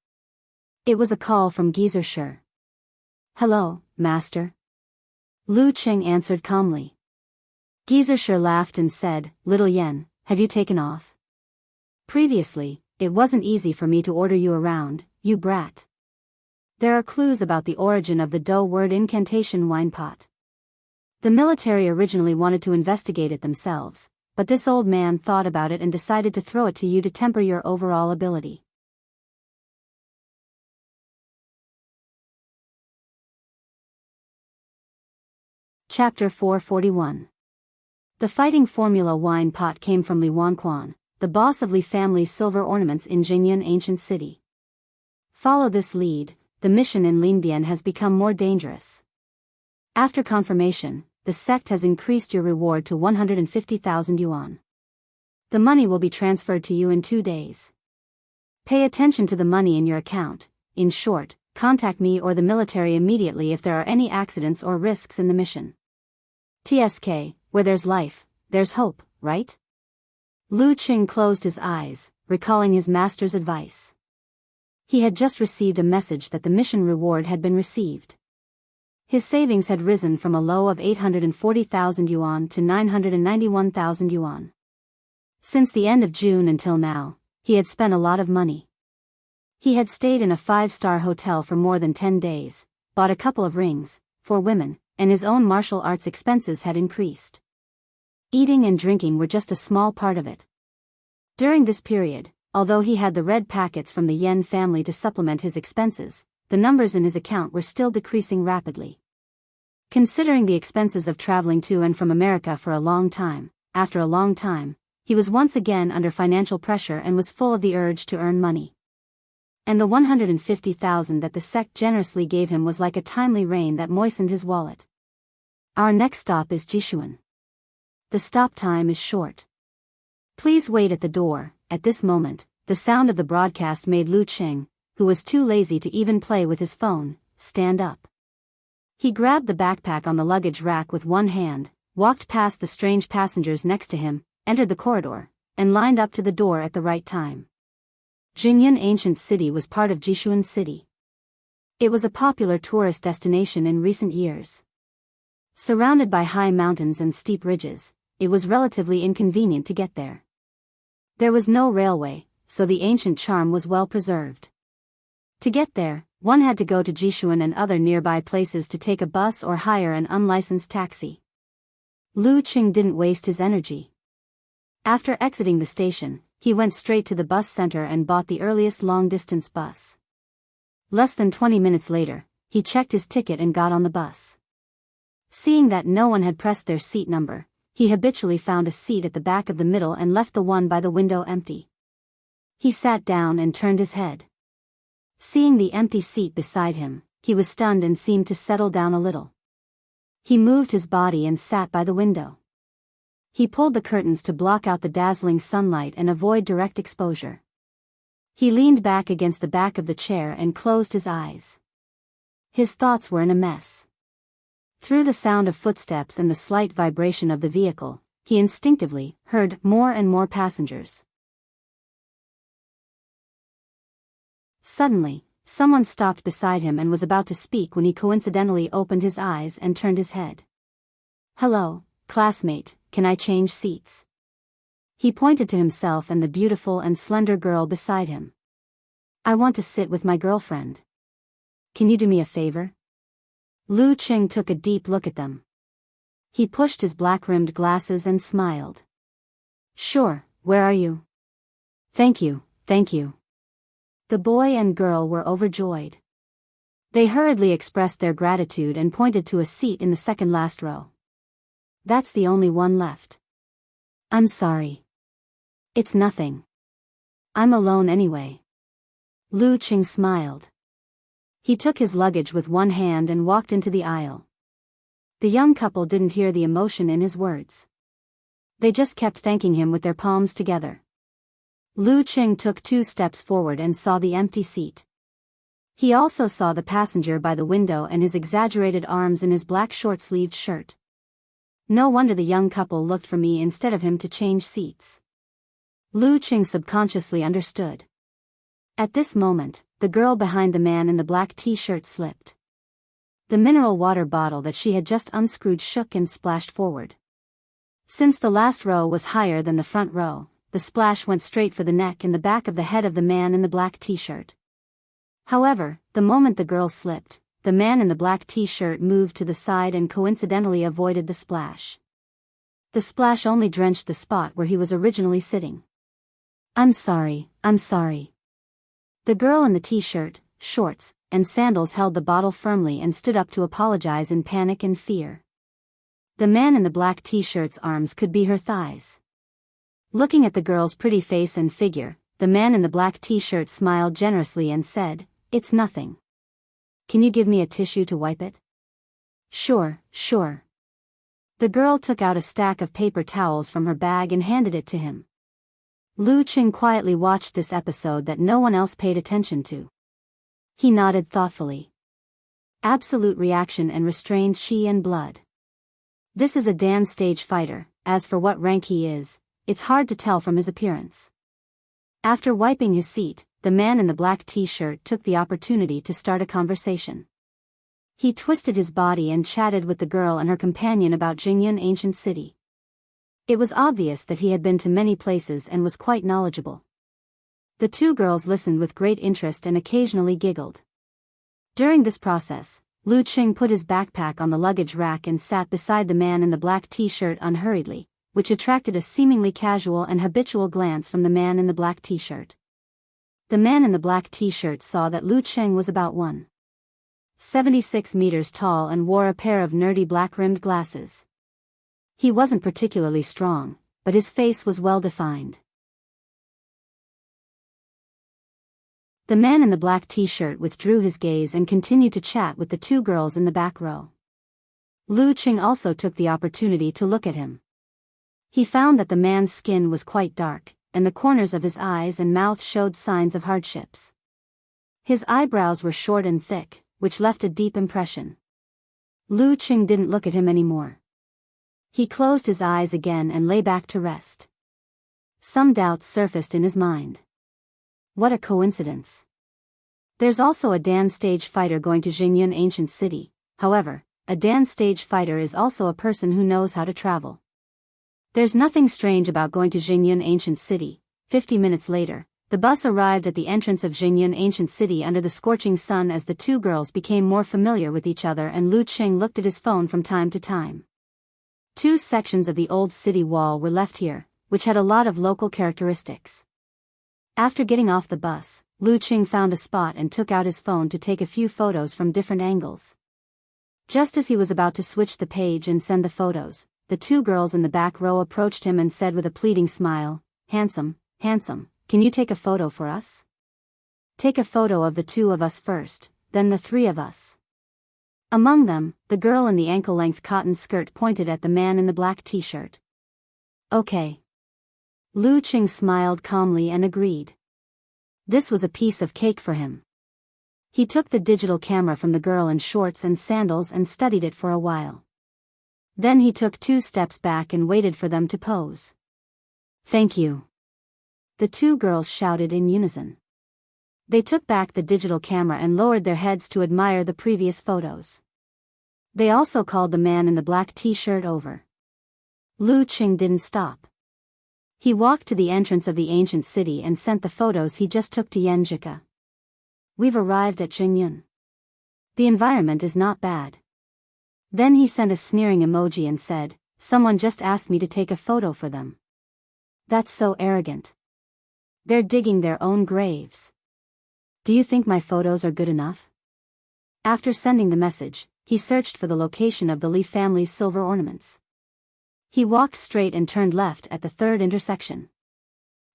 It was a call from Geezer Shi. "Hello, master." Lu Qing answered calmly. Geezer Shi laughed and said, "Little Yen, have you taken off? Previously, it wasn't easy for me to order you around, you brat. There are clues about the origin of the Do word incantation wine pot. The military originally wanted to investigate it themselves, but this old man thought about it and decided to throw it to you to temper your overall ability." Chapter 441. The fighting formula wine pot came from Li Wanquan, the boss of Li family's silver ornaments in Jingyun ancient city. Follow this lead, the mission in Linbian has become more dangerous. After confirmation, the sect has increased your reward to 150,000 yuan. The money will be transferred to you in 2 days. Pay attention to the money in your account. In short, contact me or the military immediately if there are any accidents or risks in the mission. TSK, where there's life, there's hope, right? Lu Qing closed his eyes, recalling his master's advice. He had just received a message that the mission reward had been received. His savings had risen from a low of 840,000 yuan to 991,000 yuan. Since the end of June until now, he had spent a lot of money. He had stayed in a 5-star hotel for more than 10 days, bought a couple of rings, for women, and his own martial arts expenses had increased. Eating and drinking were just a small part of it. During this period, although he had the red packets from the Yen family to supplement his expenses, the numbers in his account were still decreasing rapidly. Considering the expenses of traveling to and from America for a long time, after a long time, he was once again under financial pressure and was full of the urge to earn money. And the 150,000 that the sect generously gave him was like a timely rain that moistened his wallet. Our next stop is Jishuan. The stop time is short. Please wait at the door. At this moment, the sound of the broadcast made Lu Qing, who was too lazy to even play with his phone, stand up. He grabbed the backpack on the luggage rack with one hand, walked past the strange passengers next to him, entered the corridor, and lined up to the door at the right time. Jingyun ancient city was part of Jishuan city. It was a popular tourist destination in recent years. Surrounded by high mountains and steep ridges, it was relatively inconvenient to get there. There was no railway, so the ancient charm was well preserved. To get there, one had to go to Jishuan and other nearby places to take a bus or hire an unlicensed taxi. Lu Qing didn't waste his energy. After exiting the station, he went straight to the bus center and bought the earliest long-distance bus. Less than 20 minutes later, he checked his ticket and got on the bus. Seeing that no one had pressed their seat number, he habitually found a seat at the back of the middle and left the one by the window empty. He sat down and turned his head. Seeing the empty seat beside him, he was stunned and seemed to settle down a little. He moved his body and sat by the window. He pulled the curtains to block out the dazzling sunlight and avoid direct exposure. He leaned back against the back of the chair and closed his eyes. His thoughts were in a mess. Through the sound of footsteps and the slight vibration of the vehicle, he instinctively heard more and more passengers. Suddenly, Someone stopped beside him and was about to speak when he coincidentally opened his eyes and turned his head. "Hello, classmate, can I change seats?" He pointed to himself and the beautiful and slender girl beside him. "I want to sit with my girlfriend. Can you do me a favor?" Lu Qing took a deep look at them. He pushed his black-rimmed glasses and smiled. "Sure, where are you?" Thank you, thank you." The boy and girl were overjoyed. They hurriedly expressed their gratitude and pointed to a seat in the second last row. "That's the only one left." "I'm sorry." "It's nothing. I'm alone anyway." Lu Qing smiled. He took his luggage with one hand and walked into the aisle. The young couple didn't hear the emotion in his words. They just kept thanking him with their palms together. Lu Qing took 2 steps forward and saw the empty seat. He also saw the passenger by the window and his exaggerated arms in his black short-sleeved shirt. No wonder the young couple looked for me instead of him to change seats. Lu Qing subconsciously understood. At this moment, the girl behind the man in the black t-shirt slipped. The mineral water bottle that she had just unscrewed shook and splashed forward. Since the last row was higher than the front row, the splash went straight for the neck and the back of the head of the man in the black t-shirt. However, the moment the girl slipped, the man in the black t-shirt moved to the side and coincidentally avoided the splash. The splash only drenched the spot where he was originally sitting. I'm sorry." The girl in the t-shirt, shorts, and sandals held the bottle firmly and stood up to apologize in panic and fear. The man in the black t-shirt's arms could be her thighs. Looking at the girl's pretty face and figure, the man in the black t-shirt smiled generously and said, "It's nothing. Can you give me a tissue to wipe it?" Sure. The girl took out a stack of paper towels from her bag and handed it to him. Lu Qing quietly watched this episode that no one else paid attention to. He nodded thoughtfully. Absolute reaction and restrained chi and blood. This is a Dan stage fighter. As for what rank he is, it's hard to tell from his appearance. After wiping his seat, the man in the black t-shirt took the opportunity to start a conversation. He twisted his body and chatted with the girl and her companion about Jingyun ancient city. It was obvious that he had been to many places and was quite knowledgeable. The 2 girls listened with great interest and occasionally giggled. During this process, Lu Qing put his backpack on the luggage rack and sat beside the man in the black t-shirt unhurriedly, which attracted a seemingly casual and habitual glance from the man in the black t-shirt. The man in the black t-shirt saw that Lu Qing was about 1.76 meters tall and wore a pair of nerdy black-rimmed glasses. He wasn't particularly strong, but his face was well-defined. The man in the black t-shirt withdrew his gaze and continued to chat with the 2 girls in the back row. Lu Qing also took the opportunity to look at him. He found that the man's skin was quite dark, and the corners of his eyes and mouth showed signs of hardships. His eyebrows were short and thick, which left a deep impression. Lu Qing didn't look at him anymore. He closed his eyes again and lay back to rest. Some doubts surfaced in his mind. What a coincidence. There's also a Dan stage fighter going to Jingyun ancient city. However, a Dan stage fighter is also a person who knows how to travel. There's nothing strange about going to Jingyun ancient city. 50 minutes later, the bus arrived at the entrance of Jingyun ancient city under the scorching sun as the 2 girls became more familiar with each other and Lu Qing looked at his phone from time to time. 2 sections of the old city wall were left here, which had a lot of local characteristics. After getting off the bus, Lu Qing found a spot and took out his phone to take a few photos from different angles. Just as he was about to switch the page and send the photos, the 2 girls in the back row approached him and said with a pleading smile, handsome, can you take a photo for us? Take a photo of the 2 of us first, then the 3 of us. Among them, the girl in the ankle-length cotton skirt pointed at the man in the black t-shirt. Okay. Lu Qing smiled calmly and agreed. This was a piece of cake for him. He took the digital camera from the girl in shorts and sandals and studied it for a while. Then he took 2 steps back and waited for them to pose. Thank you. The 2 girls shouted in unison. They took back the digital camera and lowered their heads to admire the previous photos. They also called the man in the black t-shirt over. Lu Qing didn't stop. He walked to the entrance of the ancient city and sent the photos he just took to Yenjika. We've arrived at Qingyun. The environment is not bad. Then he sent a sneering emoji and said, someone just asked me to take a photo for them. That's so arrogant. They're digging their own graves. Do you think my photos are good enough? After sending the message, he searched for the location of the Li family's silver ornaments. He walked straight and turned left at the third intersection.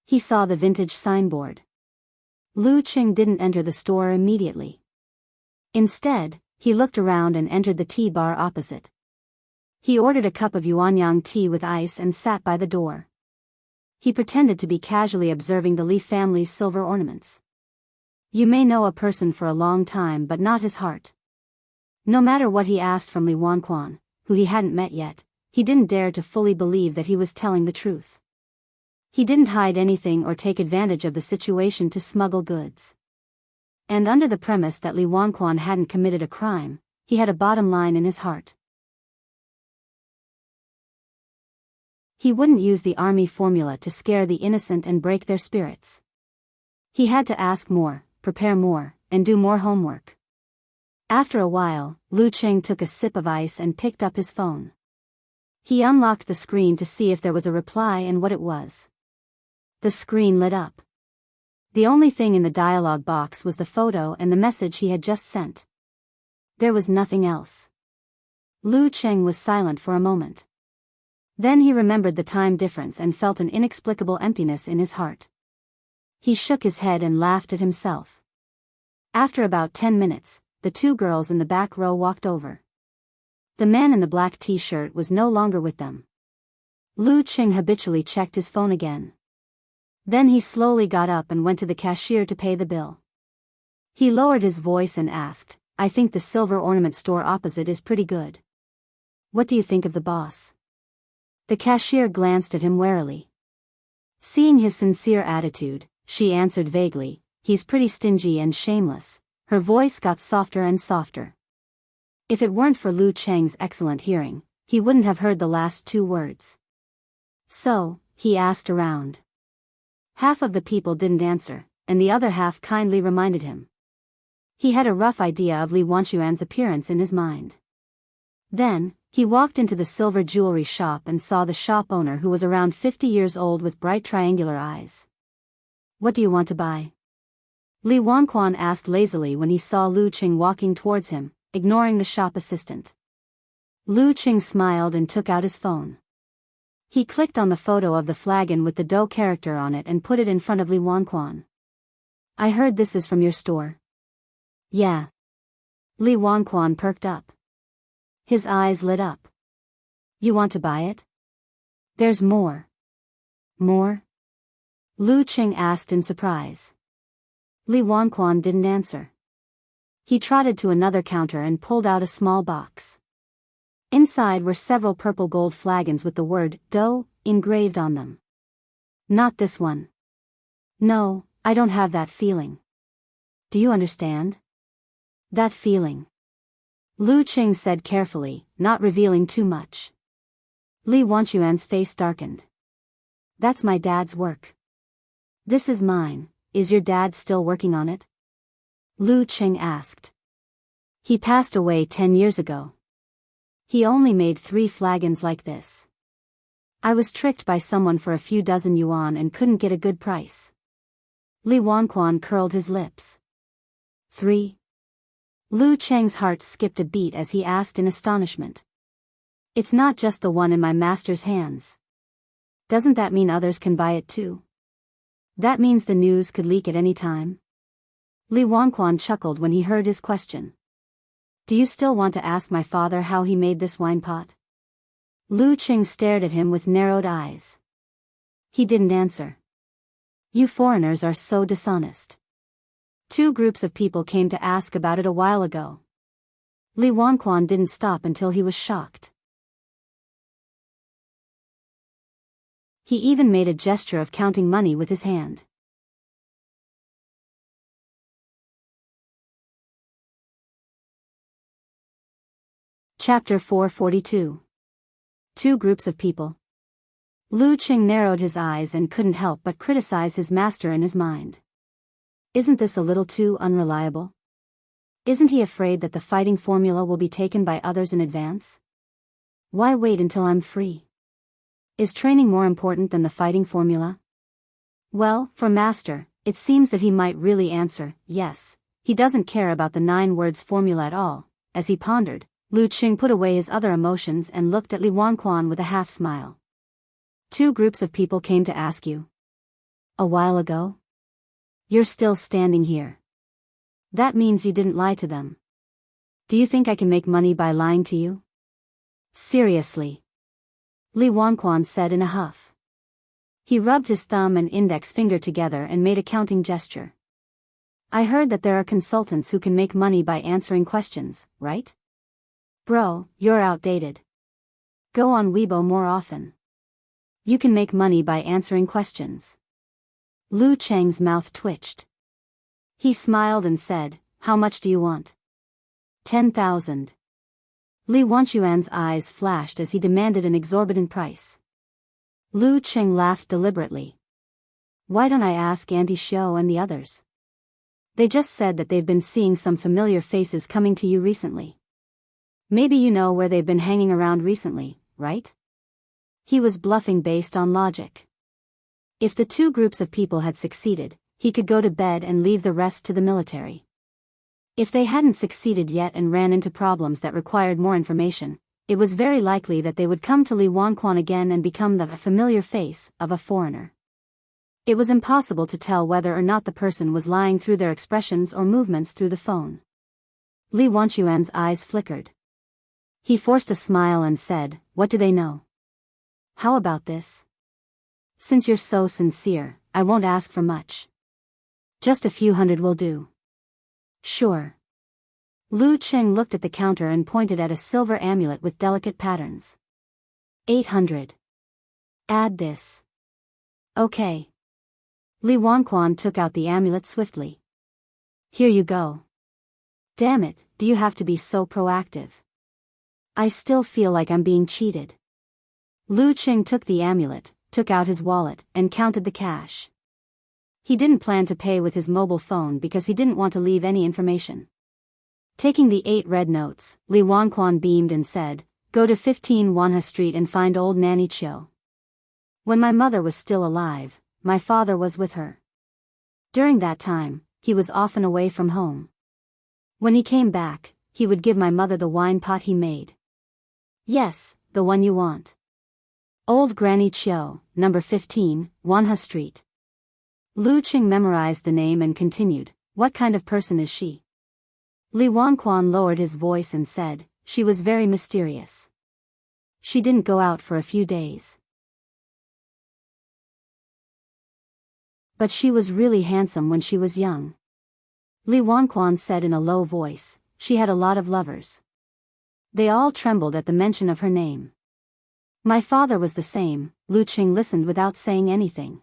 He saw the vintage signboard. Lu Qing didn't enter the store immediately. Instead, he looked around and entered the tea bar opposite. He ordered a cup of yuanyang tea with ice and sat by the door. He pretended to be casually observing the Li family's silver ornaments. You may know a person for a long time but not his heart. No matter what he asked from Li Wanquan, who he hadn't met yet, he didn't dare to fully believe that he was telling the truth. He didn't hide anything or take advantage of the situation to smuggle goods. And under the premise that Li Wanquan hadn't committed a crime, he had a bottom line in his heart. He wouldn't use the army formula to scare the innocent and break their spirits. He had to ask more, prepare more, and do more homework. After a while, Lu Qing took a sip of ice and picked up his phone. He unlocked the screen to see if there was a reply and what it was. The screen lit up. The only thing in the dialog box was the photo and the message he had just sent. There was nothing else. Lu Qing was silent for a moment. Then he remembered the time difference and felt an inexplicable emptiness in his heart. He shook his head and laughed at himself. After about 10 minutes, the two girls in the back row walked over. The man in the black t-shirt was no longer with them. Lu Qing habitually checked his phone again. Then he slowly got up and went to the cashier to pay the bill. He lowered his voice and asked, I think the silver ornament store opposite is pretty good. What do you think of the boss? The cashier glanced at him warily. Seeing his sincere attitude, she answered vaguely, he's pretty stingy and shameless. Her voice got softer and softer. If it weren't for Lu Cheng's excellent hearing, he wouldn't have heard the last two words. So, he asked around. Half of the people didn't answer, and the other half kindly reminded him. He had a rough idea of Li Wanquan's appearance in his mind. Then, he walked into the silver jewelry shop and saw the shop owner, who was around 50 years old with bright triangular eyes. What do you want to buy? Li Wanquan asked lazily when he saw Lu Qing walking towards him, ignoring the shop assistant. Lu Qing smiled and took out his phone. He clicked on the photo of the flagon with the Do character on it and put it in front of Li Wanquan. I heard this is from your store. Yeah. Li Wanquan perked up. His eyes lit up. You want to buy it? There's more. More? Lu Qing asked in surprise. Li Wanquan didn't answer. He trotted to another counter and pulled out a small box. Inside were several purple gold flagons with the word Do engraved on them. Not this one. No, I don't have that feeling. Do you understand? That feeling. Lu Qing said carefully, not revealing too much. Li Wanquan's face darkened. That's my dad's work. This is mine. Is your dad still working on it? Lu Qing asked. He passed away 10 years ago. He only made 3 flagons like this. I was tricked by someone for a few dozen yuan and couldn't get a good price. Li Wanquan curled his lips. 3? Lu Cheng's heart skipped a beat as he asked in astonishment. It's not just the one in my master's hands. Doesn't that mean others can buy it too? That means the news could leak at any time? Li Wanquan chuckled when he heard his question. Do you still want to ask my father how he made this wine pot? Lu Qing stared at him with narrowed eyes. He didn't answer. You foreigners are so dishonest. 2 groups of people came to ask about it a while ago. Li Wanquan didn't stop until he was shocked. He even made a gesture of counting money with his hand. Chapter 442. Two groups of people. Lu Qing narrowed his eyes and couldn't help but criticize his master in his mind. Isn't this a little too unreliable? Isn't he afraid that the fighting formula will be taken by others in advance? Why wait until I'm free? Is training more important than the fighting formula? Well, for master, it seems that he might really answer, yes. He doesn't care about the 9 words formula at all. As he pondered, Lu Qing put away his other emotions and looked at Li Wanquan with a half-smile. Two groups of people came to ask you. A while ago? You're still standing here. That means you didn't lie to them. Do you think I can make money by lying to you? Seriously? Li Wanquan said in a huff. He rubbed his thumb and index finger together and made a counting gesture. I heard that there are consultants who can make money by answering questions, right? Bro, you're outdated. Go on Weibo more often. You can make money by answering questions. Lu Cheng's mouth twitched. He smiled and said, how much do you want? 10,000. Li Wanquan's eyes flashed as he demanded an exorbitant price. Lu Qing laughed deliberately. Why don't I ask Auntie Xiao and the others? They just said that they've been seeing some familiar faces coming to you recently. Maybe you know where they've been hanging around recently, right? He was bluffing based on logic. If the two groups of people had succeeded, he could go to bed and leave the rest to the military. If they hadn't succeeded yet and ran into problems that required more information, it was very likely that they would come to Li Wanquan again and become the familiar face of a foreigner. It was impossible to tell whether or not the person was lying through their expressions or movements through the phone. Li Wanquan's eyes flickered. He forced a smile and said, what do they know? How about this? Since you're so sincere, I won't ask for much. Just a few hundred will do. Sure. Lu Qing looked at the counter and pointed at a silver amulet with delicate patterns. 800. Add this. Okay. Li Wanquan took out the amulet swiftly. Here you go. Damn it, do you have to be so proactive? I still feel like I'm being cheated. Lu Qing took the amulet, took out his wallet, and counted the cash. He didn't plan to pay with his mobile phone because he didn't want to leave any information. Taking the 8 red notes, Li Wanquan beamed and said, go to 15 Wanha Street and find old Nanny Chiu. When my mother was still alive, my father was with her. During that time, he was often away from home. When he came back, he would give my mother the wine pot he made. Yes, the one you want. Old Granny Chiu, number 15, Wanha Street. Lu Qing memorized the name and continued, what kind of person is she? Li Wanquan lowered his voice and said, she was very mysterious. She didn't go out for a few days. But she was really handsome when she was young. Li Wanquan said in a low voice, she had a lot of lovers. They all trembled at the mention of her name. My father was the same. Lu Qing listened without saying anything.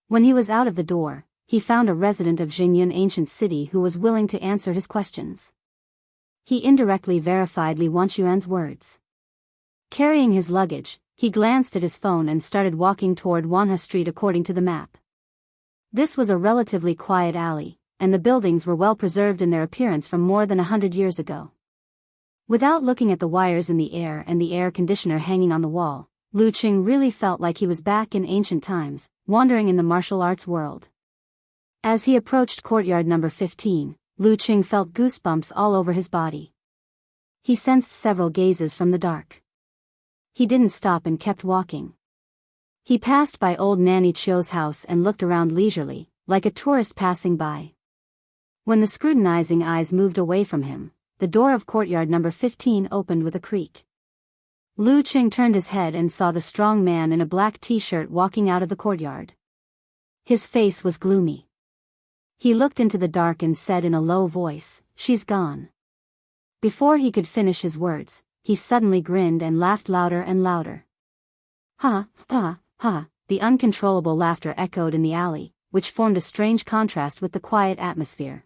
When he was out of the door, he found a resident of Jingyan ancient city who was willing to answer his questions. He indirectly verified Li Wanquan's words. Carrying his luggage, he glanced at his phone and started walking toward Wanha Street according to the map. This was a relatively quiet alley, and the buildings were well preserved in their appearance from more than 100 years ago. Without looking at the wires in the air and the air conditioner hanging on the wall, Lu Qing really felt like he was back in ancient times, wandering in the martial arts world. As he approached courtyard number 15, Lu Qing felt goosebumps all over his body. He sensed several gazes from the dark. He didn't stop and kept walking. He passed by old Nanny Chiu's house and looked around leisurely, like a tourist passing by. When the scrutinizing eyes moved away from him, the door of courtyard number 15 opened with a creak. Lu Qing turned his head and saw the strong man in a black t-shirt walking out of the courtyard. His face was gloomy. He looked into the dark and said in a low voice, she's gone. Before he could finish his words, he suddenly grinned and laughed louder and louder. Ha, ha, ha, the uncontrollable laughter echoed in the alley, which formed a strange contrast with the quiet atmosphere.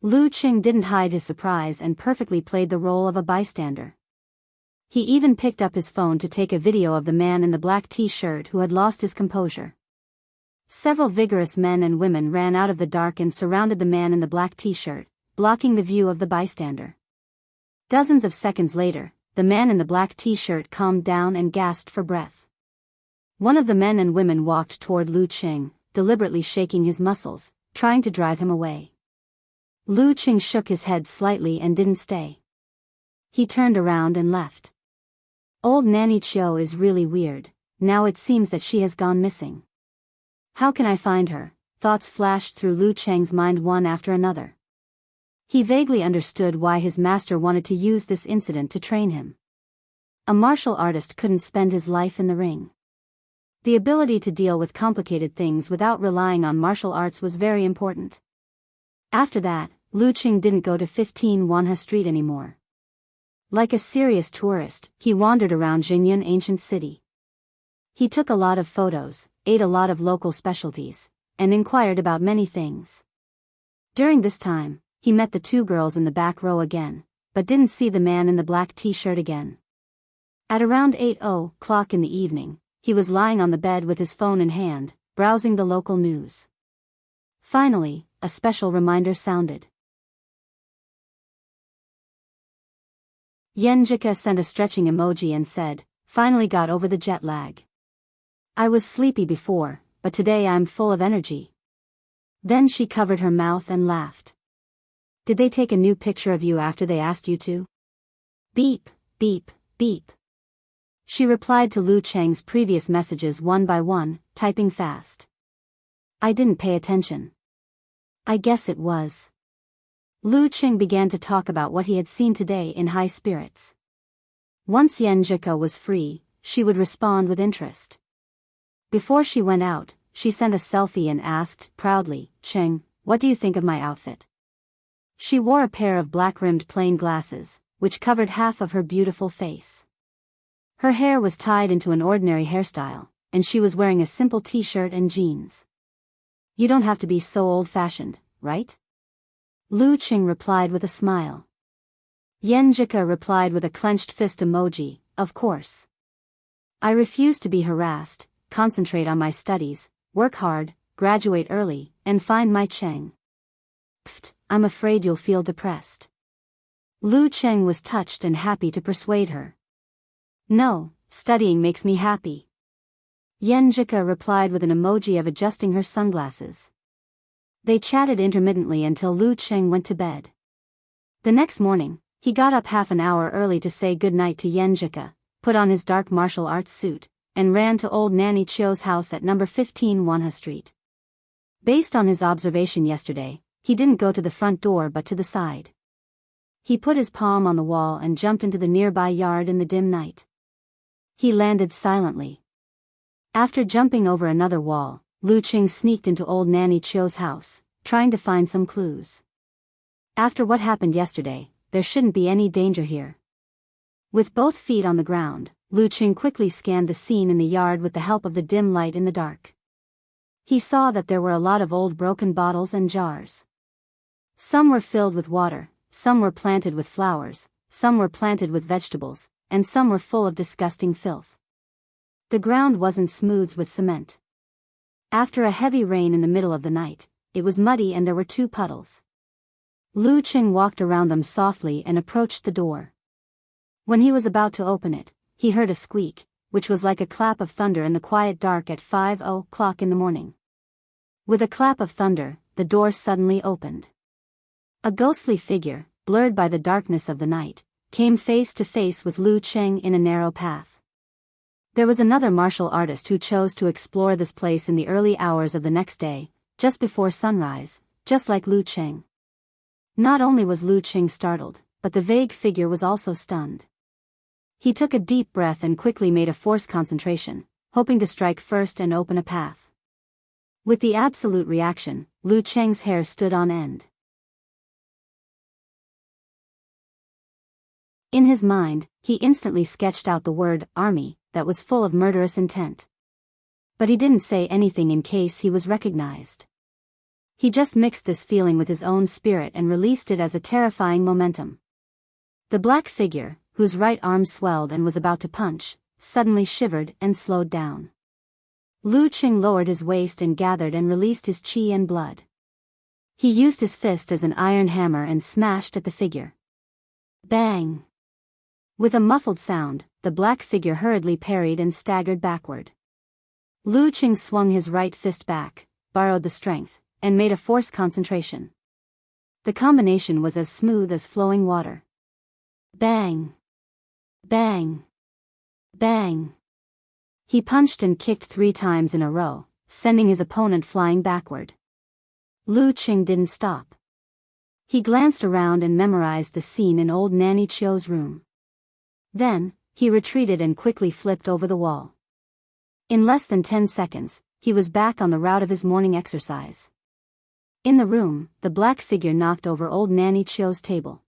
Lu Qing didn't hide his surprise and perfectly played the role of a bystander. He even picked up his phone to take a video of the man in the black t-shirt who had lost his composure. Several vigorous men and women ran out of the dark and surrounded the man in the black t-shirt, blocking the view of the bystander. Dozens of seconds later, the man in the black t-shirt calmed down and gasped for breath. One of the men and women walked toward Lu Qing, deliberately shaking his muscles, trying to drive him away. Lu Qing shook his head slightly and didn't stay. He turned around and left. Old Nanny Chiu is really weird. Now it seems that she has gone missing. How can I find her? Thoughts flashed through Lu Qing's mind one after another. He vaguely understood why his master wanted to use this incident to train him. A martial artist couldn't spend his life in the ring. The ability to deal with complicated things without relying on martial arts was very important. After that, Lu Qing didn't go to 15 Wanha Street anymore. Like a serious tourist, he wandered around Jingyun ancient city. He took a lot of photos, ate a lot of local specialties, and inquired about many things. During this time, he met the two girls in the back row again, but didn't see the man in the black t-shirt again. At around 8:00 in the evening, he was lying on the bed with his phone in hand, browsing the local news. Finally, a special reminder sounded. Yenjika sent a stretching emoji and said, "Finally got over the jet lag. I was sleepy before, but today I'm full of energy." Then she covered her mouth and laughed. "Did they take a new picture of you after they asked you to?" Beep, beep, beep. She replied to Lu Qing's previous messages one by one, typing fast. "I didn't pay attention. I guess it was." Lu Qing began to talk about what he had seen today in high spirits. Once Yenjika was free, she would respond with interest. Before she went out, she sent a selfie and asked, proudly, "Qing, what do you think of my outfit?" She wore a pair of black-rimmed plain glasses, which covered half of her beautiful face. Her hair was tied into an ordinary hairstyle, and she was wearing a simple t-shirt and jeans. "You don't have to be so old-fashioned, right?" Lu Qing replied with a smile. Yenjika replied with a clenched fist emoji, "Of course. I refuse to be harassed, concentrate on my studies, work hard, graduate early, and find my Cheng." "Pfft, I'm afraid you'll feel depressed." Lu Qing was touched and happy to persuade her. "No, studying makes me happy." Yenjika replied with an emoji of adjusting her sunglasses. They chatted intermittently until Lu Qing went to bed. The next morning, he got up half an hour early to say goodnight to Yenjika, put on his dark martial arts suit, and ran to old Nanny Chiu's house at number 15 Wanha Street. Based on his observation yesterday, he didn't go to the front door but to the side. He put his palm on the wall and jumped into the nearby yard in the dim night. He landed silently. After jumping over another wall, Lu Qing sneaked into old Nanny Chiu's house, trying to find some clues. After what happened yesterday, there shouldn't be any danger here. With both feet on the ground, Lu Qing quickly scanned the scene in the yard with the help of the dim light in the dark. He saw that there were a lot of old broken bottles and jars. Some were filled with water, some were planted with flowers, some were planted with vegetables, and some were full of disgusting filth. The ground wasn't smoothed with cement. After a heavy rain in the middle of the night, it was muddy and there were 2 puddles. Lu Qing walked around them softly and approached the door. When he was about to open it, he heard a squeak, which was like a clap of thunder in the quiet dark at 5:00 in the morning. With a clap of thunder, the door suddenly opened. A ghostly figure, blurred by the darkness of the night, came face to face with Lu Qing in a narrow path. There was another martial artist who chose to explore this place in the early hours of the next day, just before sunrise, just like Lu Qing. Not only was Lu Qing startled, but the vague figure was also stunned. He took a deep breath and quickly made a forced concentration, hoping to strike first and open a path. With the absolute reaction, Lu Qing's hair stood on end. In his mind, he instantly sketched out the word, army, that was full of murderous intent. But he didn't say anything in case he was recognized. He just mixed this feeling with his own spirit and released it as a terrifying momentum. The black figure, whose right arm swelled and was about to punch, suddenly shivered and slowed down. Lu Qing lowered his waist and gathered and released his qi and blood. He used his fist as an iron hammer and smashed at the figure. Bang! With a muffled sound, the black figure hurriedly parried and staggered backward. Lu Qing swung his right fist back, borrowed the strength, and made a forced concentration. The combination was as smooth as flowing water. Bang! Bang! Bang! He punched and kicked 3 times in a row, sending his opponent flying backward. Lu Qing didn't stop. He glanced around and memorized the scene in old Nanny Chio's room. Then, he retreated and quickly flipped over the wall. In less than 10 seconds, he was back on the route of his morning exercise. In the room, the black figure knocked over old Nanny Chio's table.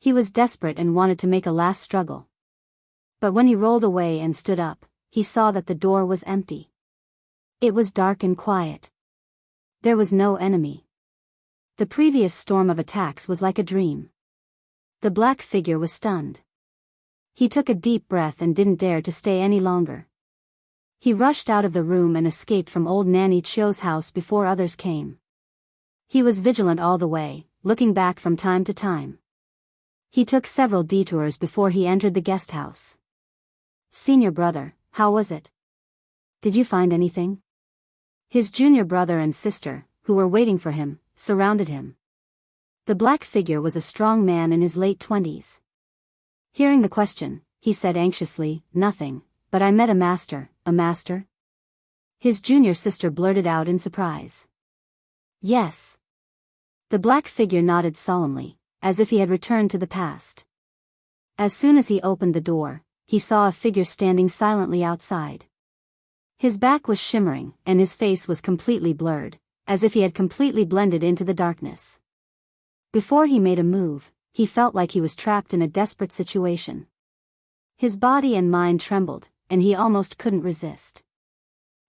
He was desperate and wanted to make a last struggle. But when he rolled away and stood up, he saw that the door was empty. It was dark and quiet. There was no enemy. The previous storm of attacks was like a dream. The black figure was stunned. He took a deep breath and didn't dare to stay any longer. He rushed out of the room and escaped from old Nanny Chio's house before others came. He was vigilant all the way, looking back from time to time. He took several detours before he entered the guest house. "Senior brother, how was it? Did you find anything?" His junior brother and sister, who were waiting for him, surrounded him. The black figure was a strong man in his late 20s. Hearing the question, he said anxiously, "Nothing, but I met a master." "A master?" His junior sister blurted out in surprise. "Yes." The black figure nodded solemnly, as if he had returned to the past. As soon as he opened the door, he saw a figure standing silently outside. His back was shimmering, and his face was completely blurred, as if he had completely blended into the darkness. Before he made a move, he felt like he was trapped in a desperate situation. His body and mind trembled, and he almost couldn't resist.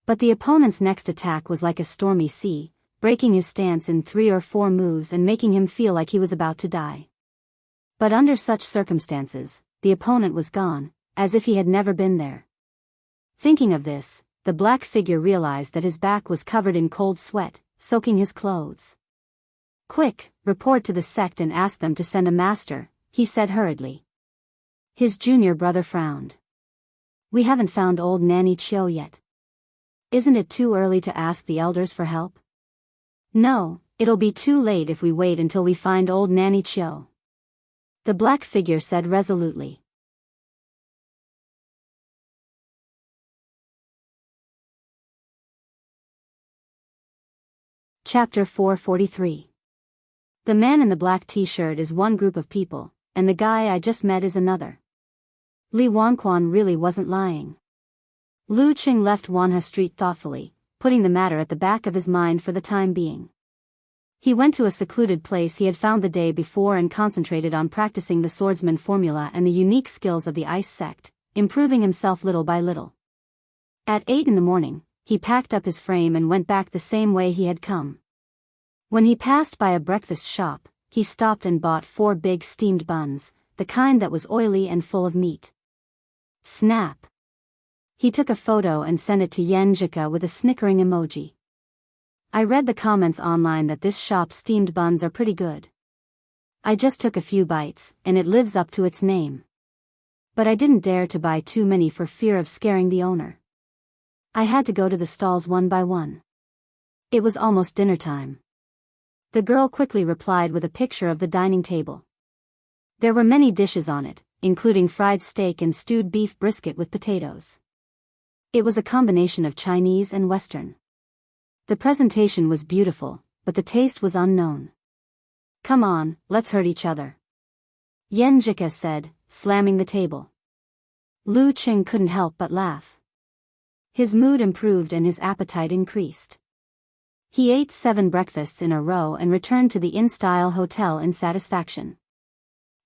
But the opponent's next attack was like a stormy sea, breaking his stance in 3 or 4 moves and making him feel like he was about to die. But under such circumstances, the opponent was gone, as if he had never been there. Thinking of this, the black figure realized that his back was covered in cold sweat, soaking his clothes. "Quick, report to the sect and ask them to send a master," he said hurriedly. His junior brother frowned. "We haven't found old Nanny Chio yet. Isn't it too early to ask the elders for help?" "No, it'll be too late if we wait until we find old Nanny Chio," the black figure said resolutely. Chapter 443. The man in the black t-shirt is one group of people, and the guy I just met is another. Li Wanquan really wasn't lying. Lu Qing left Wanha Street thoughtfully, putting the matter at the back of his mind for the time being. He went to a secluded place he had found the day before and concentrated on practicing the swordsman formula and the unique skills of the ice sect, improving himself little by little. At 8 in the morning, he packed up his frame and went back the same way he had come. When he passed by a breakfast shop, he stopped and bought 4 big steamed buns, the kind that was oily and full of meat. Snap! He took a photo and sent it to Yenjika with a snickering emoji. "I read the comments online that this shop's steamed buns are pretty good. I just took a few bites, and it lives up to its name. But I didn't dare to buy too many for fear of scaring the owner. I had to go to the stalls one by one. It was almost dinner time." The girl quickly replied with a picture of the dining table. There were many dishes on it, including fried steak and stewed beef brisket with potatoes. It was a combination of Chinese and Western. The presentation was beautiful, but the taste was unknown. "Come on, let's hurt each other," Yenjika said, slamming the table. Lu Qing couldn't help but laugh. His mood improved and his appetite increased. He ate 7 breakfasts in a row and returned to the inn-style hotel in satisfaction.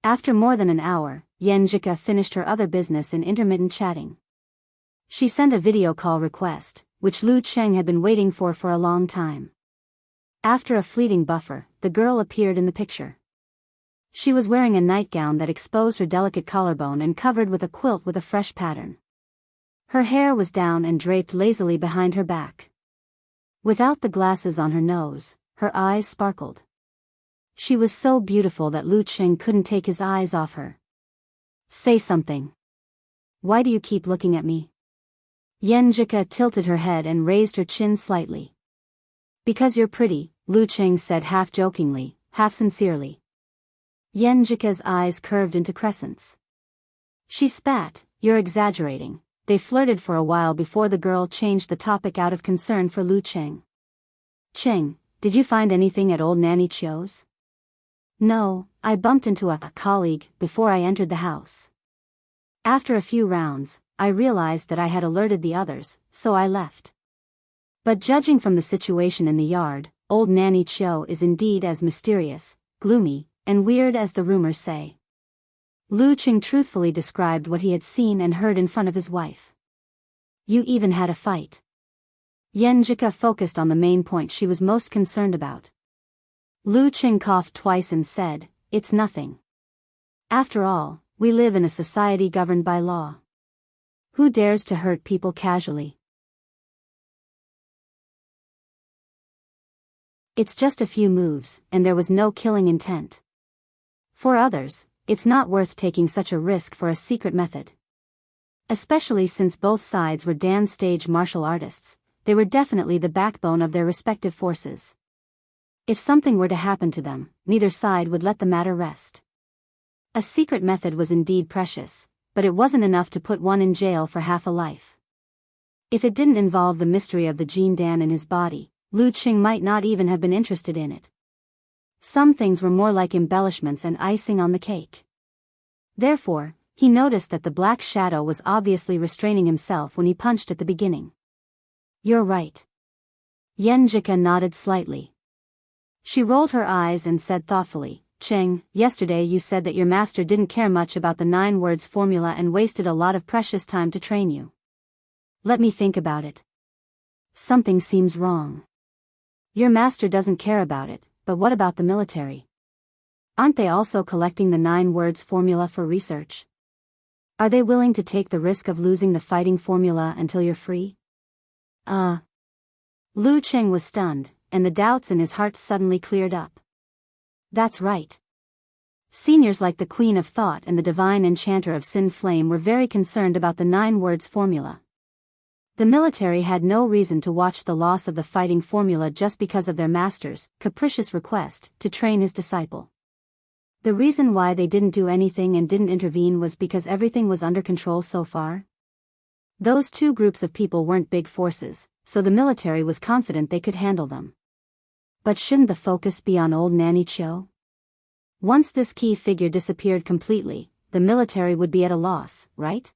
After more than an hour, Yenjika finished her other business in intermittent chatting. She sent a video call request, which Lu Qing had been waiting for a long time. After a fleeting buffer, the girl appeared in the picture. She was wearing a nightgown that exposed her delicate collarbone and covered with a quilt with a fresh pattern. Her hair was down and draped lazily behind her back. Without the glasses on her nose, her eyes sparkled. She was so beautiful that Lu Qing couldn't take his eyes off her. "Say something. Why do you keep looking at me?" Yenjika tilted her head and raised her chin slightly. "Because you're pretty," Lu Qing said half jokingly, half sincerely. Yenjika's eyes curved into crescents. She spat, "You're exaggerating." They flirted for a while before the girl changed the topic out of concern for Lu Qing. "Qing, did you find anything at old Nanny Chio's?" "No, I bumped into a colleague before I entered the house. After a few rounds, I realized that I had alerted the others, so I left. But judging from the situation in the yard, old Nanny Chio is indeed as mysterious, gloomy, and weird as the rumors say." Lu Qing truthfully described what he had seen and heard in front of his wife. "You even had a fight." Yenjika focused on the main point she was most concerned about. Lu Qing coughed twice and said, "It's nothing. After all, we live in a society governed by law. Who dares to hurt people casually? It's just a few moves, and there was no killing intent. For others, it's not worth taking such a risk for a secret method. Especially since both sides were dance stage martial artists, they were definitely the backbone of their respective forces. If something were to happen to them, neither side would let the matter rest. A secret method was indeed precious, but it wasn't enough to put one in jail for half a life. If it didn't involve the mystery of the Jin Dan in his body, Lu Qing might not even have been interested in it. Some things were more like embellishments and icing on the cake. Therefore, he noticed that the black shadow was obviously restraining himself when he punched at the beginning. "You're right." Yenjika nodded slightly. She rolled her eyes and said thoughtfully, "Qing, yesterday you said that your master didn't care much about the 9 words formula and wasted a lot of precious time to train you. Let me think about it. Something seems wrong. Your master doesn't care about it, but what about the military? Aren't they also collecting the 9 words formula for research? Are they willing to take the risk of losing the fighting formula until you're free?" Lu Qing was stunned, and the doubts in his heart suddenly cleared up. That's right. Seniors like the Queen of Thought and the Divine Enchanter of Sin Flame were very concerned about the 9 words formula. The military had no reason to watch the loss of the fighting formula just because of their master's capricious request to train his disciple. The reason why they didn't do anything and didn't intervene was because everything was under control so far. Those two groups of people weren't big forces, so the military was confident they could handle them. But shouldn't the focus be on old Nanny Chio? Once this key figure disappeared completely, the military would be at a loss, right?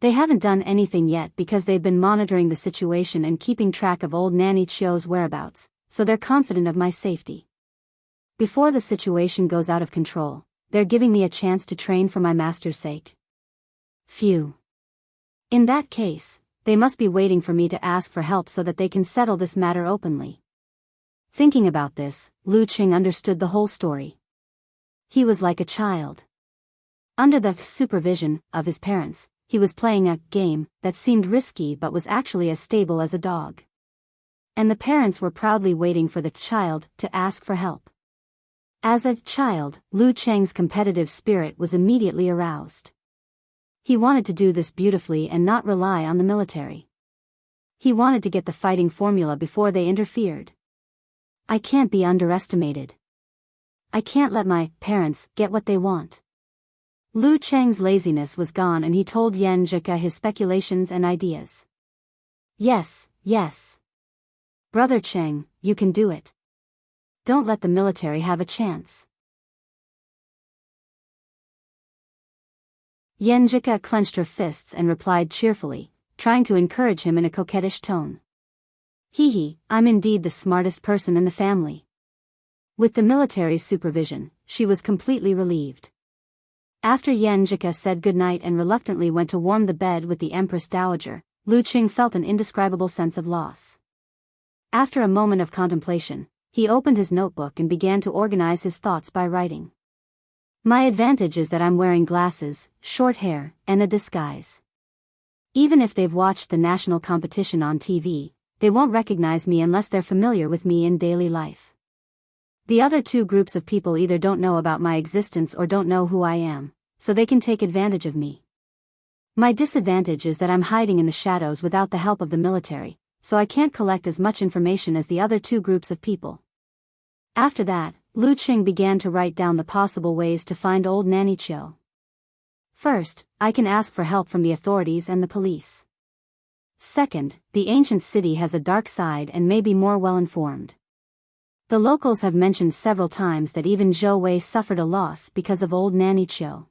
They haven't done anything yet because they've been monitoring the situation and keeping track of old Nanny Chio's whereabouts, so they're confident of my safety. Before the situation goes out of control, they're giving me a chance to train for my master's sake. Phew. In that case, they must be waiting for me to ask for help so that they can settle this matter openly. Thinking about this, Lu Qing understood the whole story. He was like a child. Under the supervision of his parents, he was playing a game that seemed risky but was actually as stable as a dog. And the parents were proudly waiting for the child to ask for help. As a child, Lu Cheng's competitive spirit was immediately aroused. He wanted to do this beautifully and not rely on the military. He wanted to get the fighting formula before they interfered. I can't be underestimated. I can't let my parents get what they want. Lu Cheng's laziness was gone and he told Yenjika his speculations and ideas. Yes. Brother Cheng, you can do it. Don't let the military have a chance. Yenjika clenched her fists and replied cheerfully, trying to encourage him in a coquettish tone. I'm indeed the smartest person in the family. With the military's supervision, she was completely relieved. After Yenjika said goodnight and reluctantly went to warm the bed with the Empress Dowager, Lu Qing felt an indescribable sense of loss. After a moment of contemplation, He opened his notebook and began to organize his thoughts by writing. My advantage is that I'm wearing glasses, short hair, and a disguise. Even if they've watched the national competition on TV, they won't recognize me unless they're familiar with me in daily life. The other two groups of people either don't know about my existence or don't know who I am, so they can take advantage of me. My disadvantage is that I'm hiding in the shadows without the help of the military, so I can't collect as much information as the other two groups of people. After that, Lu Qing began to write down the possible ways to find old Nanny Chiu. First, I can ask for help from the authorities and the police. Second, the ancient city has a dark side and may be more well-informed. The locals have mentioned several times that even Zhou Wei suffered a loss because of old Nanny Chiu.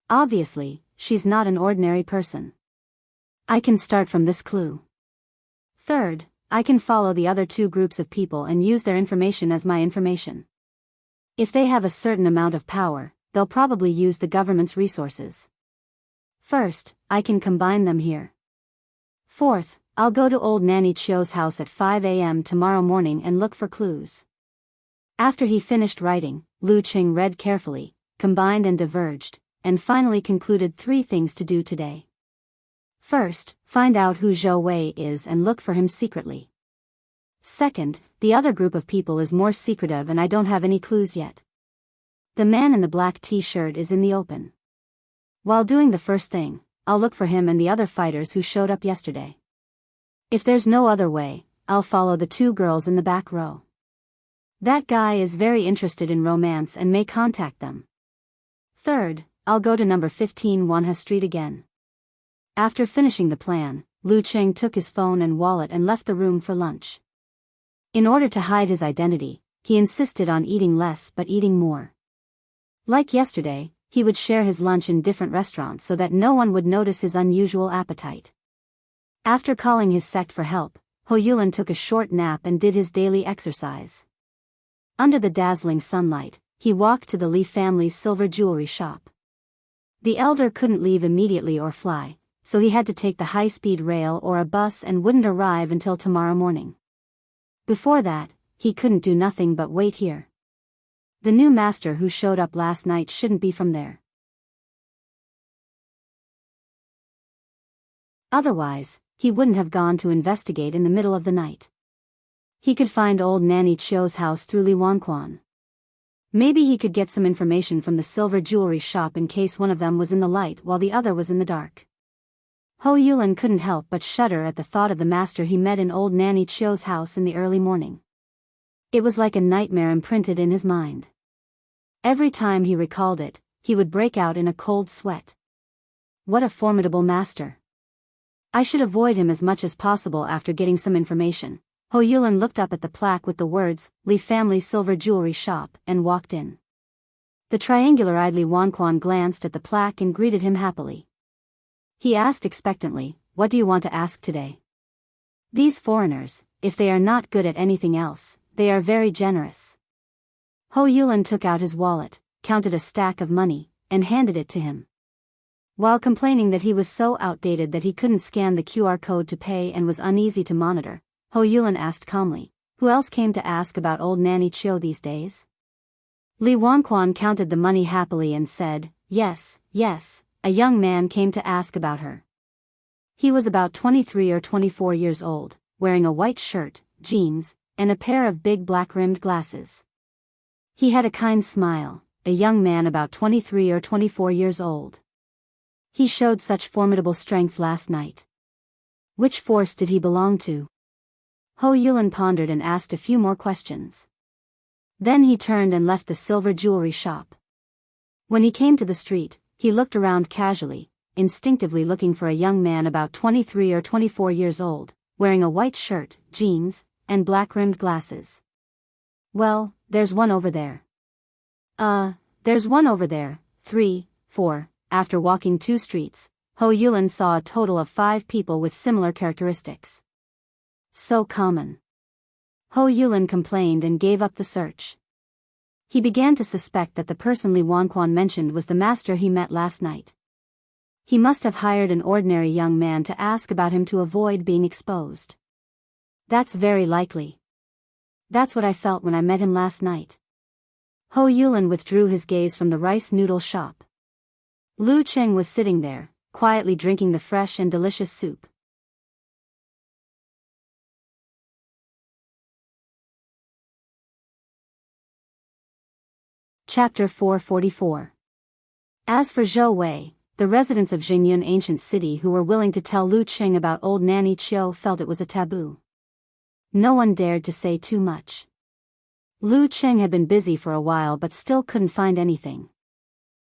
Obviously, she's not an ordinary person. I can start from this clue. Third, I can follow the other two groups of people and use their information as my information. If they have a certain amount of power, they'll probably use the government's resources. First, I can combine them here. Fourth, I'll go to old Nanny Chiu's house at 5 a.m. tomorrow morning and look for clues. After he finished writing, Lu Qing read carefully, combined and diverged, and finally concluded 3 things to do today. First, find out who Zhou Wei is and look for him secretly. Second, the other group of people is more secretive and I don't have any clues yet. The man in the black t-shirt is in the open. While doing the first thing, I'll look for him and the other fighters who showed up yesterday. If there's no other way, I'll follow the 2 girls in the back row. That guy is very interested in romance and may contact them. Third, I'll go to number 15 Wanha Street again. After finishing the plan, Lu Qing took his phone and wallet and left the room for lunch. In order to hide his identity, he insisted on eating less but eating more. Like yesterday, he would share his lunch in different restaurants so that no one would notice his unusual appetite. After calling his sect for help, Ho Yulin took a short nap and did his daily exercise. Under the dazzling sunlight, he walked to the Li family's silver jewelry shop. The elder couldn't leave immediately or fly, so he had to take the high-speed rail or a bus and wouldn't arrive until tomorrow morning. Before that, he couldn't do nothing but wait here. The new master who showed up last night shouldn't be from there. Otherwise, he wouldn't have gone to investigate in the middle of the night. He could find old Nanny Chiu's house through Li Wanquan. Maybe he could get some information from the silver jewelry shop in case one of them was in the light while the other was in the dark. Ho Yulin couldn't help but shudder at the thought of the master he met in old Nanny Chiu's house in the early morning. It was like a nightmare imprinted in his mind. Every time he recalled it, he would break out in a cold sweat. What a formidable master. I should avoid him as much as possible. After getting some information, Ho Yulin looked up at the plaque with the words, Li Family Silver Jewelry Shop, and walked in. The triangular-eyed Li Wanquan glanced at the plaque and greeted him happily. He asked expectantly, "What do you want to ask today?" These foreigners, if they are not good at anything else, they are very generous. Ho Yulin took out his wallet, counted a stack of money, and handed it to him. While complaining that he was so outdated that he couldn't scan the QR code to pay and was uneasy to monitor, Ho Yulin asked calmly, "Who else came to ask about old Nanny Chiu these days?" Li Wanquan counted the money happily and said, Yes, a young man came to ask about her. He was about 23 or 24 years old, wearing a white shirt, jeans, and a pair of big black-rimmed glasses. He had a kind smile, a young man about 23 or 24 years old. He showed such formidable strength last night. Which force did he belong to? Ho Yulin pondered and asked a few more questions. Then he turned and left the silver jewelry shop. When he came to the street, he looked around casually, instinctively looking for a young man about 23 or 24 years old, wearing a white shirt, jeans, and black-rimmed glasses. Well, there's one over there. There's one over there, 3, 4. After walking 2 streets, Ho Yulin saw a total of 5 people with similar characteristics. So common. Ho Yulin complained and gave up the search. He began to suspect that the person Li Wanquan mentioned was the master he met last night. He must have hired an ordinary young man to ask about him to avoid being exposed. That's very likely. That's what I felt when I met him last night. Ho Yulin withdrew his gaze from the rice noodle shop. Lu Cheng was sitting there, quietly drinking the fresh and delicious soup. Chapter 444. As for Zhou Wei, the residents of Jingyun ancient city who were willing to tell Lu Cheng about old Nanny Chiu felt it was a taboo. No one dared to say too much. Lu Cheng had been busy for a while but still couldn't find anything.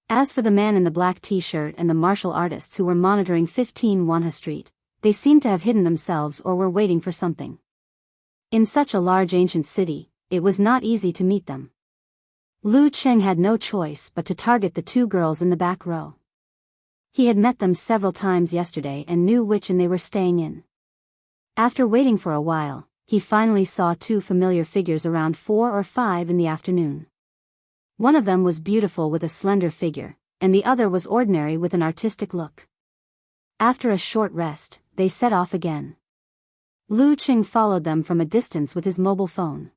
As for the man in the black t-shirt and the martial artists who were monitoring 15 Wanha Street, they seemed to have hidden themselves or were waiting for something. In such a large ancient city, it was not easy to meet them. Lu Cheng had no choice but to target the two girls in the back row. He had met them several times yesterday and knew which inn they were staying in. After waiting for a while, he finally saw two familiar figures around 4 or 5 in the afternoon. One of them was beautiful with a slender figure, and the other was ordinary with an artistic look. After a short rest, they set off again. Lu Cheng followed them from a distance with his mobile phone.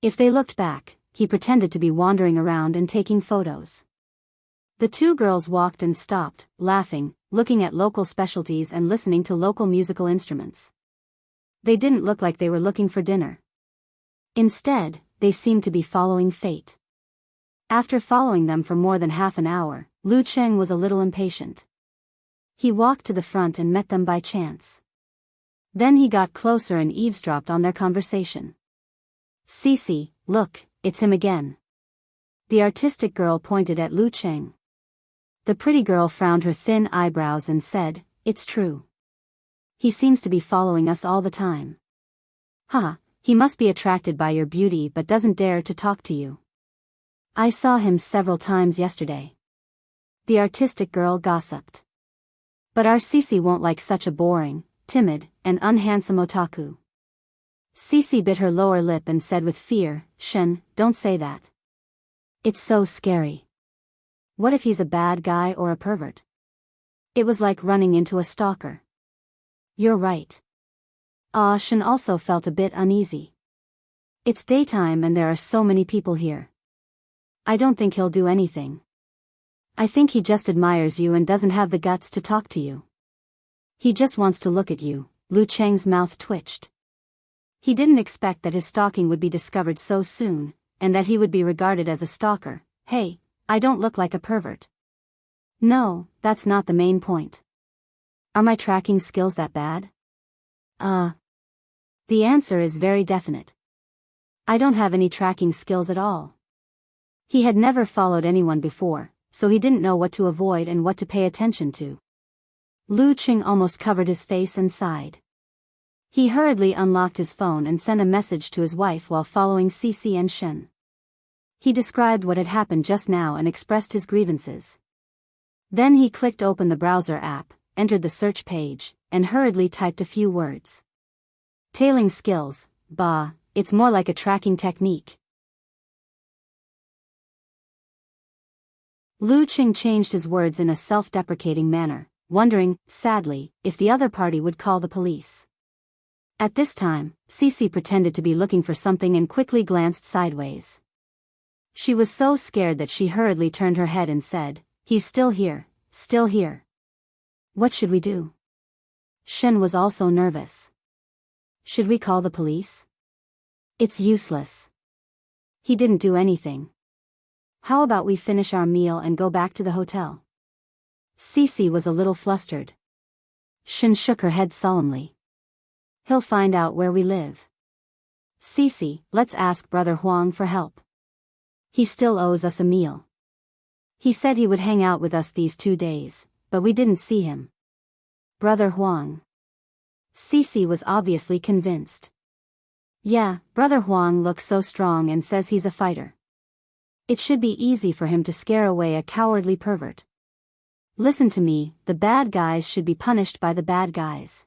If they looked back, he pretended to be wandering around and taking photos. The two girls walked and stopped, laughing, looking at local specialties and listening to local musical instruments. They didn't look like they were looking for dinner. Instead, they seemed to be following fate. After following them for more than half an hour, Lu Cheng was a little impatient. He walked to the front and met them by chance. Then he got closer and eavesdropped on their conversation. "Cece, look, it's him again." The artistic girl pointed at Lu Cheng. The pretty girl frowned her thin eyebrows and said, "It's true. He seems to be following us all the time." "Haha, he must be attracted by your beauty but doesn't dare to talk to you. I saw him several times yesterday." The artistic girl gossiped. "But our Cece won't like such a boring, timid, and unhandsome otaku." Cece bit her lower lip and said with fear, "Shen, don't say that. It's so scary. What if he's a bad guy or a pervert? It was like running into a stalker." "You're right." Shen also felt a bit uneasy. "It's daytime and there are so many people here. I don't think he'll do anything. I think he just admires you and doesn't have the guts to talk to you. He just wants to look at you." Lu Cheng's mouth twitched. He didn't expect that his stalking would be discovered so soon, and that he would be regarded as a stalker. "Hey, I don't look like a pervert." "No, that's not the main point. Are my tracking skills that bad?" The answer is very definite. I don't have any tracking skills at all." He had never followed anyone before, so he didn't know what to avoid and what to pay attention to. Lu Cheng almost covered his face and sighed. He hurriedly unlocked his phone and sent a message to his wife while following Cece and Shen. He described what had happened just now and expressed his grievances. Then he clicked open the browser app, entered the search page, and hurriedly typed a few words. "Tailing skills, bah, it's more like a tracking technique." Lu Cheng changed his words in a self-deprecating manner, wondering, sadly, if the other party would call the police. At this time, Cece pretended to be looking for something and quickly glanced sideways. She was so scared that she hurriedly turned her head and said, "He's still here, still here. What should we do?" Shen was also nervous. "Should we call the police?" "It's useless. He didn't do anything. How about we finish our meal and go back to the hotel?" Cece was a little flustered. Shen shook her head solemnly. "He'll find out where we live. Cece, let's ask Brother Huang for help. He still owes us a meal. He said he would hang out with us these 2 days, but we didn't see him." "Brother Huang." Cece was obviously convinced. "Yeah, Brother Huang looks so strong and says he's a fighter. It should be easy for him to scare away a cowardly pervert. Listen to me, the bad guys should be punished by the bad guys."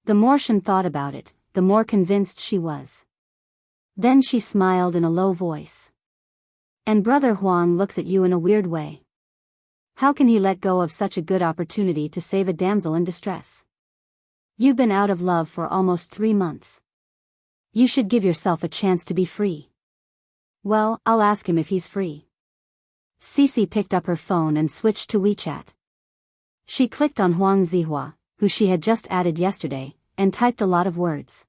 The more Shen thought about it, the more convinced she was. Then she smiled in a low voice. "And Brother Huang looks at you in a weird way. How can he let go of such a good opportunity to save a damsel in distress? You've been out of love for almost 3 months. You should give yourself a chance to be free. Well, I'll ask him if he's free. Cece picked up her phone and switched to WeChat. She clicked on Huang Zihua, who she had just added yesterday, and typed a lot of words.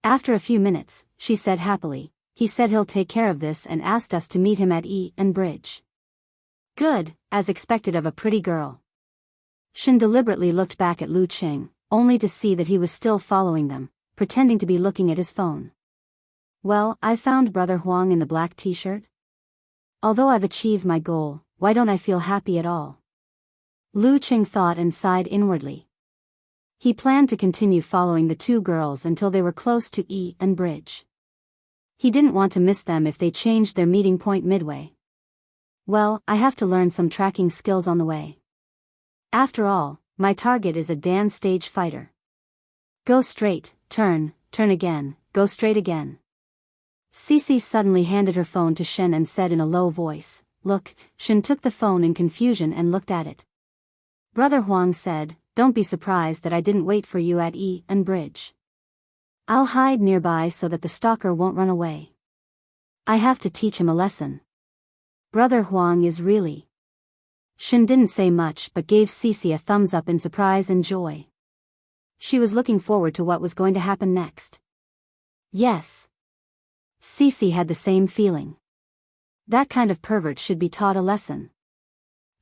After a few minutes, she said happily, he said he'll take care of this and asked us to meet him at enrich. Good, as expected of a pretty girl. Shen deliberately looked back at Lu Qing, only to see that he was still following them, pretending to be looking at his phone. Well, I found Brother Huang in the black t-shirt. Although I've achieved my goal, why don't I feel happy at all? Lu Qing thought and sighed inwardly. He planned to continue following the two girls until they were close to enrich. He didn't want to miss them if they changed their meeting point midway. Well, I have to learn some tracking skills on the way. After all, my target is a dance stage fighter. Go straight, turn again, go straight again. Cece suddenly handed her phone to Shen and said in a low voice, Look. Shen took the phone in confusion and looked at it. Brother Huang said, Don't be surprised that I didn't wait for you at enrich. I'll hide nearby so that the stalker won't run away. I have to teach him a lesson. Brother Huang is really... Shen didn't say much but gave Cece a thumbs up in surprise and joy. She was looking forward to what was going to happen next. Yes. Cece had the same feeling. That kind of pervert should be taught a lesson.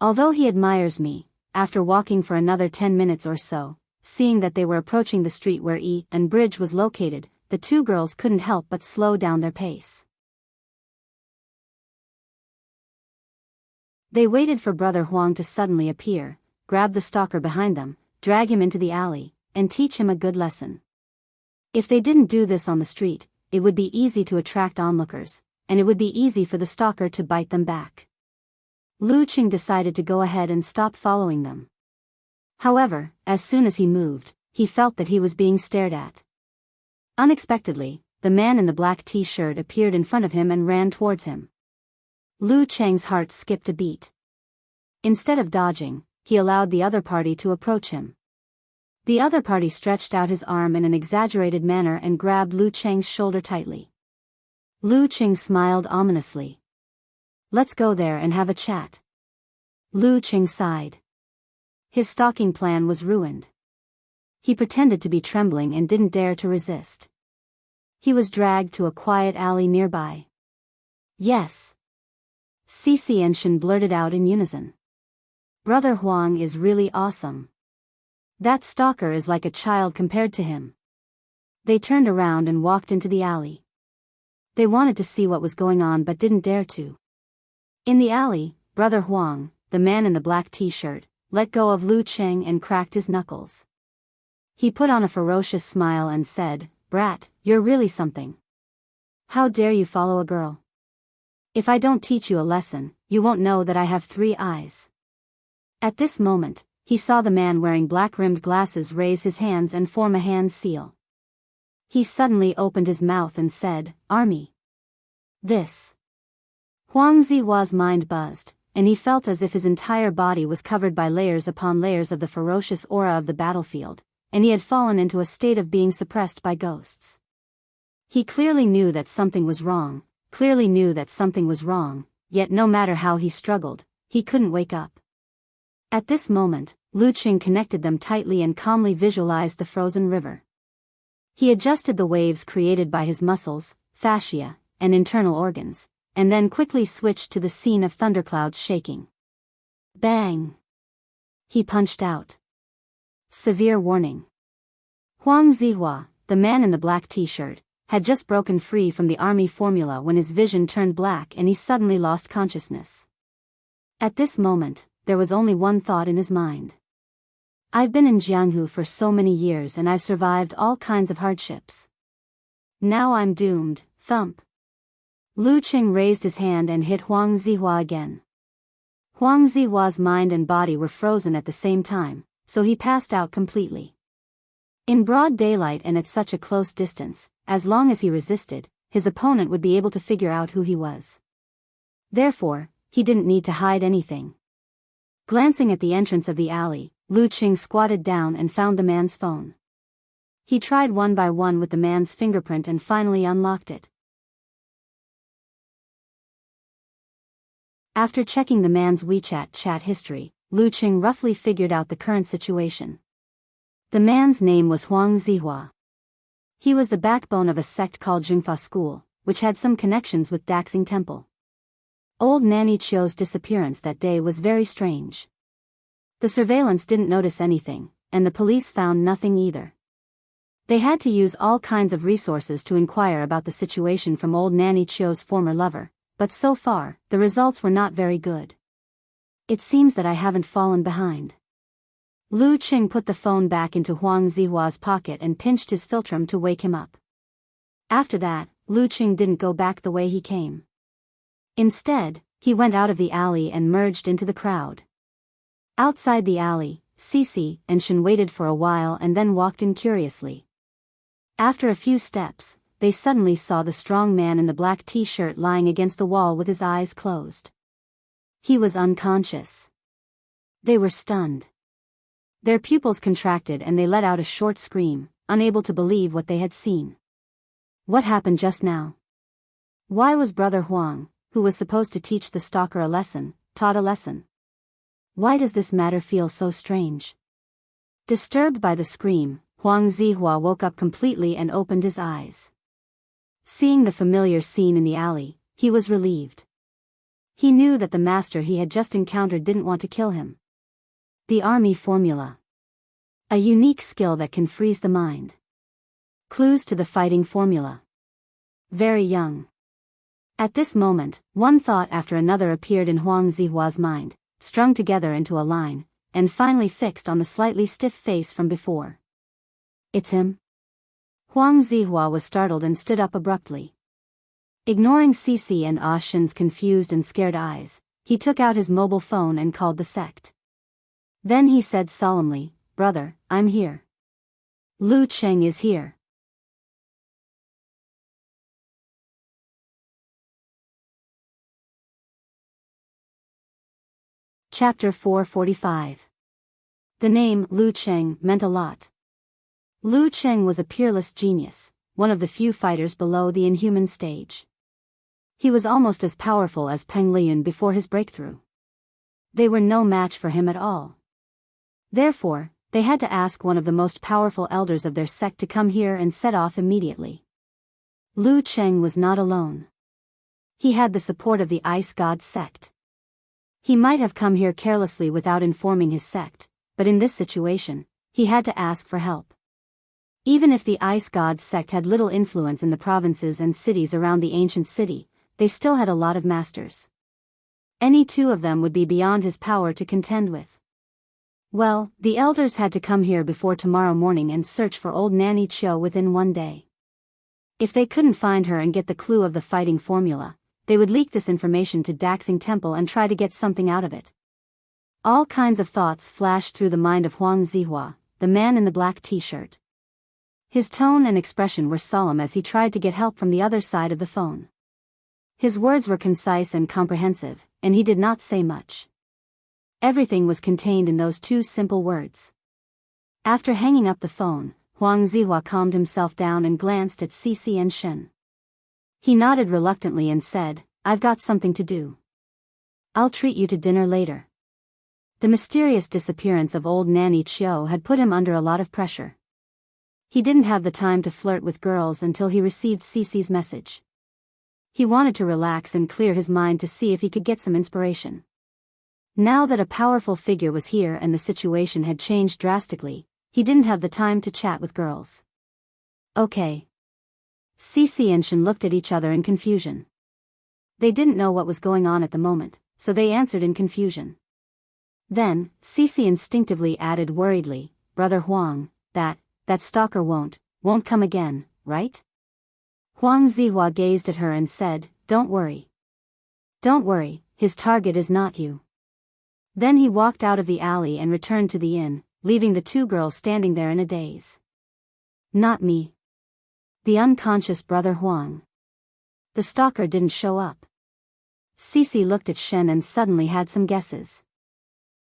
Although he admires me, after walking for another 10 minutes or so, seeing that they were approaching the street where enrich was located, the two girls couldn't help but slow down their pace. They waited for Brother Huang to suddenly appear, grab the stalker behind them, drag him into the alley, and teach him a good lesson. If they didn't do this on the street, it would be easy to attract onlookers, and it would be easy for the stalker to bite them back. Lu Qing decided to go ahead and stop following them. However, as soon as he moved, he felt that he was being stared at. Unexpectedly, the man in the black t-shirt appeared in front of him and ran towards him. Lu Cheng's heart skipped a beat. Instead of dodging, he allowed the other party to approach him. The other party stretched out his arm in an exaggerated manner and grabbed Lu Cheng's shoulder tightly. Lu Cheng smiled ominously. Let's go there and have a chat. Lu Cheng sighed. His stalking plan was ruined. He pretended to be trembling and didn't dare to resist. He was dragged to a quiet alley nearby. Yes. Cece and Shen blurted out in unison. Brother Huang is really awesome. That stalker is like a child compared to him. They turned around and walked into the alley. They wanted to see what was going on but didn't dare to. In the alley, Brother Huang, the man in the black t-shirt, let go of Lu Cheng and cracked his knuckles. He put on a ferocious smile and said, Brat, you're really something. How dare you follow a girl? If I don't teach you a lesson, you won't know that I have 3 eyes. At this moment, he saw the man wearing black-rimmed glasses raise his hands and form a hand seal. He suddenly opened his mouth and said, Army. This. Huang Zihua's mind buzzed, and he felt as if his entire body was covered by layers upon layers of the ferocious aura of the battlefield, and he had fallen into a state of being suppressed by ghosts. He clearly knew that something was wrong, yet no matter how he struggled, he couldn't wake up. At this moment, Lu Qing connected them tightly and calmly visualized the frozen river. He adjusted the waves created by his muscles, fascia, and internal organs, and then quickly switched to the scene of thunderclouds shaking. Bang! He punched out. Severe warning. Huang Zihua, the man in the black t-shirt, had just broken free from the army formula when his vision turned black and he suddenly lost consciousness. At this moment, there was only one thought in his mind. I've been in Jianghu for so many years and I've survived all kinds of hardships. Now I'm doomed, thump. Lu Qing raised his hand and hit Huang Zihua again. Huang Zihua's mind and body were frozen at the same time, so he passed out completely. In broad daylight and at such a close distance, as long as he resisted, his opponent would be able to figure out who he was. Therefore, he didn't need to hide anything. Glancing at the entrance of the alley, Lu Qing squatted down and found the man's phone. He tried one by one with the man's fingerprint and finally unlocked it. After checking the man's WeChat chat history, Lu Qing roughly figured out the current situation. The man's name was Huang Zihua. He was the backbone of a sect called Jingfa School, which had some connections with Daxing Temple. Old Nanny Chio's disappearance that day was very strange. The surveillance didn't notice anything, and the police found nothing either. They had to use all kinds of resources to inquire about the situation from old Nanny Chio's former lover, but so far, the results were not very good. It seems that I haven't fallen behind. Lu Qing put the phone back into Huang Zihua's pocket and pinched his philtrum to wake him up. After that, Lu Qing didn't go back the way he came. Instead, he went out of the alley and merged into the crowd. Outside the alley, Cici and Shen waited for a while and then walked in curiously. After a few steps, they suddenly saw the strong man in the black t-shirt lying against the wall with his eyes closed. He was unconscious. They were stunned. Their pupils contracted and they let out a short scream, unable to believe what they had seen. What happened just now? Why was Brother Huang, who was supposed to teach the stalker a lesson, taught a lesson? Why does this matter feel so strange? Disturbed by the scream, Huang Zihua woke up completely and opened his eyes. Seeing the familiar scene in the alley, he was relieved. He knew that the master he had just encountered didn't want to kill him. The army formula. A unique skill that can freeze the mind. Clues to the fighting formula. Very young. At this moment, one thought after another appeared in Huang Zihua's mind, strung together into a line, and finally fixed on the slightly stiff face from before. It's him? Huang Zihua was startled and stood up abruptly. Ignoring Cici and Shen's confused and scared eyes, he took out his mobile phone and called the sect. Then he said solemnly, "Brother, I'm here. Lu Qing is here." Chapter 445. The name Lu Qing meant a lot. Lu Qing was a peerless genius, one of the few fighters below the inhuman stage. He was almost as powerful as Peng Liyun before his breakthrough. They were no match for him at all. Therefore, they had to ask one of the most powerful elders of their sect to come here and set off immediately. Lu Qing was not alone. He had the support of the Ice God sect. He might have come here carelessly without informing his sect, but in this situation, he had to ask for help. Even if the Ice God sect had little influence in the provinces and cities around the ancient city, they still had a lot of masters. Any two of them would be beyond his power to contend with. Well, the elders had to come here before tomorrow morning and search for old Nanny Chio within one day. If they couldn't find her and get the clue of the fighting formula, they would leak this information to Daxing Temple and try to get something out of it. All kinds of thoughts flashed through the mind of Huang Zihua, the man in the black t-shirt. His tone and expression were solemn as he tried to get help from the other side of the phone. His words were concise and comprehensive, and he did not say much. Everything was contained in those two simple words. After hanging up the phone, Huang Zihua calmed himself down and glanced at Cici and Shen. He nodded reluctantly and said, "I've got something to do. I'll treat you to dinner later." The mysterious disappearance of old Nanny Chio had put him under a lot of pressure. He didn't have the time to flirt with girls until he received Cici's message. He wanted to relax and clear his mind to see if he could get some inspiration. Now that a powerful figure was here and the situation had changed drastically, he didn't have the time to chat with girls. Okay. Cici and Shen looked at each other in confusion. They didn't know what was going on at the moment, so they answered in confusion. Then, Cici instinctively added worriedly, "Brother Huang, that stalker won't come again, right?" Huang Zihua gazed at her and said, "Don't worry. Don't worry, his target is not you." Then he walked out of the alley and returned to the inn, leaving the two girls standing there in a daze. Not me. The unconscious Brother Huang. The stalker didn't show up. Cici looked at Shen and suddenly had some guesses.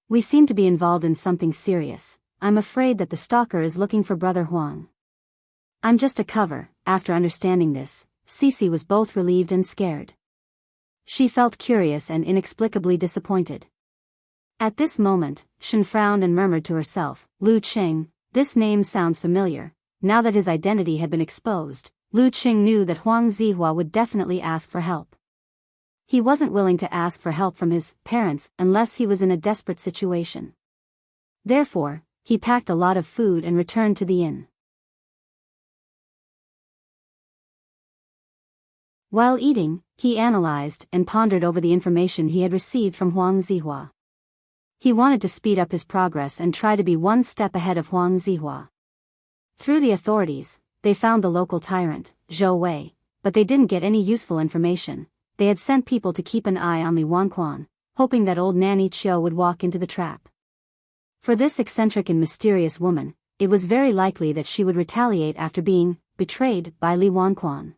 We seem to be involved in something serious. I'm afraid that the stalker is looking for Brother Huang. I'm just a cover." After understanding this, Cece was both relieved and scared. She felt curious and inexplicably disappointed. At this moment, Shen frowned and murmured to herself, "Lu Qing, this name sounds familiar." Now that his identity had been exposed, Lu Qing knew that Huang Zihua would definitely ask for help. He wasn't willing to ask for help from his parents unless he was in a desperate situation. Therefore, he packed a lot of food and returned to the inn. While eating, he analyzed and pondered over the information he had received from Huang Zihua. He wanted to speed up his progress and try to be one step ahead of Huang Zihua. Through the authorities, they found the local tyrant, Zhou Wei, but they didn't get any useful information. They had sent people to keep an eye on Li Wanquan, hoping that old Nanny Chiu would walk into the trap. For this eccentric and mysterious woman, it was very likely that she would retaliate after being betrayed by Li Wanquan.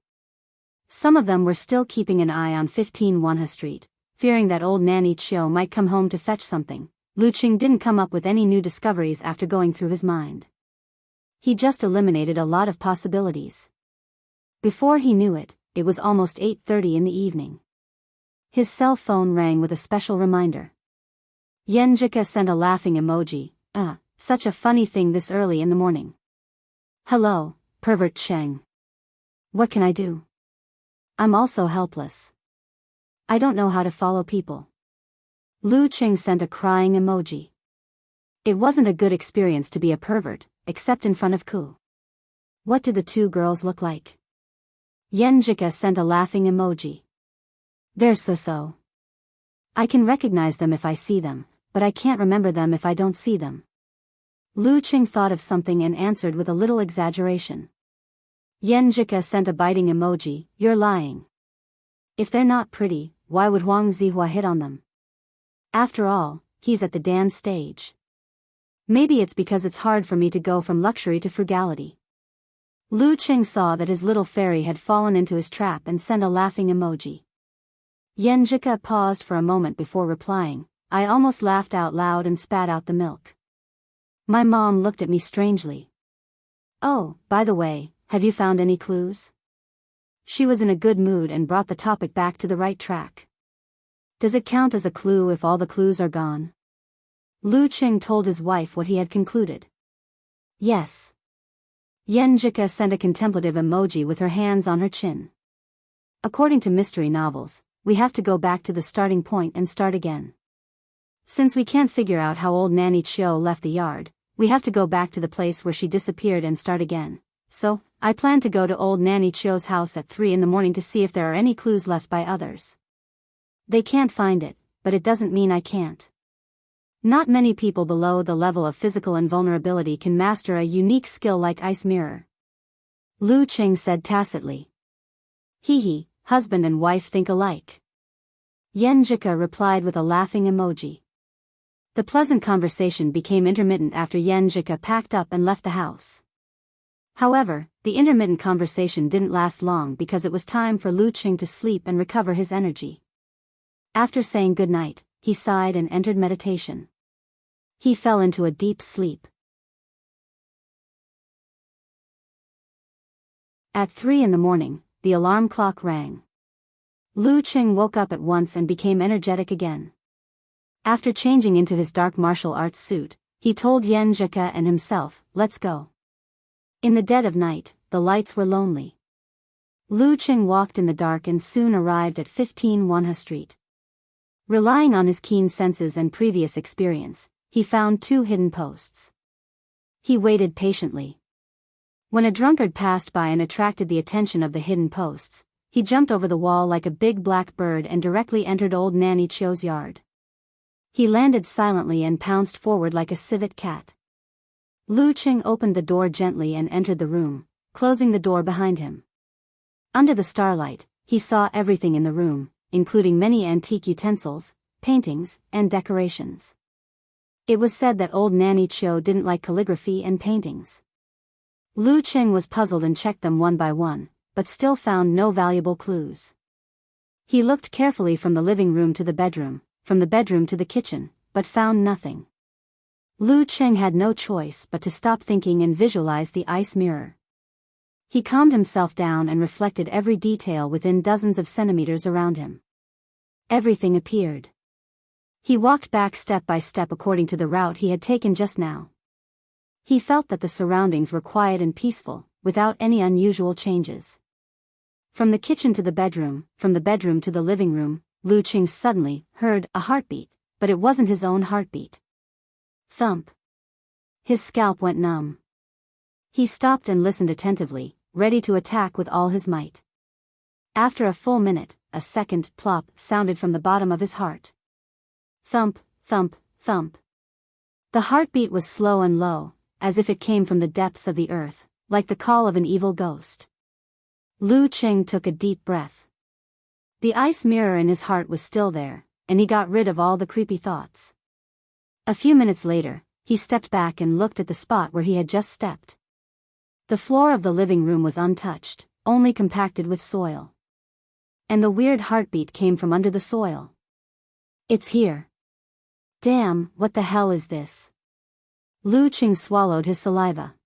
Some of them were still keeping an eye on 15 Wanha Street, fearing that old Nanny Chiu might come home to fetch something. Lu Qing didn't come up with any new discoveries after going through his mind. He just eliminated a lot of possibilities. Before he knew it, it was almost 8:30 in the evening. His cell phone rang with a special reminder. Yenjika sent a laughing emoji. Such a funny thing this early in the morning. "Hello, pervert Cheng. What can I do? I'm also helpless. I don't know how to follow people." Lu Qing sent a crying emoji. It wasn't a good experience to be a pervert, except in front of Ku. What did the two girls look like? Yenjika sent a laughing emoji. "They're so-so. I can recognize them if I see them, but I can't remember them if I don't see them." Lu Qing thought of something and answered with a little exaggeration. Yenjika sent a biting emoji. "You're lying. If they're not pretty, why would Huang Zihua hit on them? After all, he's at the dance stage. Maybe it's because it's hard for me to go from luxury to frugality." Lu Qing saw that his little fairy had fallen into his trap and sent a laughing emoji. Yenjika paused for a moment before replying. "I almost laughed out loud and spat out the milk. My mom looked at me strangely. Oh, by the way, have you found any clues?" She was in a good mood and brought the topic back to the right track. "Does it count as a clue if all the clues are gone?" Lu Qing told his wife what he had concluded. "Yes." Yenjika sent a contemplative emoji with her hands on her chin. "According to mystery novels, we have to go back to the starting point and start again. Since we can't figure out how old Nanny Chiu left the yard, we have to go back to the place where she disappeared and start again. So, I plan to go to old Nanny Chiu's house at 3 in the morning to see if there are any clues left by others. They can't find it, but it doesn't mean I can't. Not many people below the level of physical invulnerability can master a unique skill like ice mirror." Lu Qing said tacitly. "Hee, husband and wife think alike." Yenjika replied with a laughing emoji. The pleasant conversation became intermittent after Yenjika packed up and left the house. However, the intermittent conversation didn't last long because it was time for Lu Qing to sleep and recover his energy. After saying goodnight, he sighed and entered meditation. He fell into a deep sleep. At 3 in the morning, the alarm clock rang. Lu Qing woke up at once and became energetic again. After changing into his dark martial arts suit, he told Yenjika and himself, "Let's go." In the dead of night, the lights were lonely. Lu Qing walked in the dark and soon arrived at 15 Wanha Street. Relying on his keen senses and previous experience, he found 2 hidden posts. He waited patiently. When a drunkard passed by and attracted the attention of the hidden posts, he jumped over the wall like a big black bird and directly entered old Nanny Chiu's yard. He landed silently and pounced forward like a civet cat. Lu Qing opened the door gently and entered the room, closing the door behind him. Under the starlight, he saw everything in the room, including many antique utensils, paintings, and decorations. It was said that old Nanny Chiu didn't like calligraphy and paintings. Lu Qing was puzzled and checked them one by one, but still found no valuable clues. He looked carefully from the living room to the bedroom, from the bedroom to the kitchen, but found nothing. Lu Qing had no choice but to stop thinking and visualize the ice mirror. He calmed himself down and reflected every detail within dozens of centimeters around him. Everything appeared. He walked back step by step according to the route he had taken just now. He felt that the surroundings were quiet and peaceful, without any unusual changes. From the kitchen to the bedroom, from the bedroom to the living room, Lu Qing suddenly heard a heartbeat, but it wasn't his own heartbeat. Thump. His scalp went numb. He stopped and listened attentively, ready to attack with all his might. After a full minute, a second plop sounded from the bottom of his heart. Thump, thump, thump. The heartbeat was slow and low, as if it came from the depths of the earth, like the call of an evil ghost. Lu Qing took a deep breath. The ice mirror in his heart was still there, and he got rid of all the creepy thoughts. A few minutes later, he stepped back and looked at the spot where he had just stepped. The floor of the living room was untouched, only compacted with soil. And the weird heartbeat came from under the soil. It's here. Damn, what the hell is this? Lu Qing swallowed his saliva.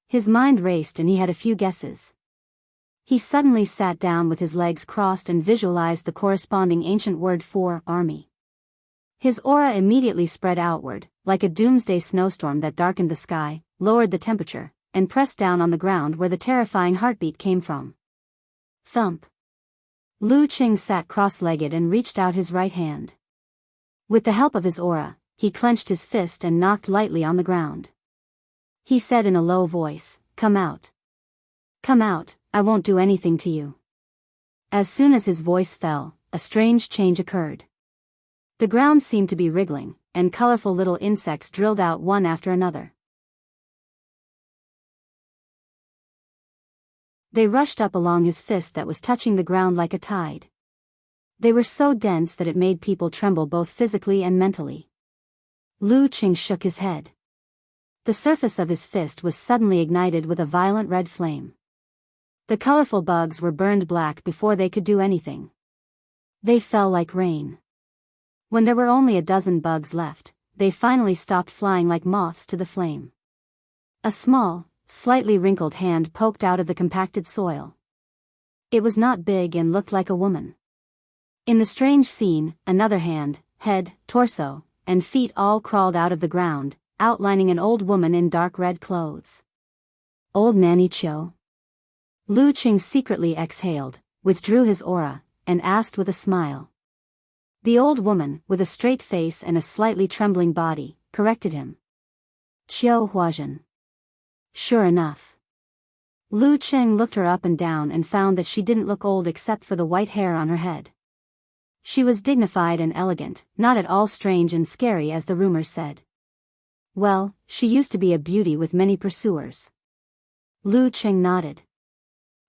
His mind raced and he had a few guesses. He suddenly sat down with his legs crossed and visualized the corresponding ancient word for army. His aura immediately spread outward, like a doomsday snowstorm that darkened the sky, lowered the temperature, and pressed down on the ground where the terrifying heartbeat came from. Thump. Lu Qing sat cross-legged and reached out his right hand. With the help of his aura, he clenched his fist and knocked lightly on the ground. He said in a low voice, "Come out. Come out, I won't do anything to you." As soon as his voice fell, a strange change occurred. The ground seemed to be wriggling, and colorful little insects drilled out one after another. They rushed up along his fist that was touching the ground like a tide. They were so dense that it made people tremble both physically and mentally. Lu Qing shook his head. The surface of his fist was suddenly ignited with a violent red flame. The colorful bugs were burned black before they could do anything. They fell like rain. When there were only a dozen bugs left, they finally stopped flying like moths to the flame. A small, slightly wrinkled hand poked out of the compacted soil. It was not big and looked like a woman. In the strange scene, another hand, head, torso, and feet all crawled out of the ground, outlining an old woman in dark red clothes. Old Nanny Chiu. Lu Qing secretly exhaled, withdrew his aura, and asked with a smile. The old woman, with a straight face and a slightly trembling body, corrected him. Qiu Huazhen. Sure enough. Lu Qing looked her up and down and found that she didn't look old except for the white hair on her head. She was dignified and elegant, not at all strange and scary as the rumors said. Well, she used to be a beauty with many pursuers. Lu Qing nodded.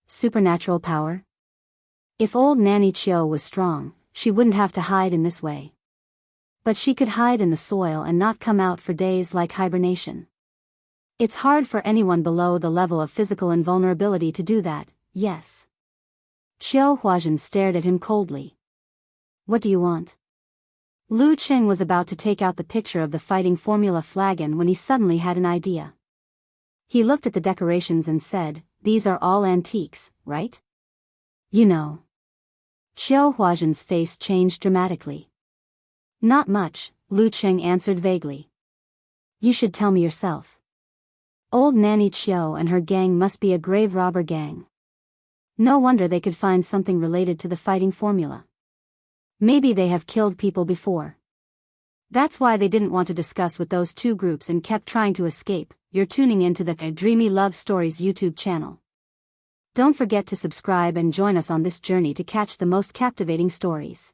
Supernatural power? If old Nanny Chiu was strong, she wouldn't have to hide in this way. But she could hide in the soil and not come out for days like hibernation. It's hard for anyone below the level of physical invulnerability to do that, yes. Qiu Huazhen stared at him coldly. What do you want? Lu Qing was about to take out the picture of the fighting formula flagon when he suddenly had an idea. He looked at the decorations and said, "These are all antiques, right? You know." Qiu Huazhen's face changed dramatically. Not much, Lu Qing answered vaguely. You should tell me yourself. Old Nanny Chiu and her gang must be a grave robber gang. No wonder they could find something related to the fighting formula. Maybe they have killed people before. That's why they didn't want to discuss with those two groups and kept trying to escape. You're tuning into the Dreamy Love Stories YouTube channel. Don't forget to subscribe and join us on this journey to catch the most captivating stories.